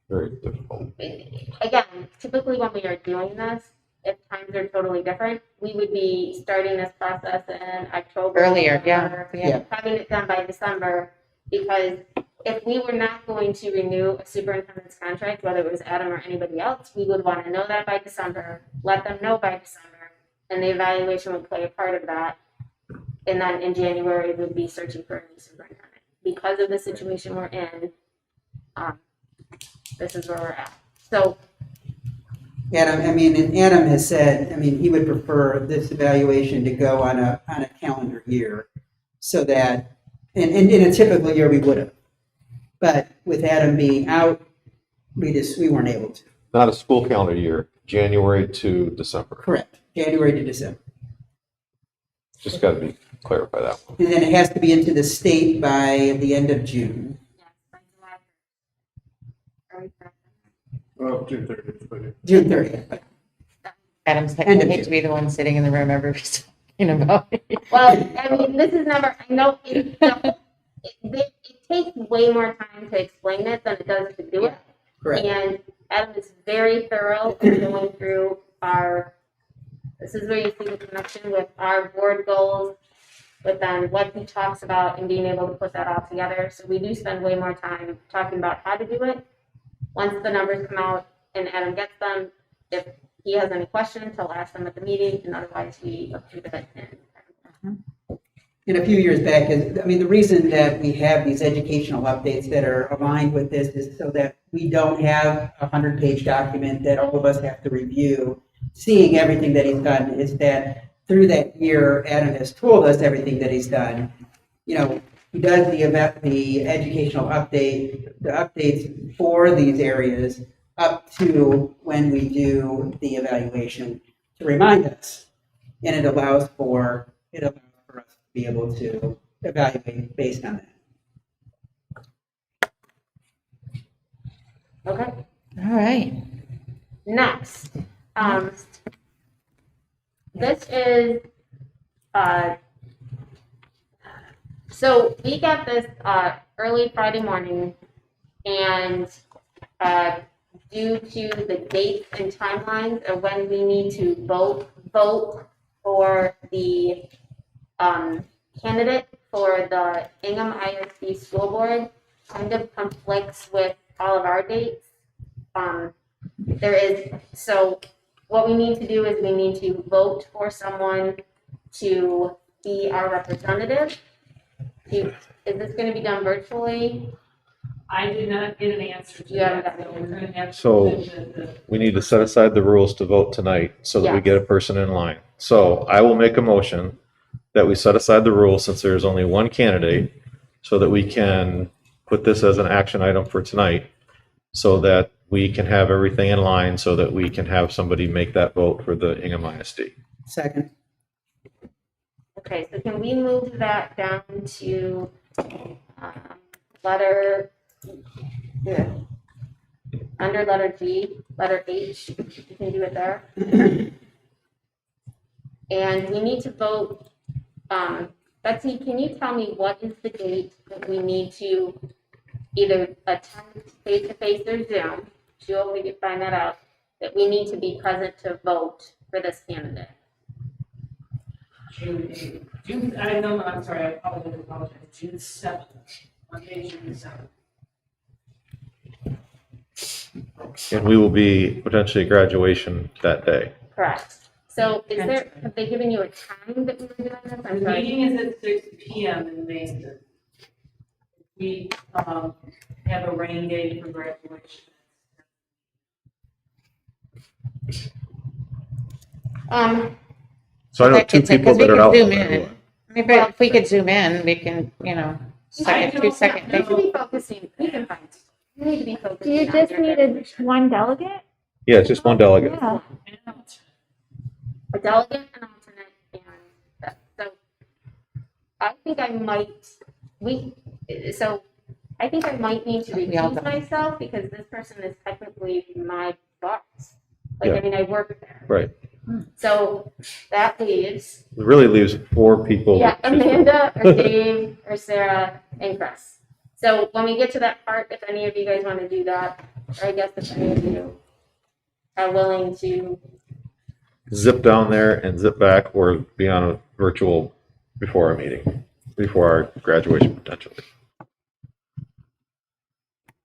Very difficult. again, typically when we are doing this, if times are totally different, we would be starting this process in October. Earlier, yeah, November, yeah. Having it done by December, because if we were not going to renew a superintendent's contract, whether it was Adam or anybody else, we would want to know that by December, let them know by December, and the evaluation would play a part of that. And then in January, we'd be searching for a new superintendent. Because of the situation we're in, this is where we're at. So, Adam has said, he would prefer this evaluation to go on a calendar year so that, and in a typical year we would have. But with Adam being out, we weren't able to. Not a school calendar year, January to December. Correct, January to December. Just got to clarify that one. And then it has to be into the state by the end of June. Well, June 30th, but June 30th. Adam's, I End of hate June. to be the one sitting in the room every talking about it. well, this is never, I know, it takes way more time to explain it than it does to do it. Correct. And Adam is very thorough in going through this is where you see the connection with our board goals, with then what he talks about and being able to put that all together. So we do spend way more time talking about how to do it. Once the numbers come out and Adam gets them, if he has any questions, he'll ask them at the meeting, and otherwise we approve it. And a few years back, the reason that we have these educational updates that are aligned with this is so that we don't have a 100-page document that all of us have to review, seeing everything that he's done. Is that through that year, Adam has told us everything that he's done. He does the educational update, the updates for these areas up to when we do the evaluation to remind us. And it allows for us to be able to evaluate based on that. Okay. All right. Next, this is, so we got this early Friday morning, and due to the dates and timelines of when we need to vote for the candidate for the Ingham ISD School Board, kind of conflicts with all of our dates. So what we need to do is we need to vote for someone to be our representative. Is this going to be done virtually? I did not get an answer to Yeah, that, so we're gonna have to. So the- we need to set aside the rules to vote tonight so that we get a person in line. So I will make a motion that we set aside the rules since there's only one candidate so that we can put this as an action item for tonight so that we can have everything in line so that we can have somebody make that vote for the Hingham ISD. Second. Okay, so can we move that down to letter, yeah, under letter G, letter H, you can do it there. And we need to vote, Betsy, can you tell me what is the date that we need to either attend face-to-face or Zoom, Jill, we can find that out, that we need to be present to vote for this candidate? June, I know, I'm sorry, I apologize, June 7th, Monday, June 7th. And we will be potentially at graduation that day. Correct. So is there, have they given you a time that we were doing this? I'm The sorry. meeting is at 6 PM in Mason. We, have a rain day for graduation. So I know That two could take- people 'cause we that are could out. zoom there. in. I mean, but if we could zoom in, we can, you know, second, 2 second. You should be focusing, you can find, you need to be Do focusing. you on just your need graduation. one delegate? Yeah, it's just one delegate. Yeah. A delegate, an alternate, and that, so I think I might, I think I might need to We all recuse don't. myself because this person is technically my boss. Like, Yeah. I mean, I work there. Right. So that leaves, It really leaves 4 people. yeah, Amanda or Dave or Sarah and Chris. So when we get to that part, if any of you guys want to do that, or I guess if any of you are willing to, Zip down there and zip back or be on a virtual before our meeting, before our graduation potentially.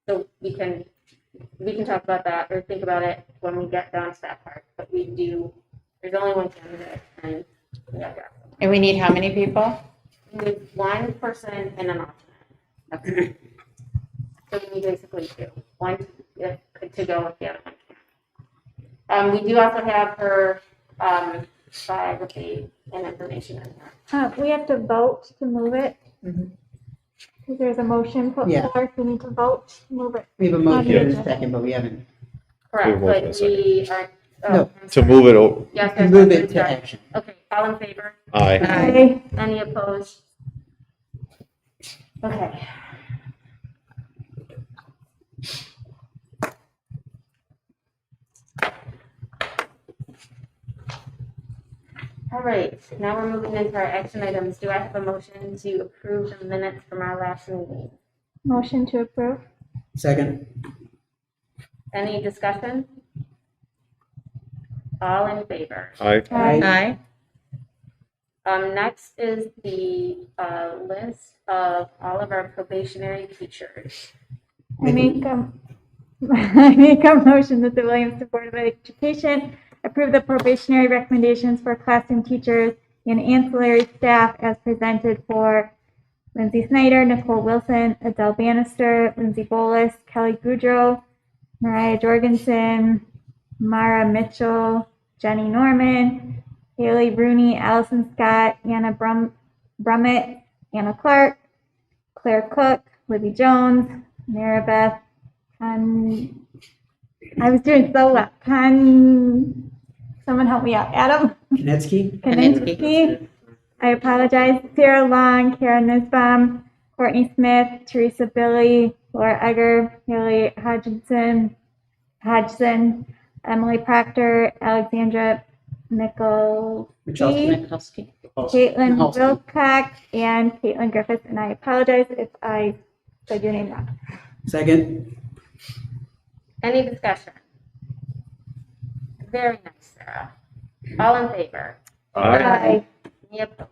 so we can talk about that or think about it when we get down to that part. But we do, there's only one candidate and we have to. And we need how many people? We need one person and an alternate. So we need basically 2. One to go with the other one. We do also have her biography and information in here. We have to vote to move it. Because there's a motion put Yeah. forth, we need to vote to move it. We have a on motion the in a agenda. second, but we haven't. Correct, We'll vote in a but second. we are. No, To move it over. Yes, To yes, move yes, it to yes. action. Okay, all in favor? Aye. Aye. Any opposed? Okay. All right, now we're moving into our action items. Do I have a motion to approve the minutes from our last meeting? Motion to approve. Second. Any discussion? All in favor? Aye. Aye. Next is the list of all of our probationary teachers. I make I make a motion that the Williamston Board of Education approve the probationary recommendations for classroom teachers and ancillary staff as presented for Lindsay Snyder, Nicole Wilson, Adele Bannister, Lindsay Bolus, Kelly Goudreau, Mariah Jorgensen, Mara Mitchell, Jenny Norman, Haley Rooney, Allison Scott, Anna Brummett, Anna Clark, Claire Cook, Libby Jones, Maribeth, I was doing so well. Someone help me out. Adam Konetsky? Kaninsky. I apologize. Sarah Long, Karen Nussbaum, Courtney Smith, Teresa Billy, Laura Egger, Haley Hodgson, Emily Proctor, Alexandra Michalski. Caitlin Michalski. Wilcox, and Caitlin Griffiths. And I apologize if I said your name wrong. Second. Any discussion? Very nice, Sarah. All in favor? Aye. Any opposed?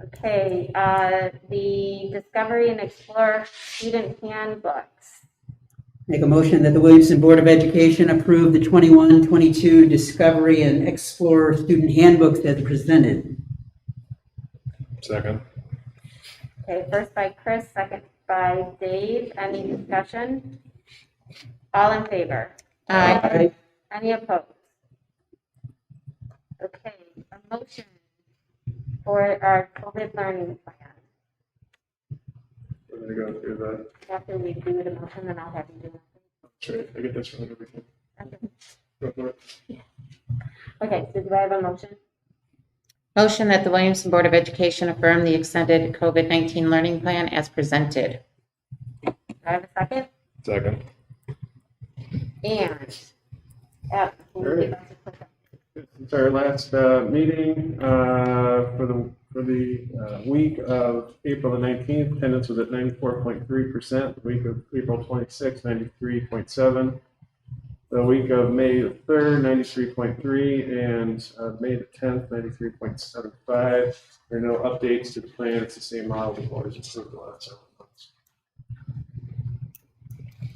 Okay, the Discovery and Explore student handbooks. Make a motion that the Williamston Board of Education approve the 21-22 Discovery and Explorer student handbooks as presented. Second. Okay, first by Chris, second by by Dave. Any discussion? All in favor? Aye. Any opposed? Okay, a motion for our COVID learning plan. We're gonna go through that. After we do the motion, then I'll have you do Sure, I get this from everything. it. Go for it. Okay, so do I have a motion? Motion that the Williamston Board of Education affirm the extended COVID-19 learning plan as presented. Do I have a second? Second. And, Adam, can you give us a quick update? It's our last meeting for the week of April the 19th. Attendance was at 94.3%. The week of April 26th, 93.7%. The week of May the 3rd, 93.3%, and May the 10th, 93.75%. There are no updates to the plan. It's the same model we've always approved the last several months.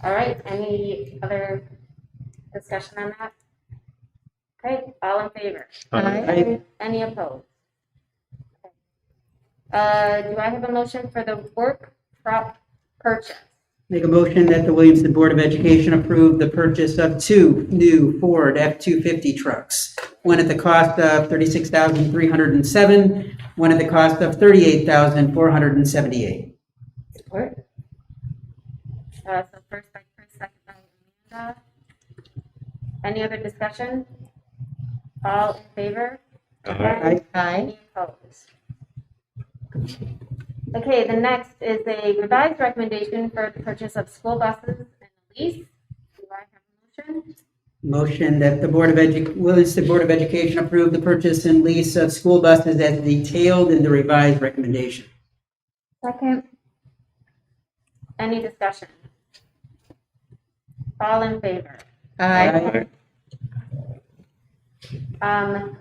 All right, any other discussion on that? Okay, all in favor? Aye. Any opposed? Do I have a motion for the work prop purchase? Make a motion that the Williamston Board of Education approve the purchase of 2 new Ford F-250 trucks. One at the cost of $36,307, one at the cost of $38,478. Support. So first by Chris, second by Amanda. Any other discussion? All in favor? Aye. Any opposed? Okay, the next is a revised recommendation for the purchase of school buses and lease. Do I have a motion? Motion that the Williamston Board of Education approve the purchase and lease of school buses as detailed in the revised recommendation. Second. Any discussion? All in favor? Aye. Then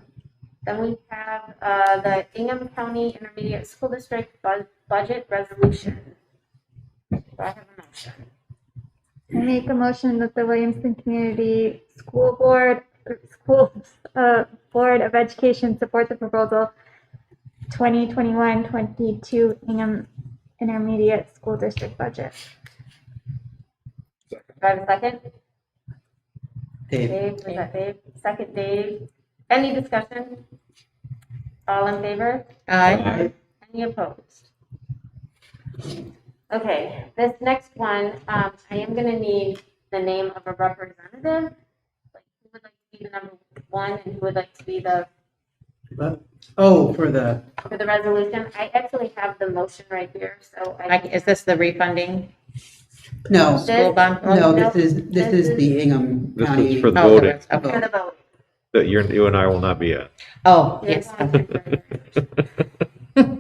we have the Ingham County Intermediate School District budget resolution. Do I have a motion? I make a motion that the Williamston Community Board of Education support the proposal 2021-22 Ingham Intermediate School District budget. Do I have a second? Dave. Was that Dave? Second, Dave. Any discussion? All in favor? Aye. Any opposed? Okay, this next one, I am gonna need the name of a representative. Like, who would like to be the number one and who would like to be the, Oh, for the, for the resolution? I actually have the motion right here, so I. Is this the refunding? no, School bond? no, this is the Ingham This County. is for the Oh, voting For the vote. that you and I will not be at. Oh, yes.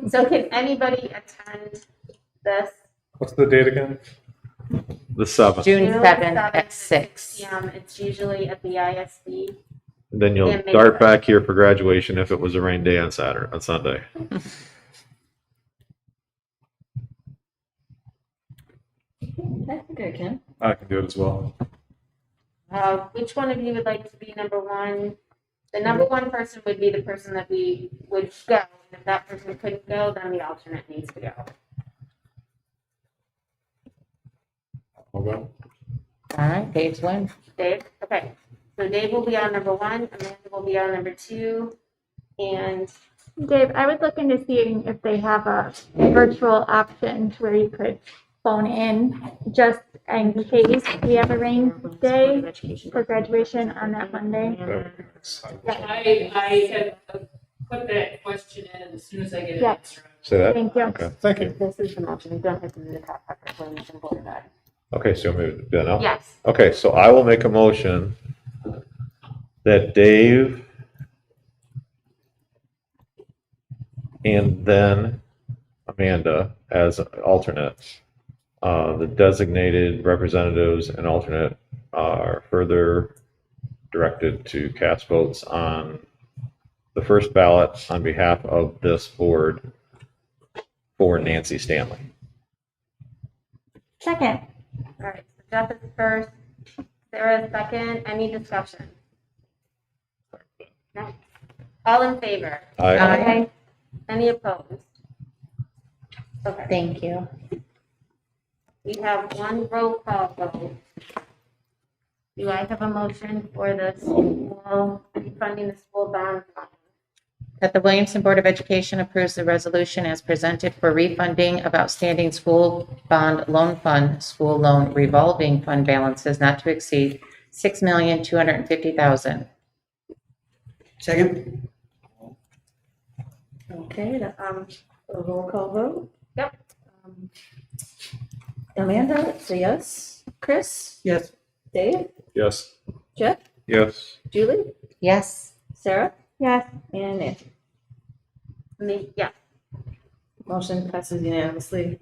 So can anybody attend this? What's the date again? The 7th. June 7th at 6. PM, it's usually at the ISD. Then you'll Yeah, maybe dart that. back here for graduation if it was a rain day on Sunday. I think I can. I can do it as well. Which one of you would like to be number one? The number one person would be the person that we would go. If that person couldn't go, then the alternate needs to go. I'll go. All right, Dave's win. Dave? Okay. So Dave will be on number one, Amanda will be on number two, and Dave, I would look into seeing if they have a virtual option to where you could phone in just in case we have a rain day for graduation on that Monday. I have put that question in as soon as I get an Yeah. answer. Say that? Thank you. Okay, thank you. this is the motion. You don't have to do the top part for Williamston Board of Ed. Okay, so maybe, yeah, no? Yes. Okay, so I will make a motion that Dave and then Amanda as alternate, the designated representatives and alternate are further directed to cast votes on the first ballot on behalf of this board for Nancy Stanley. Second. All right, so Jeff is first, Sarah is second. Any discussion? No? All in favor? Aye. Aye. Any opposed? Okay. Thank you. We have one roll call vote. Do I have a motion for the school, funding the school bond fund? That the Williamston Board of Education approves the resolution as presented for refunding of outstanding school bond loan fund, school loan revolving fund balances not to exceed $6,250,000. Second? Okay, a roll call vote. Yep. Amanda, it's a yes. Chris? Yes. Dave? Yes. Jeff? Yes. Julie? Yes. Sarah? Yes. And Nancy. Me, yeah. Motion passes unanimously.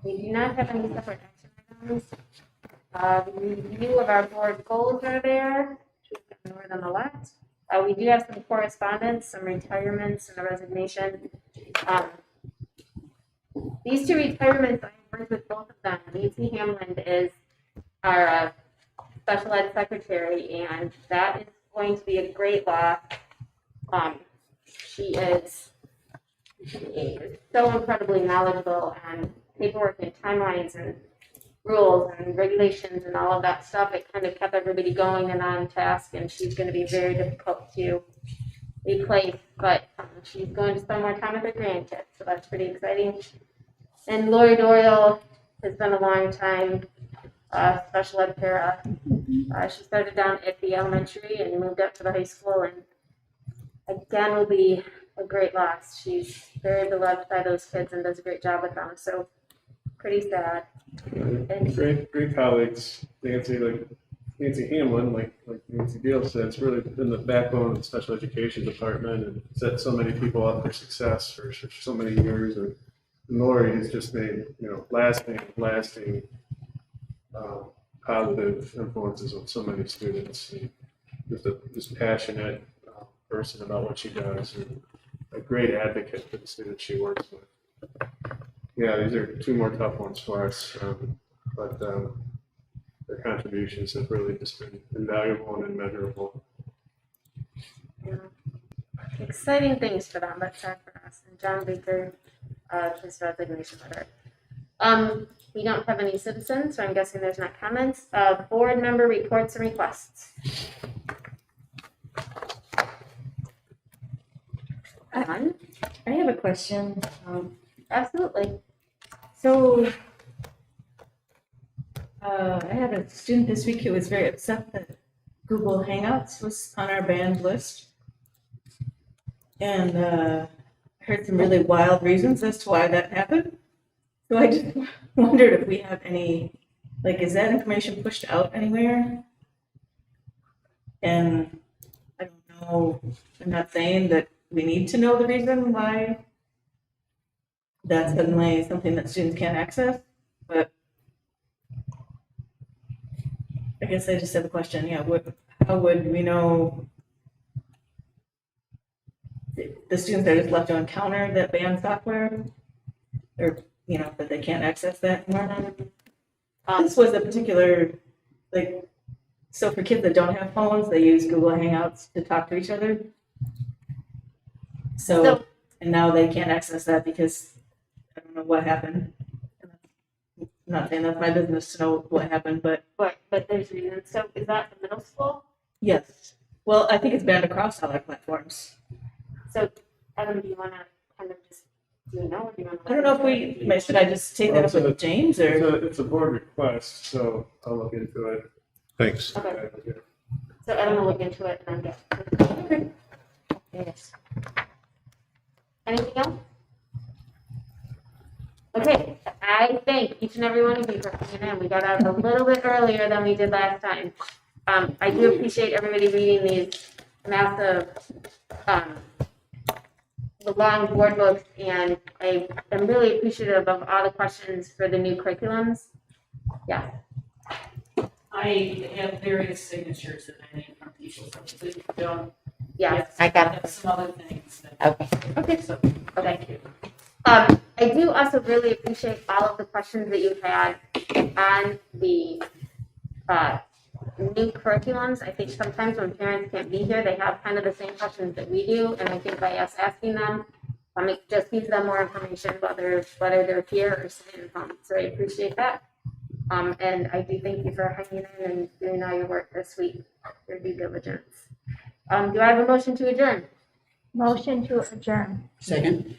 We do not have any separate action items. The review of our board goals are there. More than a lot. We do have some correspondence, some retirements, and a resignation. These two retirements, I worked with both of them. Nancy Hamlin is our special ed secretary, and that is going to be a great loss. She is so incredibly knowledgeable on paperwork and timelines and rules and regulations and all of that stuff. It kind of kept everybody going and on task, and she's going to be very difficult to replace, but she's going to spend more time with her grandkids, so that's pretty exciting. And Lori Doyle has been a long time special ed para. She started down at the elementary and moved up to the high school, and again will be a great loss. She's very beloved by those kids and does a great job with them, so pretty sad. Great colleagues, Nancy Hamlin, like Nancy Beal said, it's really been the backbone of the special education department and set so many people up for success for so many years. And Lori has just made, lasting positive influences on so many students. And just passionate person about what she does, and a great advocate for the students she works with. Yeah, these are two more tough ones for us, but their contributions have really just been invaluable and immeasurable. Yeah. Exciting things for them, but sad for us. And John Baker, his resignation letter. We don't have any citizens, so I'm guessing there's not comments. Board member reports and requests. I have a question. Absolutely. So, I had a student this week who was very upset that Google Hangouts was on our banned list. And I heard some really wild reasons as to why that happened. So I just wondered if we have any, is that information pushed out anywhere? And I don't know, I'm not saying that we need to know the reason why that's suddenly something that students can't access, but I guess I just have a question. Yeah, how would we know the students are just left to encounter that banned software, or that they can't access that anymore? This was a particular, so for kids that don't have phones, they use Google Hangouts to talk to each other. So and now they can't access that because I don't know what happened. I'm not saying that's my business to know what happened, but there's reasons. So is that the middle school? yes. Well, I think it's banned across all our platforms. So Adam, do you want to kind of just I don't know if should I just take that up with James or? It's a board request, so I'll look into it. Thanks. Okay. So Adam will look into it and then get. Okay. Yes. Anything else? Okay, I thank each and every one of you for coming in. We got out a little bit earlier than we did last time. I do appreciate everybody reading these massive, the long board books, and I am really appreciative of all the questions for the new curriculums. Yeah. I have various signatures that I need from people, so please don't. Yes. I got it. Some other things. Okay. Okay. So, okay. Thank you. I do also really appreciate all of the questions that you've had on the new curriculums. I think sometimes when parents can't be here, they have kind of the same questions that we do, and I think by us asking them, It just gives them more information, whether they're here or sitting at home, so I appreciate that. And I do thank you for hanging in and doing all your work this week, your due diligence. Do I have a motion to adjourn? Motion to adjourn. Second?